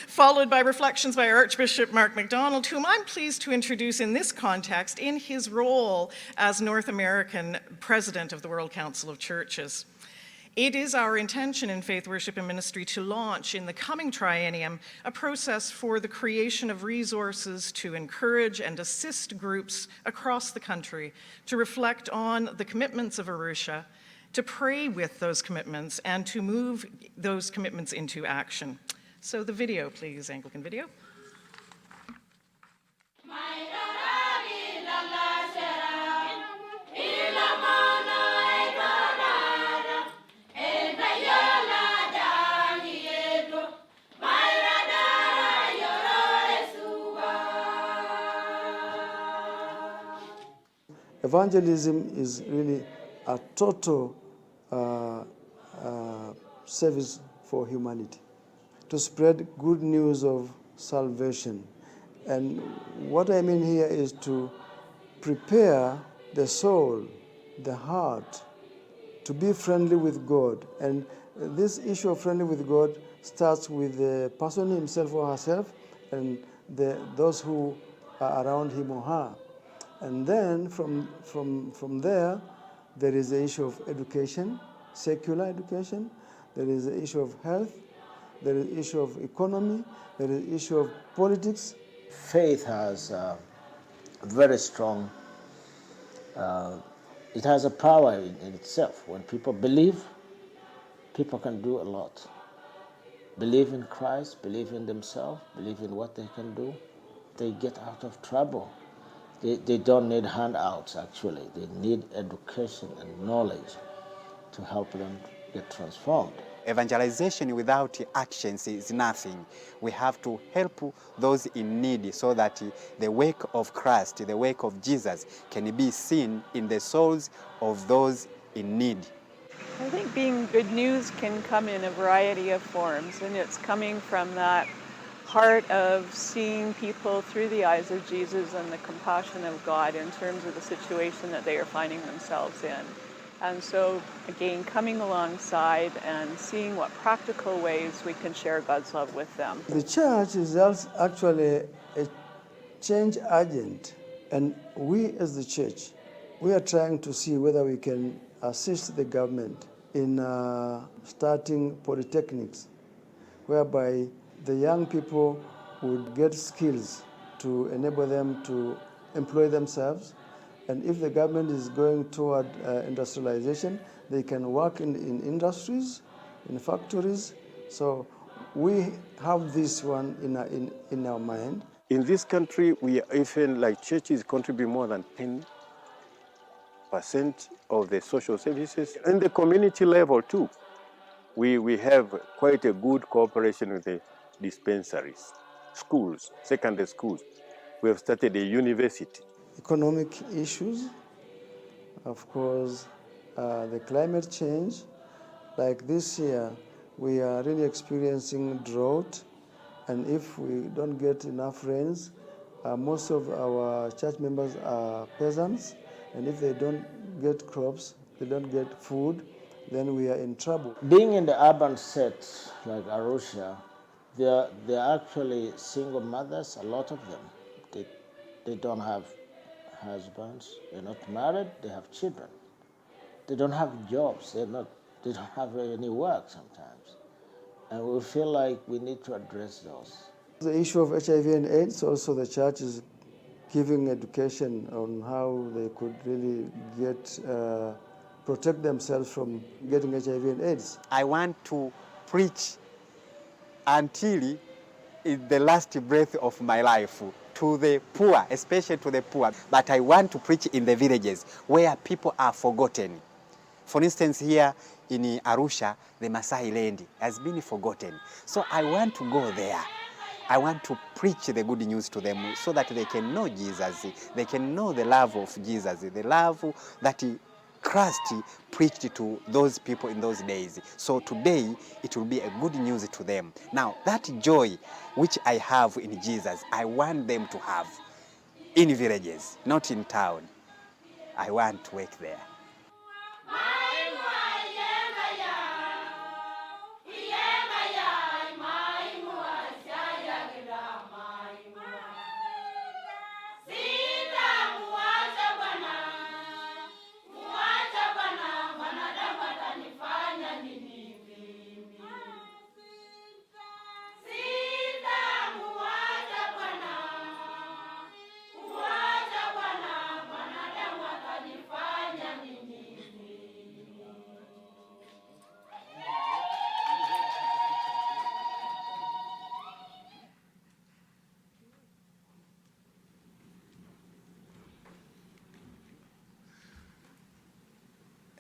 followed by reflections by Archbishop Mark MacDonald, whom I'm pleased to introduce in this context in his role as North American President of the World Council of Churches. It is our intention in Faith, Worship and Ministry to launch in the coming triennium a process for the creation of resources to encourage and assist groups across the country to reflect on the commitments of Arusha, to pray with those commitments, and to move those commitments into action. So the video, please, Anglican video. Evangelism is really a total service for humanity, to spread good news of salvation. And what I mean here is to prepare the soul, the heart, to be friendly with God. And this issue of friendly with God starts with the person himself or herself and those who are around him or her. And then from there is the issue of education, secular education. There is the issue of health. There is the issue of economy. There is the issue of politics. Faith has very strong, it has a power in itself. When people believe, people can do a lot. Believe in Christ, believe in themselves, believe in what they can do, they get out of trouble. They don't need handouts, actually. They need education and knowledge to help them get transformed. Evangelization without actions is nothing. We have to help those in need so that the work of Christ, the work of Jesus, can be seen in the souls of those in need. I think being good news can come in a variety of forms, and it's coming from that heart of seeing people through the eyes of Jesus and the compassion of God in terms of the situation that they are finding themselves in. And so, again, coming alongside and seeing what practical ways we can share God's love with them. The church is actually a change agent, and we as the church, we are trying to see whether we can assist the government in starting polytechnics, whereby the young people would get skills to enable them to employ themselves. And if the government is going toward industrialization, they can work in industries, in factories. So we have this one in our mind. In this country, we even, like churches, contribute more than 10% of the social services. And the community level, too, we have quite a good cooperation with the dispensaries, schools, secondary schools. We have started a university. Economic issues, of course, the climate change. Like this year, we are really experiencing drought, and if we don't get enough rains, most of our church members are peasants, and if they don't get crops, they don't get food, then we are in trouble. Being in the urban set like Arusha, they're actually single mothers, a lot of them. They don't have husbands, they're not married, they have children. They don't have jobs, they don't have any work sometimes. And we feel like we need to address those. The issue of HIV and AIDS, also the church is giving education on how they could really get protect themselves from getting HIV and AIDS. I want to preach until in the last breath of my life to the poor, especially to the poor. But I want to preach in the villages where people are forgotten. For instance, here in Arusha, the Maasai land has been forgotten. So I want to go there. I want to preach the good news to them so that they can know Jesus. They can know the love of Jesus, the love that Christ preached to those people in those days. So today, it will be a good news to them. Now, that joy which I have in Jesus, I want them to have in villages, not in town. I want to work there.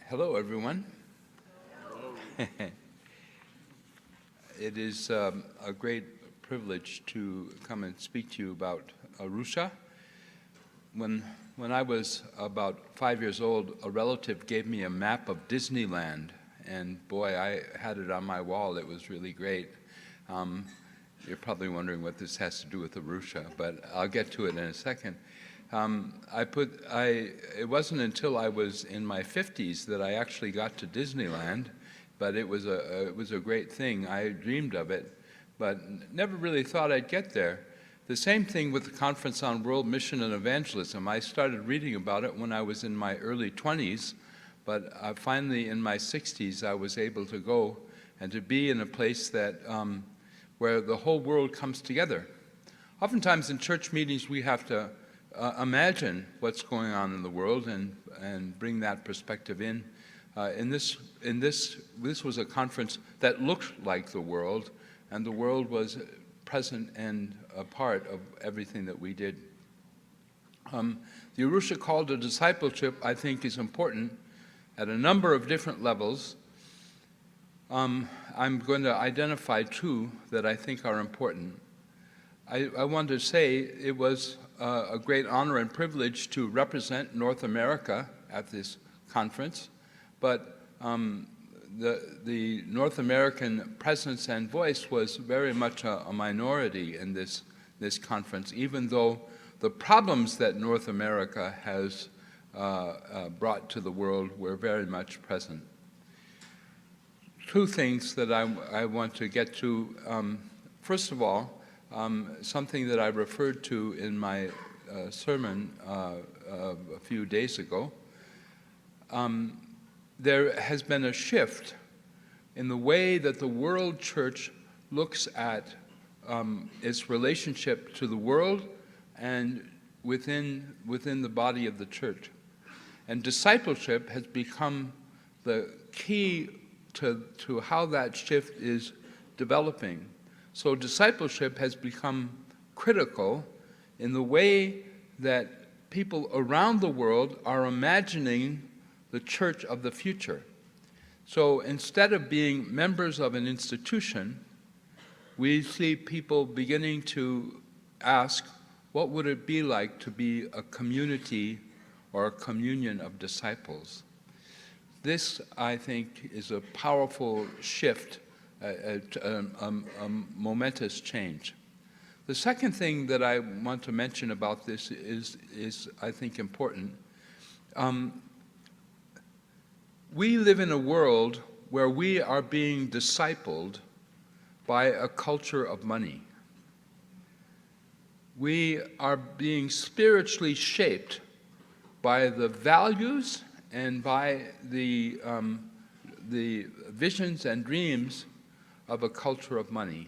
Hello, everyone. It is a great privilege to come and speak to you about Arusha. When I was about 5 years old, a relative gave me a map of Disneyland, and boy, I had it on my wall. It was really great. You're probably wondering what this has to do with Arusha, but I'll get to it in a second. It wasn't until I was in my 50s that I actually got to Disneyland, but it was a great thing. I dreamed of it, but never really thought I'd get there. The same thing with the Conference on World Mission and Evangelism. I started reading about it when I was in my early 20s, but finally in my 60s I was able to go and to be in a place that where the whole world comes together. Oftentimes in church meetings we have to imagine what's going on in the world and bring that perspective in. This was a conference that looked like the world, and the world was present and a part of everything that we did. The Arusha call to discipleship, I think, is important at a number of different levels. I'm going to identify two that I think are important. I want to say it was a great honor and privilege to represent North America at this conference, but the North American presence and voice was very much a minority in this conference, even though the problems that North America has brought to the world were very much present. Two things that I want to get to. First of all, something that I referred to in my sermon a few days ago. There has been a shift in the way that the world church looks at its relationship to the world and within the body of the church. And discipleship has become the key to how that shift is developing. So discipleship has become critical in the way that people around the world are imagining the church of the future. So instead of being members of an institution, we see people beginning to ask, what would it be like to be a community or a communion of disciples? This, I think, is a powerful shift, a momentous change. The second thing that I want to mention about this is I think, important. We live in a world where we are being discipled by a culture of money. We are being spiritually shaped by the values and by the visions and dreams of a culture of money.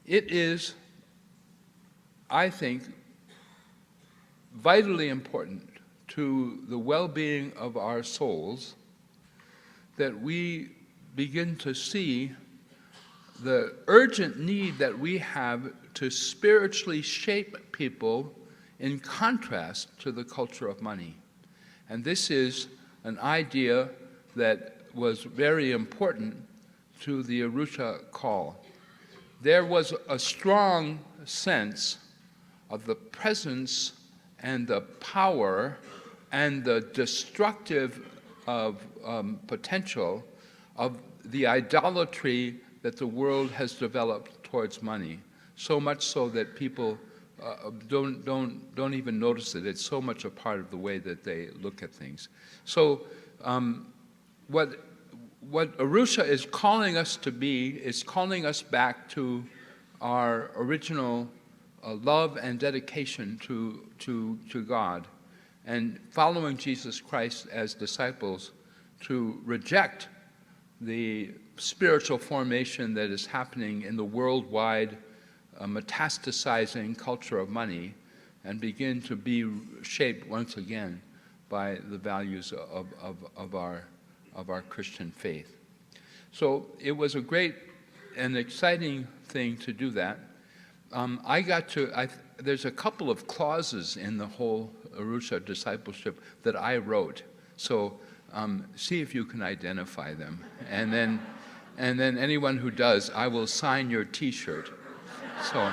It is, I think, vitally important to the well-being of our souls that we begin to see the urgent need that we have to spiritually shape people in contrast to the culture of money. And this is an idea that was very important to the Arusha call. There was a strong sense of the presence and the power and the destructive potential of the idolatry that the world has developed towards money, so much so that people don't even notice it. It's so much a part of the way that they look at things. So what Arusha is calling us to be is calling us back to our original love and dedication to God, and following Jesus Christ as disciples, to reject the spiritual formation that is happening in the worldwide metastasizing culture of money, and begin to be shaped once again by the values of our Christian faith. So it was a great and exciting thing to do that. There's a couple of clauses in the whole Arusha discipleship that I wrote. So see if you can identify them. And then anyone who does, I will sign your T-shirt. So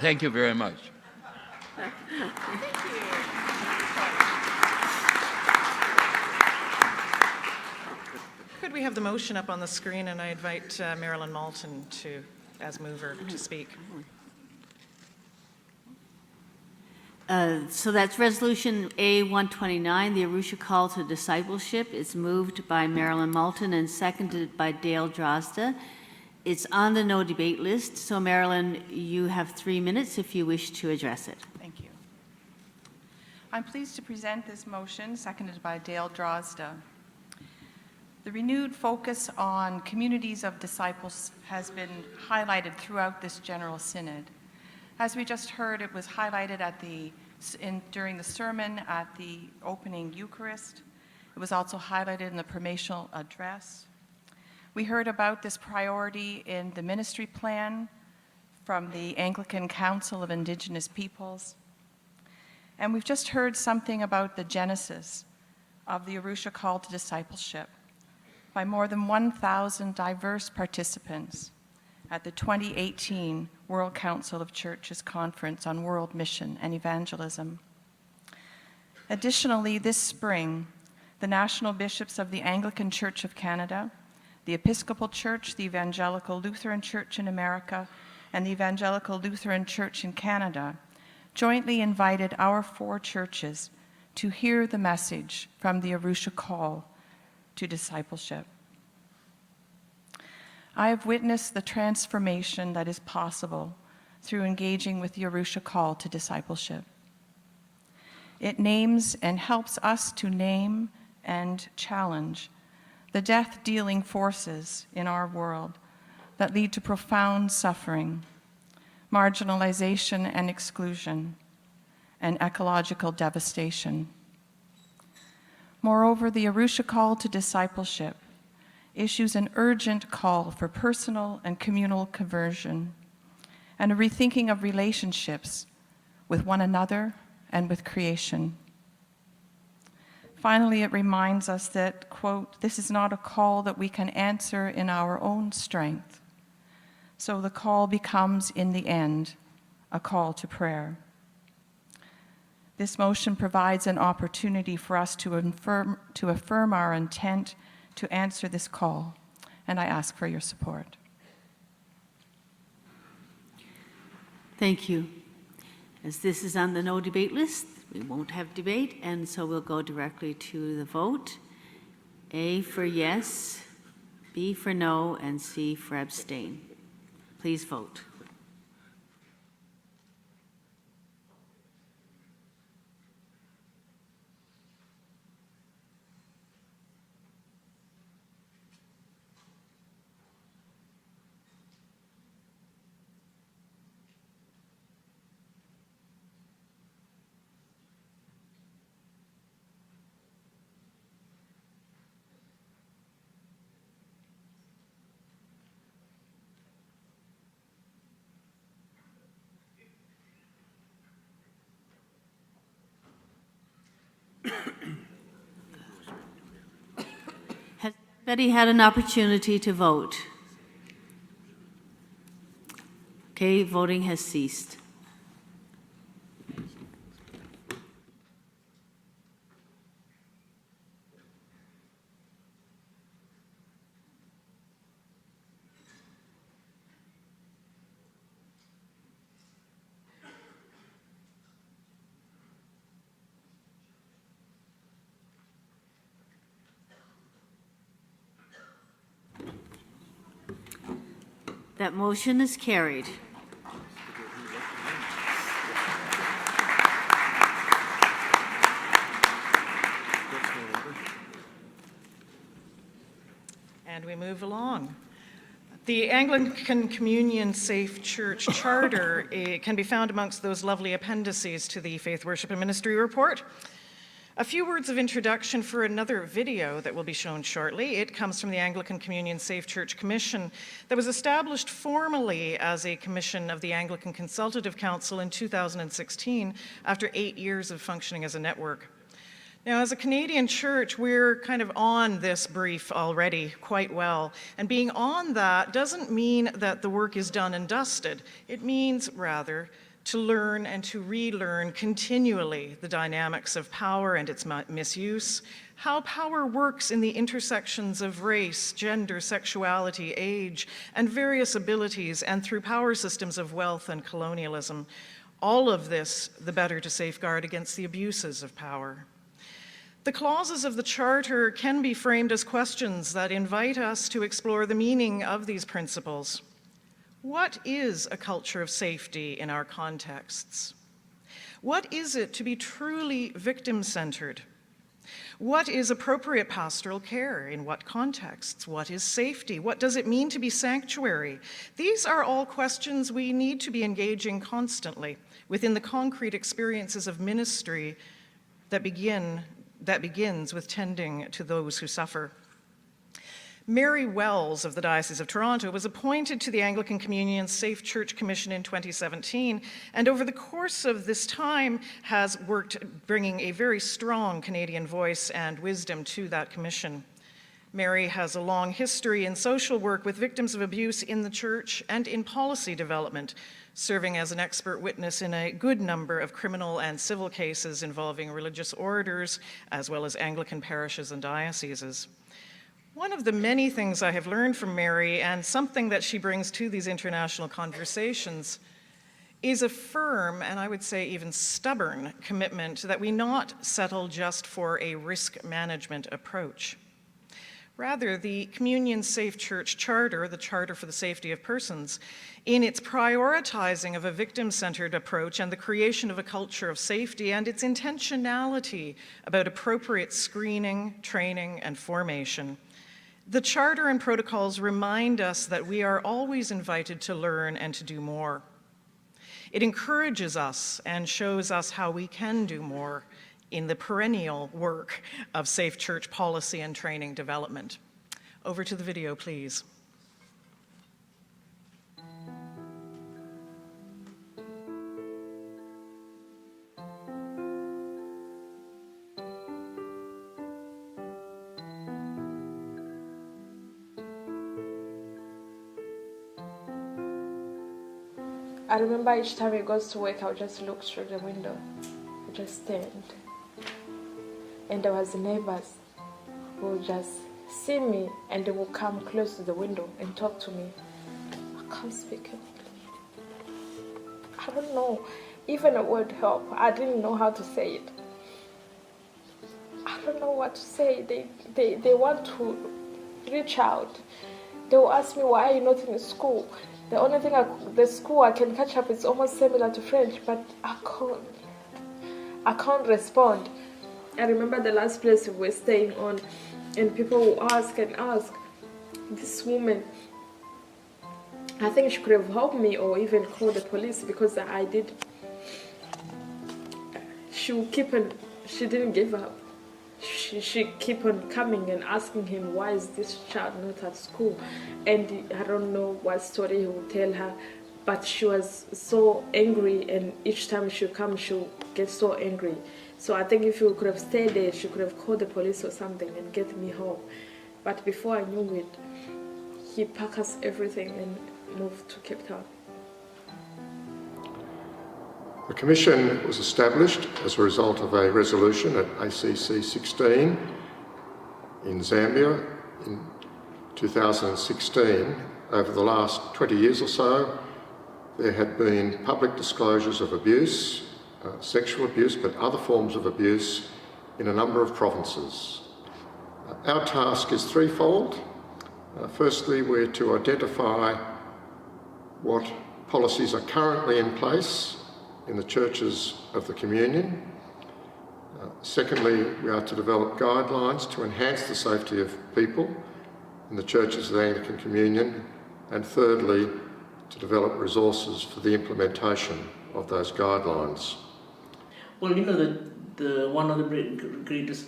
thank you very much. Could we have the motion up on the screen, and I invite Marilyn Malton as mover to speak. So that's Resolution A129, the Arusha Call to Discipleship. It's moved by Marilyn Malton and seconded by Dale Drozda. It's on the no debate list. So Marilyn, you have 3 minutes if you wish to address it. Thank you. I'm pleased to present this motion, seconded by Dale Drozda. The renewed focus on communities of disciples has been highlighted throughout this General Synod. As we just heard, it was highlighted during the sermon at the opening Eucharist. It was also highlighted in the promotional address. We heard about this priority in the ministry plan from the Anglican Council of Indigenous Peoples. And we've just heard something about the genesis of the Arusha Call to Discipleship by more than 1,000 diverse participants at the 2018 World Council of Churches Conference on World Mission and Evangelism. Additionally, this spring, the national bishops of the Anglican Church of Canada, the Episcopal Church, the Evangelical Lutheran Church in America, and the Evangelical Lutheran Church in Canada jointly invited our 4 churches to hear the message from the Arusha Call to Discipleship. I have witnessed the transformation that is possible through engaging with the Arusha Call to Discipleship. It names and helps us to name and challenge the death-dealing forces in our world that lead to profound suffering, marginalization and exclusion, and ecological devastation. Moreover, the Arusha Call to Discipleship issues an urgent call for personal and communal conversion and a rethinking of relationships with one another and with creation. Finally, it reminds us that, quote, this is not a call that we can answer in our own strength. So the call becomes, in the end, a call to prayer. This motion provides an opportunity for us to affirm our intent to answer this call, and I ask for your support. Thank you. As this is on the no debate list, we won't have debate, and so we'll go directly to the vote. A for yes, B for no, and C for abstain. Please vote. Everybody had an opportunity to vote. Okay, voting has ceased. That motion is carried. And we move along. The Anglican Communion Safe Church Charter can be found amongst those lovely appendices to the Faith, Worship, and Ministry Report. A few words of introduction for another video that will be shown shortly. It comes from the Anglican Communion Safe Church Commission that was established formally as a commission of the Anglican Consultative Council in 2016 after 8 years of functioning as a network. Now, as a Canadian church, we're kind of on this brief already quite well. And being on that doesn't mean that the work is done and dusted. It means, rather, to learn and to relearn continually the dynamics of power and its misuse, how power works in the intersections of race, gender, sexuality, age, and various abilities, and through power systems of wealth and colonialism. All of this, the better to safeguard against the abuses of power. The clauses of the Charter can be framed as questions that invite us to explore the meaning of these principles. What is a culture of safety in our contexts? What is it to be truly victim-centered? What is appropriate pastoral care? In what contexts? What is safety? What does it mean to be sanctuary? These are all questions we need to be engaging constantly within the concrete experiences of ministry that begins with tending to those who suffer. Mary Wells of the Diocese of Toronto was appointed to the Anglican Communion Safe Church Commission in 2017, and over the course of this time has worked bringing a very strong Canadian voice and wisdom to that commission. Mary has a long history in social work with victims of abuse in the church and in policy development, serving as an expert witness in a good number of criminal and civil cases involving religious orders, as well as Anglican parishes and dioceses. One of the many things I have learned from Mary, and something that she brings to these international conversations, is a firm, and I would say even stubborn, commitment that we not settle just for a risk management approach. Rather, the Communion Safe Church Charter, the Charter for the Safety of Persons, in its prioritizing of a victim-centered approach and the creation of a culture of safety and its intentionality about appropriate screening, training, and formation, the Charter and protocols remind us that we are always invited to learn and to do more. It encourages us and shows us how we can do more in the perennial work of safe church policy and training development. Over to the video, please. I remember each time he goes to work, I would just look through the window. I just stand. And there was the neighbors who would just see me and they would come close to the window and talk to me. I can't speak English. I don't know. Even a word help. I didn't know how to say it. I don't know what to say. They want to reach out. They will ask me, why are you not in school? The only thing, the school I can catch up is almost similar to French, but I can't respond. I remember the last place we were staying on, and people will ask and ask. This woman, I think she could have helped me or even called the police because I did. She would keep on, she didn't give up. She keep on coming and asking him, why is this child not at school? And I don't know what story he would tell her, but she was so angry, and each time she would come, she would get so angry. So I think if you could have stayed there, she could have called the police or something and get me home. But before I knew it, he packed us everything and moved to Cape Town. The Commission was established as a result of a resolution at ACC 16 in Zambia in 2016. Over the last 20 years or so, there had been public disclosures of abuse, sexual abuse, but other forms of abuse in a number of provinces. Our task is threefold. Firstly, we're to identify what policies are currently in place in the churches of the Communion. Secondly, we are to develop guidelines to enhance the safety of people in the churches of the Anglican Communion. And thirdly, to develop resources for the implementation of those guidelines. Well, you know, one of the greatest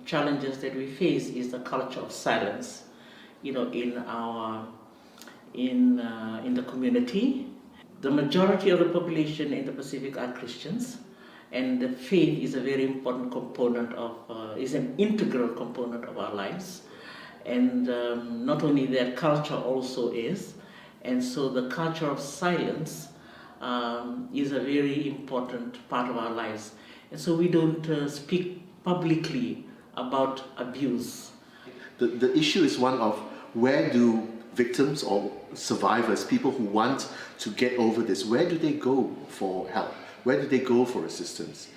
challenges that we face is the culture of silence, you know, in the community. The majority of the population in the Pacific are Christians, and the faith is a very important component of, is an integral component of our lives. And not only that, culture also is. And so the culture of silence is a very important part of our lives. And so we don't speak publicly about abuse. The issue is one of where do victims or survivors, people who want to get over this, where do they go for help? Where do they go for assistance?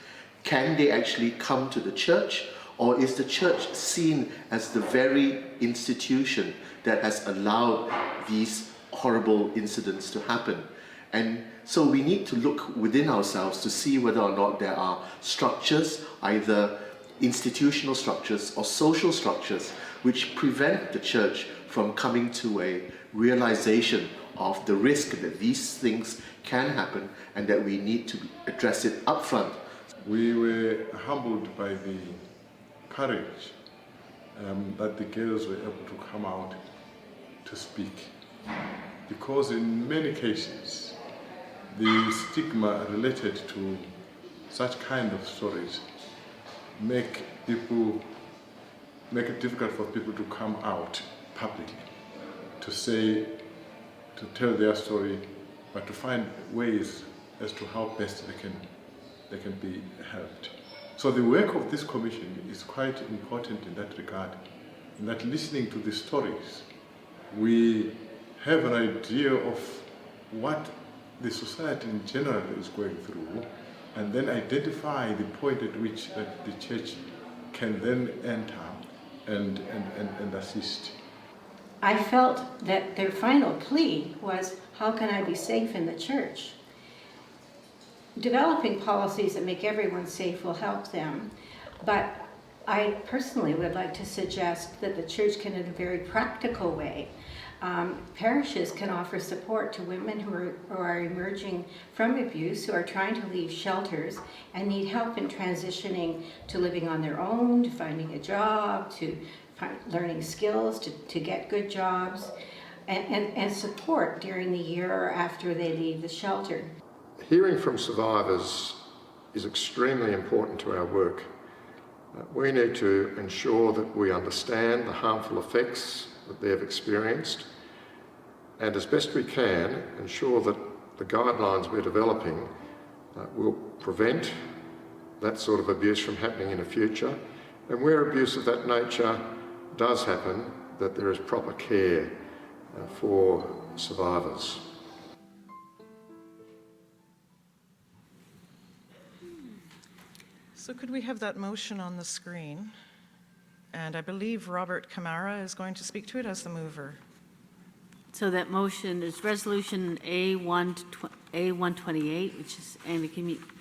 Can they actually come to the church, or is the church seen as the very institution that has allowed these horrible incidents to happen? And so we need to look within ourselves to see whether or not there are structures, either institutional structures or social structures, which prevent the church from coming to a realization of the risk that these things can happen and that we need to address it up front. We were humbled by the courage that the girls were able to come out to speak, because in many cases the stigma related to such kind of stories make it difficult for people to come out publicly, to tell their story, but to find ways as to how best they can be helped. So the work of this commission is quite important in that regard, in that listening to the stories, we have an idea of what the society in general is going through, and then identify the point at which that the church can then enter and assist. I felt that their final plea was, how can I be safe in the church? Developing policies that make everyone safe will help them, but I personally would like to suggest that the church can, in a very practical way, parishes can offer support to women who are emerging from abuse, who are trying to leave shelters and need help in transitioning to living on their own, to finding a job, to learning skills, to get good jobs, and support during the year or after they leave the shelter. Hearing from survivors is extremely important to our work. We need to ensure that we understand the harmful effects that they have experienced, and as best we can, ensure that the guidelines we're developing will prevent that sort of abuse from happening in the future, and where abuse of that nature does happen, that there is proper care for survivors. So could we have that motion on the screen? And I believe Robert Camara is going to speak to it as the mover. So that motion is Resolution A128, which is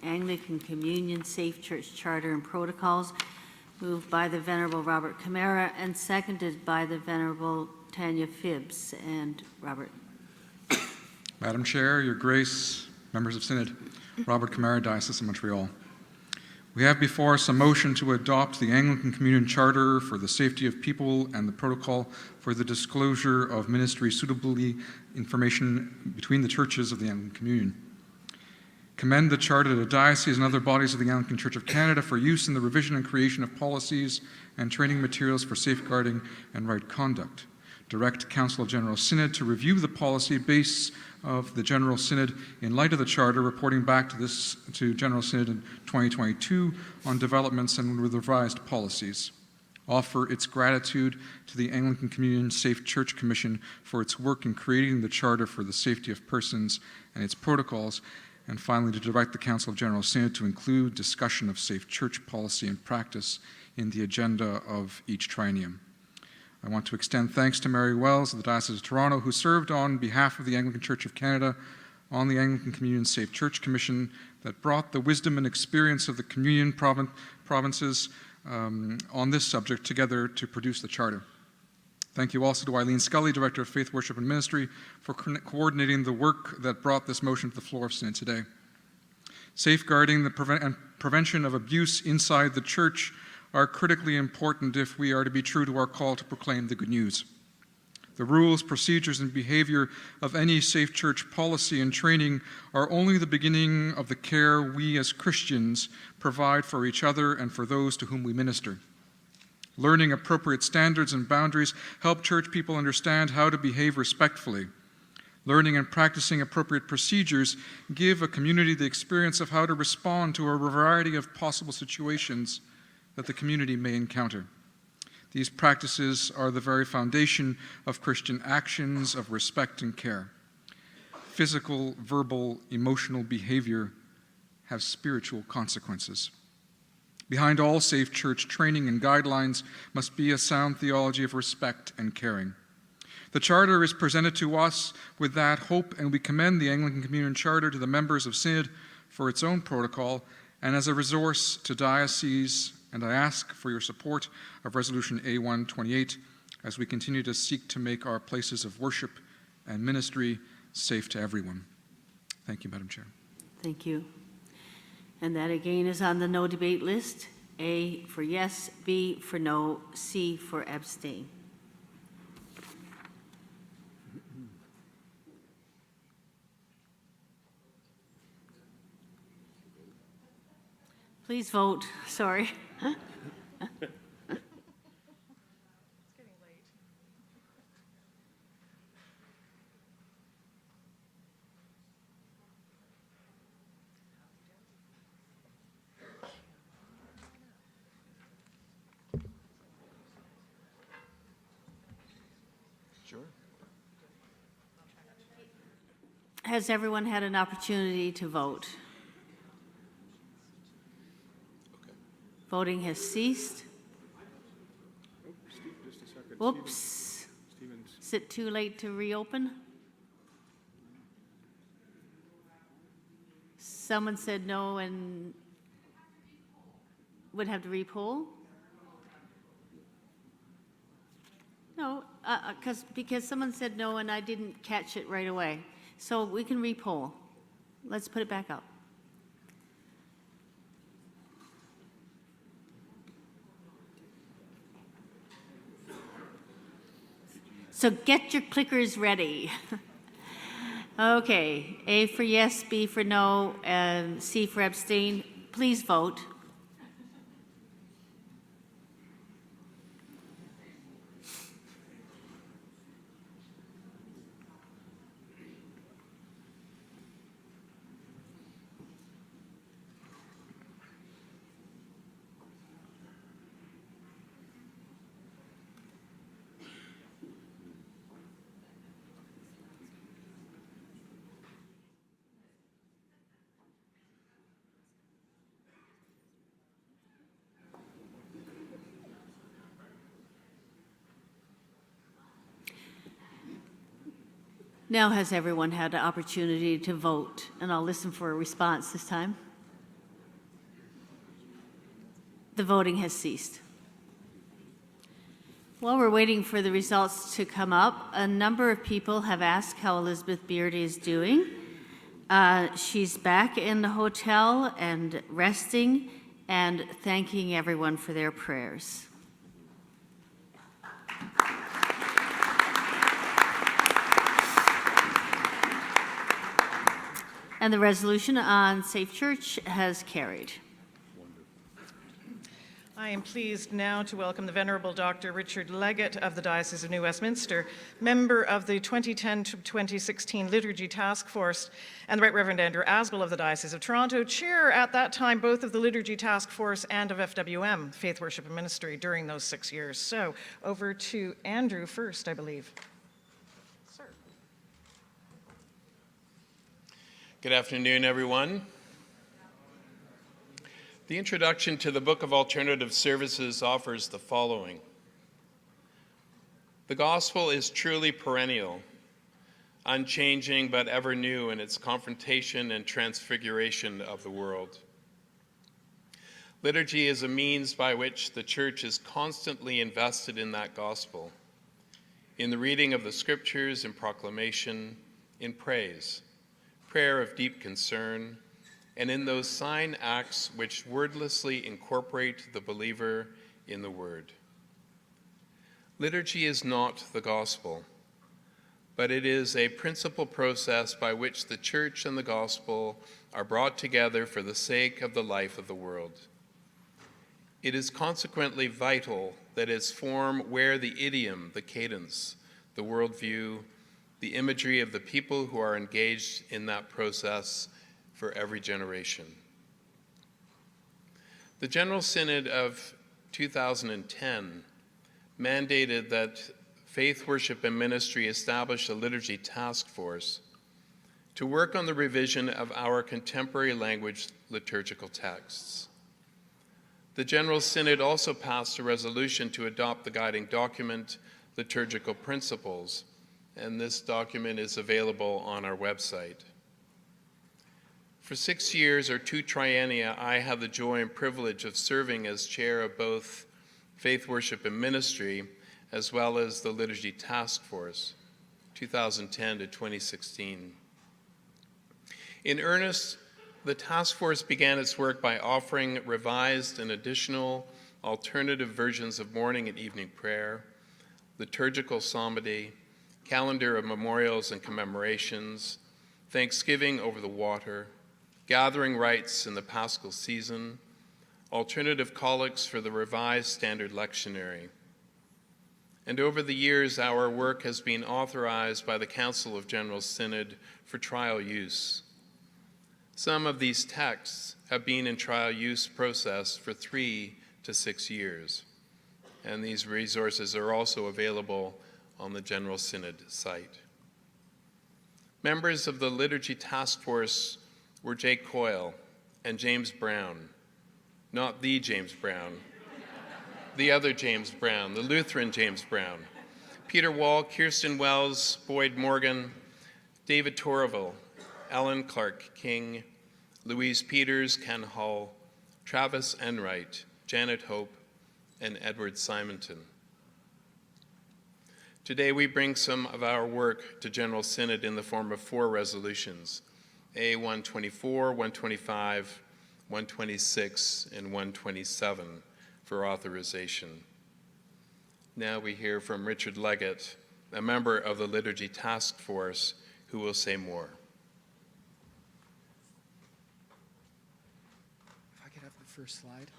Anglican Communion Safe Church Charter and Protocols, moved by the Venerable Robert Camara and seconded by the Venerable Tanya Phibbs. And Robert. Madam Chair, Your Grace, members of Synod, Robert Camara, Diocese of Montreal. We have before us a motion to adopt the Anglican Communion Charter for the safety of people and the protocol for the disclosure of ministry suitably information between the churches of the Anglican Communion. Commend the Charter to the diocese and other bodies of the Anglican Church of Canada for use in the revision and creation of policies and training materials for safeguarding and right conduct. Direct Council of General Synod to review the policy base of the General Synod in light of the Charter, reporting back to General Synod in 2022 on developments and revised policies. Offer its gratitude to the Anglican Communion Safe Church Commission for its work in creating the Charter for the safety of persons and its protocols. And finally, to direct the Council of General Synod to include discussion of safe church policy and practice in the agenda of each triennium. I want to extend thanks to Mary Wells of the Diocese of Toronto, who served on behalf of the Anglican Church of Canada on the Anglican Communion Safe Church Commission that brought the wisdom and experience of the communion provinces on this subject together to produce the Charter. Thank you also to Eileen Scully, Director of Faith, Worship and Ministry, for coordinating the work that brought this motion to the floor of Synod today. Safeguarding the prevention of abuse inside the Church are critically important if we are to be true to our call to proclaim the good news. The rules, procedures, and behavior of any safe church policy and training are only the beginning of the care we as Christians provide for each other and for those to whom we minister. Learning appropriate standards and boundaries help church people understand how to behave respectfully. Learning and practicing appropriate procedures give a community the experience of how to respond to a variety of possible situations that the community may encounter. These practices are the very foundation of Christian actions of respect and care. Physical, verbal, emotional behavior have spiritual consequences. Behind all safe church training and guidelines must be a sound theology of respect and caring. The Charter is presented to us with that hope, and we commend the Anglican Communion Charter to the members of Synod for its own protocol and as a resource to dioceses, and I ask for your support of Resolution A128 as we continue to seek to make our places of worship and ministry safe to everyone. Thank you, Madam Chair. Thank you. And that again is on the no debate list. A for yes, B for no, C for abstain. Please vote. Sorry. Sure. Has everyone had an opportunity to vote? Voting has ceased. Whoops. Is it too late to reopen? Someone said no and would have to repoll? No, because someone said no and I didn't catch it right away. So we can repoll. Let's put it back up. So get your clickers ready. Okay, A for yes, B for no, and C for abstain. Please vote. Now has everyone had the opportunity to vote? And I'll listen for a response this time. The voting has ceased. While we're waiting for the results to come up, a number of people have asked how Elizabeth Beardy is doing. She's back in the hotel and resting and thanking everyone for their prayers. And the resolution on Safe Church has carried. I am pleased now to welcome the Venerable Dr. Richard Leggett of the Diocese of New Westminster, member of the 2010 to 2016 Liturgy Task Force, and the Right Reverend Andrew Asbel of the Diocese of Toronto, chair at that time both of the Liturgy Task Force and of FWM, Faith, Worship and Ministry, during those 6 years. So over to Andrew first, I believe. Sir. Good afternoon, everyone. The introduction to the Book of Alternative Services offers the following. The gospel is truly perennial, unchanging but ever new in its confrontation and transfiguration of the world. Liturgy is a means by which the Church is constantly invested in that gospel, in the reading of the Scriptures, in proclamation, in praise, prayer of deep concern, and in those sign acts which wordlessly incorporate the believer in the Word. Liturgy is not the gospel, but it is a principal process by which the Church and the gospel are brought together for the sake of the life of the world. It is consequently vital that its form wear the idiom, the cadence, the worldview, the imagery of the people who are engaged in that process for every generation. The General Synod of 2010 mandated that Faith, Worship and Ministry establish a liturgy task force to work on the revision of our contemporary language liturgical texts. The General Synod also passed a resolution to adopt the guiding document, Liturgical Principles, and this document is available on our website. For 6 years or 2 triennia, I had the joy and privilege of serving as chair of both Faith, Worship and Ministry, as well as the Liturgy Task Force, 2010 to 2016. In earnest, the task force began its work by offering revised and additional alternative versions of morning and evening prayer, liturgical psalmody, calendar of memorials and commemorations, Thanksgiving over the water, gathering rites in the Paschal season, alternative collects for the revised standard lectionary. And over the years, our work has been authorized by the Council of General Synod for trial use. Some of these texts have been in trial use process for 3 to 6 years, and these resources are also available on the General Synod site. Members of the Liturgy Task Force were Jake Coyle and James Brown, not the James Brown, the other James Brown, the Lutheran James Brown, Peter Wall, Kirsten Wells, Boyd Morgan, David Torville, Ellen Clark King, Louise Peters, Ken Hull, Travis Enright, Janet Hope, and Edward Simonton. Today we bring some of our work to General Synod in the form of 4 resolutions, A124, 125, 126, and 127 for authorization. Now we hear from Richard Leggett, a member of the Liturgy Task Force, who will say more. If I could have the first slide.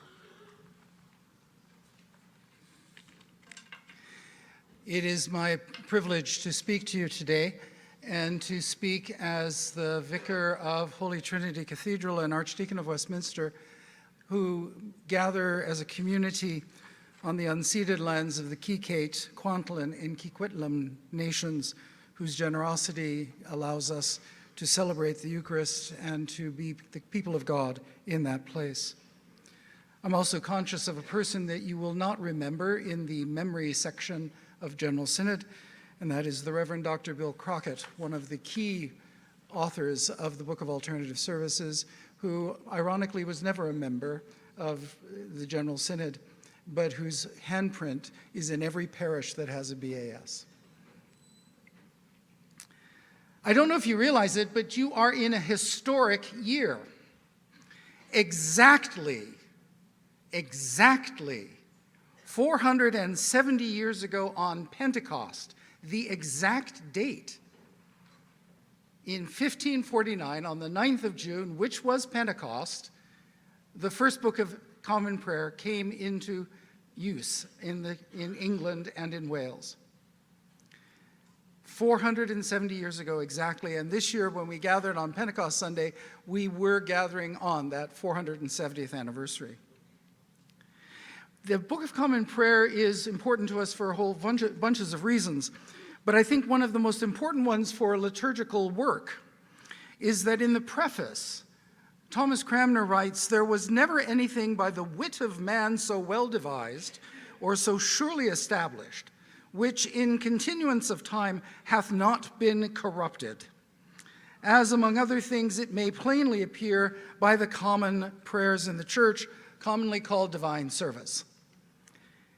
It is my privilege to speak to you today and to speak as the vicar of Holy Trinity Cathedral and Archdeacon of Westminster, who gather as a community on the unceded lands of the Kikate, Kwantlen, and Kikwitlam nations, whose generosity allows us to celebrate the Eucharist and to be the people of God in that place. I'm also conscious of a person that you will not remember in the memory section of General Synod, and that is the Reverend Dr. Bill Crockett, one of the key authors of the Book of Alternative Services, who ironically was never a member of the General Synod, but whose handprint is in every parish that has a BAS. I don't know if you realize it, but you are in a historic year. Exactly 470 years ago on Pentecost, the exact date in 1549, on the 9th of June, which was Pentecost, the first Book of Common Prayer came into use in England and in Wales. 470 years ago exactly, and this year when we gathered on Pentecost Sunday, we were gathering on that 470th anniversary. The Book of Common Prayer is important to us for a whole bunches of reasons, but I think one of the most important ones for liturgical work is that in the preface, Thomas Cranmer writes, "There was never anything by the wit of man so well devised or so surely established, which in continuance of time hath not been corrupted, as among other things it may plainly appear by the common prayers in the church, commonly called divine service."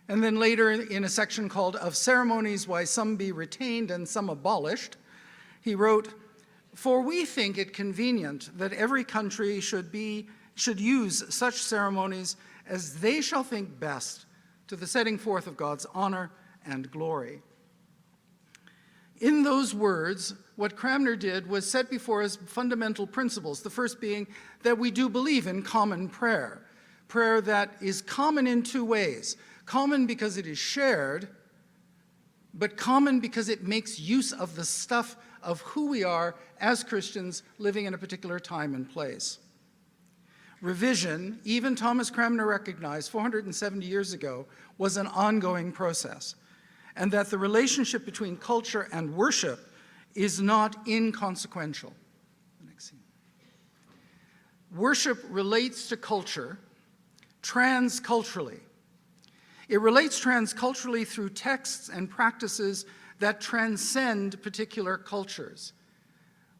And then later in a section called "Of Ceremonies, Why Some Be Retained and Some Abolished," he wrote, "For we think it convenient that every country should use such ceremonies as they shall think best to the setting forth of God's honor and glory." In those words, what Cranmer did was set before us fundamental principles, the first being that we do believe in common prayer, prayer that is common in two ways: common because it is shared, but common because it makes use of the stuff of who we are as Christians living in a particular time and place. Revision, even Thomas Cranmer recognized 470 years ago, was an ongoing process, and that the relationship between culture and worship is not inconsequential. Worship relates to culture transculturally. It relates transculturally through texts and practices that transcend particular cultures.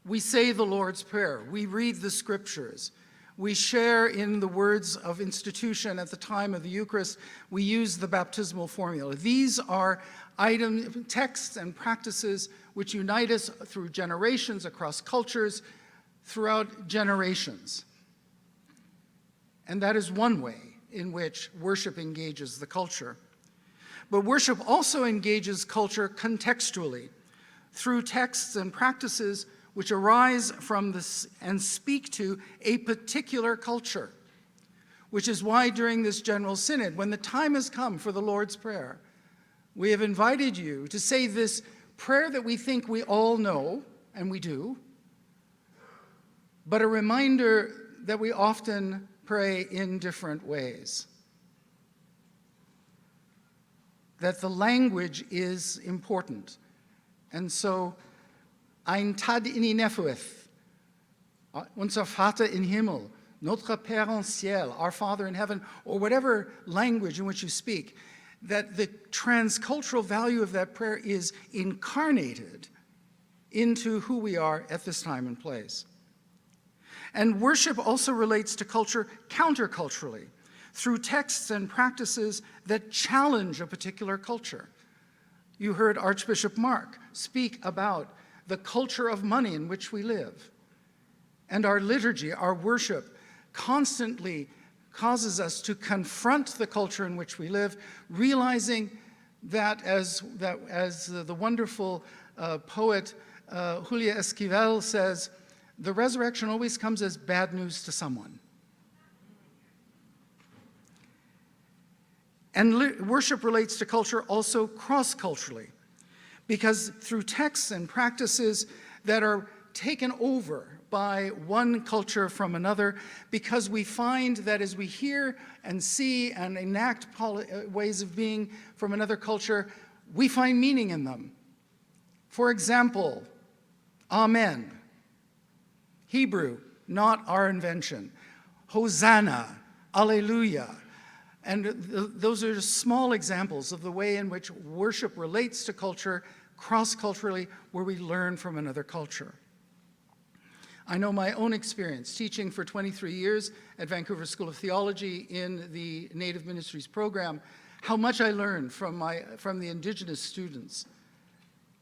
We say the Lord's Prayer, we read the scriptures, we share in the words of institution at the time of the Eucharist, we use the baptismal formula. These are texts and practices which unite us through generations, across cultures, throughout generations. And that is one way in which worship engages the culture. But worship also engages culture contextually through texts and practices which arise from this and speak to a particular culture, which is why during this General Synod, when the time has come for the Lord's Prayer, we have invited you to say this prayer that we think we all know, and we do, but a reminder that we often pray in different ways. That the language is important. And so, Ein Tad in Nefueth, unser Vater im Himmel, Notre Père en Ciel, our Father in heaven, or whatever language in which you speak, that the transcultural value of that prayer is incarnated into who we are at this time and place. And worship also relates to culture counterculturally, through texts and practices that challenge a particular culture. You heard Archbishop Mark speak about the culture of money in which we live. And our liturgy, our worship, constantly causes us to confront the culture in which we live, realizing that as the wonderful poet Julia Esquivel says, the resurrection always comes as bad news to someone. And worship relates to culture also cross-culturally, because through texts and practices that are taken over by one culture from another, because we find that as we hear and see and enact ways of being from another culture, we find meaning in them. For example, Amen. Hebrew, not our invention. Hosanna, Alleluia. And those are just small examples of the way in which worship relates to culture cross-culturally, where we learn from another culture. I know my own experience teaching for 23 years at Vancouver School of Theology in the Native Ministries program, how much I learned from the Indigenous students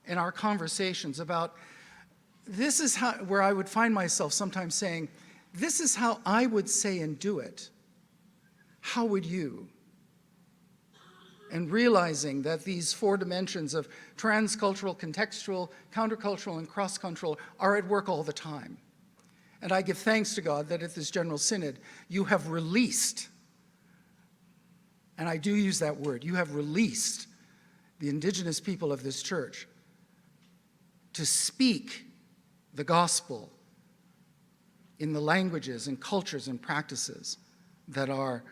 in our conversations about this is where I would find myself sometimes saying, this is how I would say and do it. How would you? and realizing that these 4 dimensions of transcultural, contextual, countercultural, and cross-cultural are at work all the time. And I give thanks to God that at this General Synod, you have released, and I do use that word, you have released the indigenous people of this church to speak the gospel in the languages and cultures and practices that are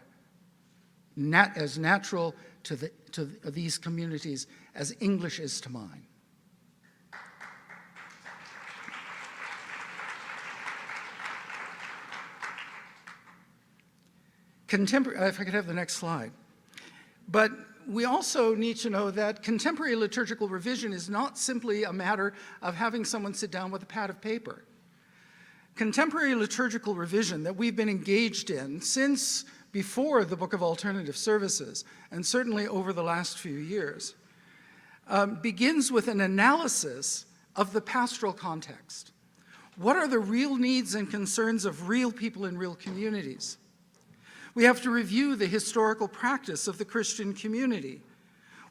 as natural to these communities as English is to mine. If I could have the next slide. But we also need to know that contemporary liturgical revision is not simply a matter of having someone sit down with a pad of paper. Contemporary liturgical revision that we've been engaged in since before the Book of Alternative Services, and certainly over the last few years, begins with an analysis of the pastoral context. What are the real needs and concerns of real people in real communities? We have to review the historical practice of the Christian community.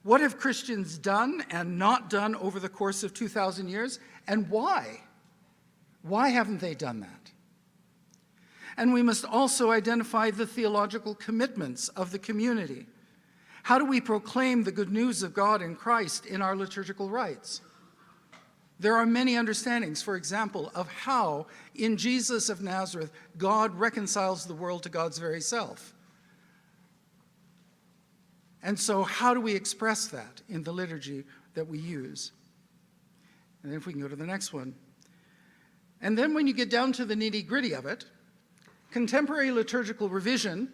What have Christians done and not done over the course of 2,000 years, and why? Why haven't they done that? And we must also identify the theological commitments of the community. How do we proclaim the good news of God in Christ in our liturgical rites? There are many understandings, for example, of how in Jesus of Nazareth, God reconciles the world to God's very self. And so how do we express that in the liturgy that we use? And then if we can go to the next one. And then when you get down to the nitty-gritty of it, contemporary liturgical revision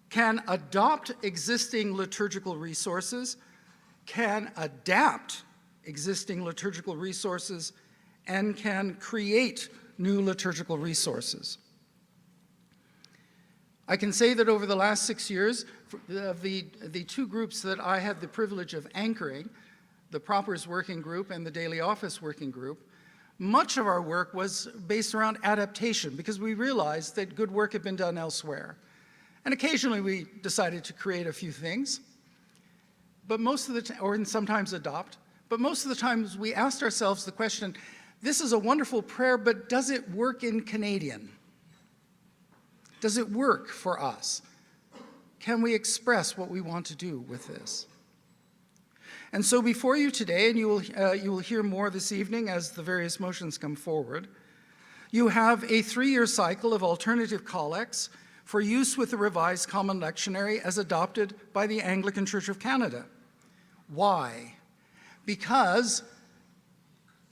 can adopt existing liturgical resources, can adapt existing liturgical resources, and can create new liturgical resources. I can say that over the last 6 years, the 2 groups that I had the privilege of anchoring, the Propers Working Group and the Daily Office Working Group, much of our work was based around adaptation because we realized that good work had been done elsewhere. And occasionally we decided to create a few things, but most of the time, or sometimes adopt, but most of the times we asked ourselves the question, this is a wonderful prayer, but does it work in Canadian? Does it work for us? Can we express what we want to do with this? And so before you today, and you will hear more this evening as the various motions come forward, you have a 3-year cycle of alternative collects for use with the Revised Common Lectionary as adopted by the Anglican Church of Canada. Why? Because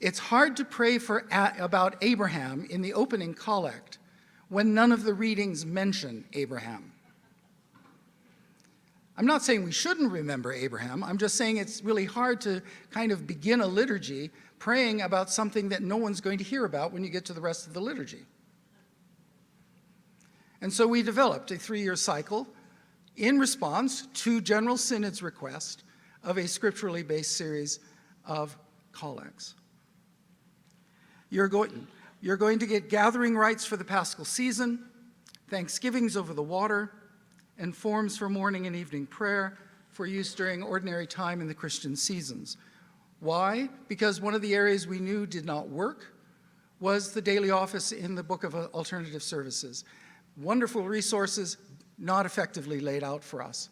it's hard to pray about Abraham in the opening collect when none of the readings mention Abraham. I'm not saying we shouldn't remember Abraham. I'm just saying it's really hard to kind of begin a liturgy praying about something that no one's going to hear about when you get to the rest of the liturgy. And so we developed a 3-year cycle in response to General Synod's request of a scripturally based series of collects. You're going to get gathering rites for the Paschal season, thanksgivings over the water, and forms for morning and evening prayer for use during ordinary time in the Christian seasons. Why? Because one of the areas we knew did not work was the daily office in the Book of Alternative Services. Wonderful resources, not effectively laid out for us.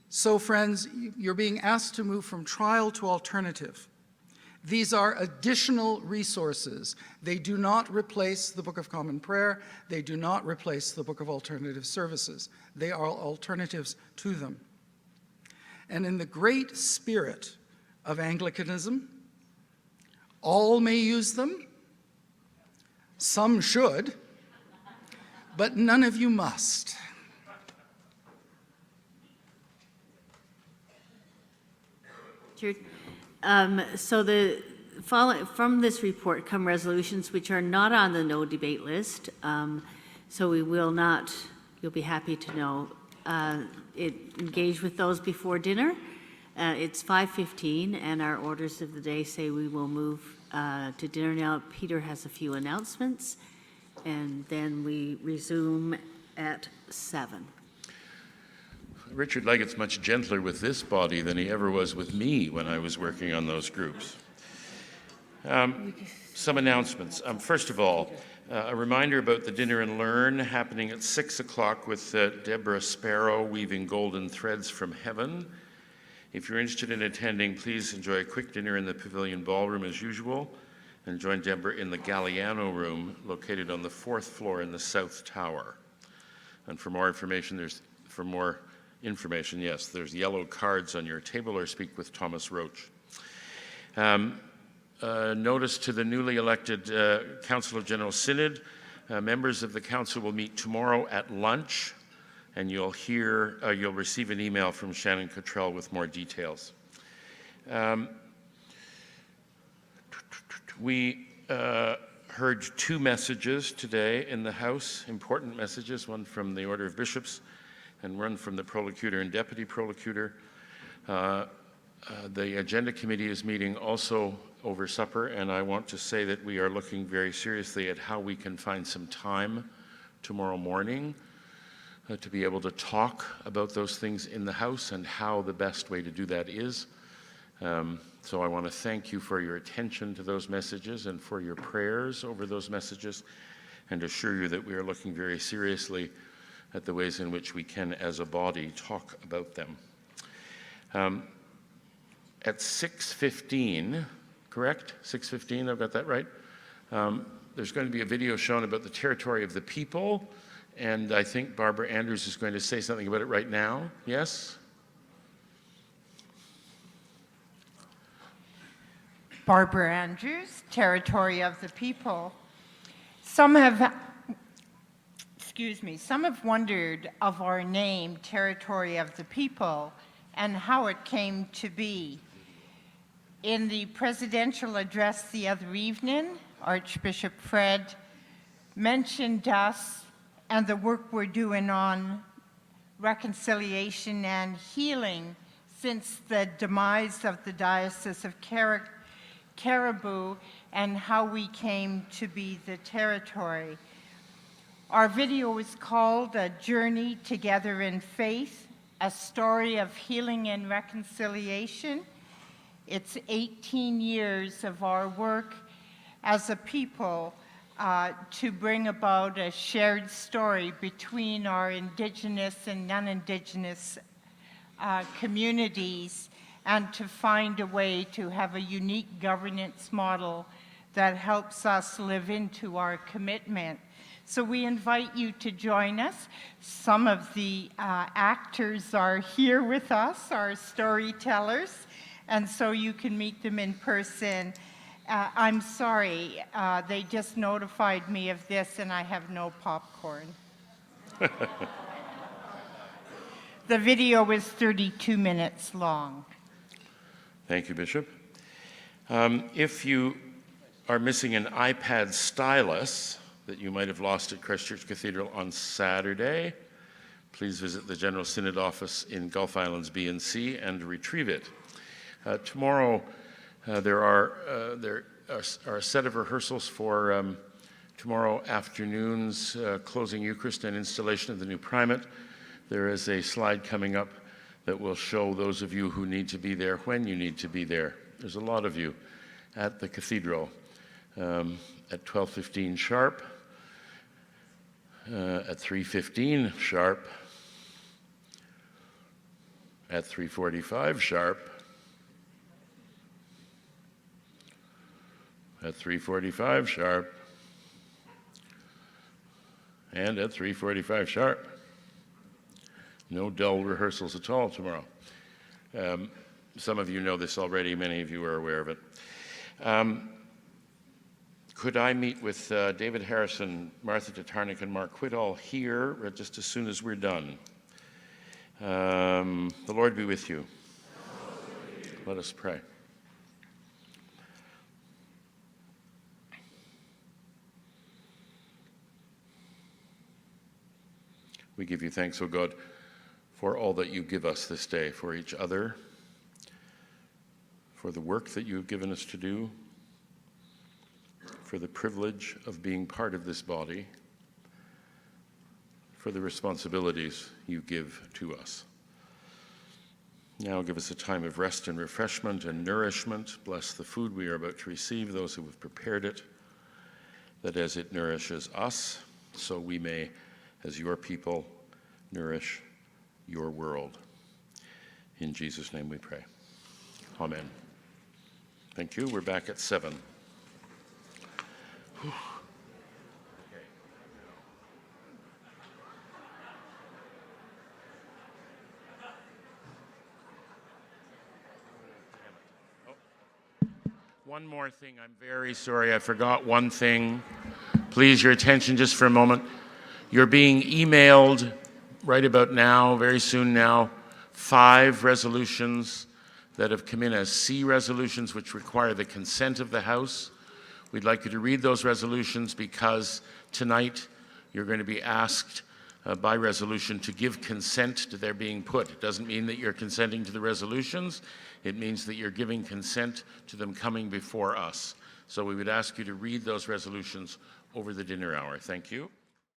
So friends, you're being asked to move from trial to alternative. These are additional resources. They do not replace the Book of Common Prayer. They do not replace the Book of Alternative Services. They are alternatives to them. And in the great spirit of Anglicanism, all may use them, some should, but none of you must. So from this report come resolutions which are not on the no debate list. So we will not, you'll be happy to know, engage with those before dinner. It's 5:15 and our orders of the day say we will move to dinner now. Peter has a few announcements and then we resume at 7. Richard Leggett's much gentler with this body than he ever was with me when I was working on those groups. Some announcements. First of all, a reminder about the Dinner and Learn happening at 6 o'clock with Deborah Sparrow weaving golden threads from heaven. If you're interested in attending, please enjoy a quick dinner in the Pavilion Ballroom as usual, and join Deborah in the Galliano Room located on the 4th floor in the South Tower. And for more information, yes, there's yellow cards on your table, or speak with Thomas Roach. Notice to the newly elected Council of General Synod. Members of the Council will meet tomorrow at lunch, and you'll receive an email from Shannon Cottrell with more details. We heard 2 messages today in the House, important messages, one from the Order of Bishops and one from the Prolocutor and Deputy Prolocutor. The Agenda Committee is meeting also over supper, and I want to say that we are looking very seriously at how we can find some time tomorrow morning to be able to talk about those things in the House and how the best way to do that is. So I want to thank you for your attention to those messages and for your prayers over those messages, and assure you that we are looking very seriously at the ways in which we can, as a body, talk about them. At 6:15, correct? 6:15, I've got that right? There's going to be a video shown about the territory of the people, and I think Barbara Andrews is going to say something about it right now. Yes? Barbara Andrews, Territory of the People. Some have wondered of our name, Territory of the People, and how it came to be. In the presidential address the other evening, Archbishop Fred mentioned us and the work we're doing on reconciliation and healing since the demise of the Diocese of Caribou, and how we came to be the territory. Our video is called A Journey Together in Faith, a story of healing and reconciliation. It's 18 years of our work as a people to bring about a shared story between our Indigenous and non-Indigenous communities, and to find a way to have a unique governance model that helps us live into our commitment. So we invite you to join us. Some of the actors are here with us, our storytellers, and so you can meet them in person. I'm sorry, they just notified me of this and I have no popcorn. The video is 32 minutes long. Thank you, Bishop. If you are missing an iPad stylus that you might have lost at Christchurch Cathedral on Saturday, please visit the General Synod office in Gulf Islands B and C and retrieve it. Tomorrow, there are a set of rehearsals for tomorrow afternoon's closing Eucharist and installation of the new primate. There is a slide coming up that will show those of you who need to be there when you need to be there. There's a lot of you at the cathedral at 12:15 sharp, at 3:15 sharp, at 3:45 sharp, at 3:45 sharp, and at 3:45 sharp. No dull rehearsals at all tomorrow. Some of you know this already, many of you are aware of it. Could I meet with David Harrison, Martha Tatarnik, and Mark Whitall here just as soon as we're done? The Lord be with you. Let us pray. We give you thanks, O God, for all that you give us this day, for each other, for the work that you have given us to do, for the privilege of being part of this body, for the responsibilities you give to us. Now give us a time of rest and refreshment and nourishment. Bless the food we are about to receive, those who have prepared it, that as it nourishes us, so we may, as your people, nourish your world. In Jesus' name we pray. Amen. Thank you. We're back at 7. Whew. One more thing. I'm very sorry. I forgot one thing. Please, your attention just for a moment. You're being emailed right about now, very soon now, 5 resolutions that have come in as C resolutions, which require the consent of the House. We'd like you to read those resolutions because tonight you're going to be asked by resolution to give consent to their being put. It doesn't mean that you're consenting to the resolutions. It means that you're giving consent to them coming before us. So we would ask you to read those resolutions over the dinner hour. Thank you.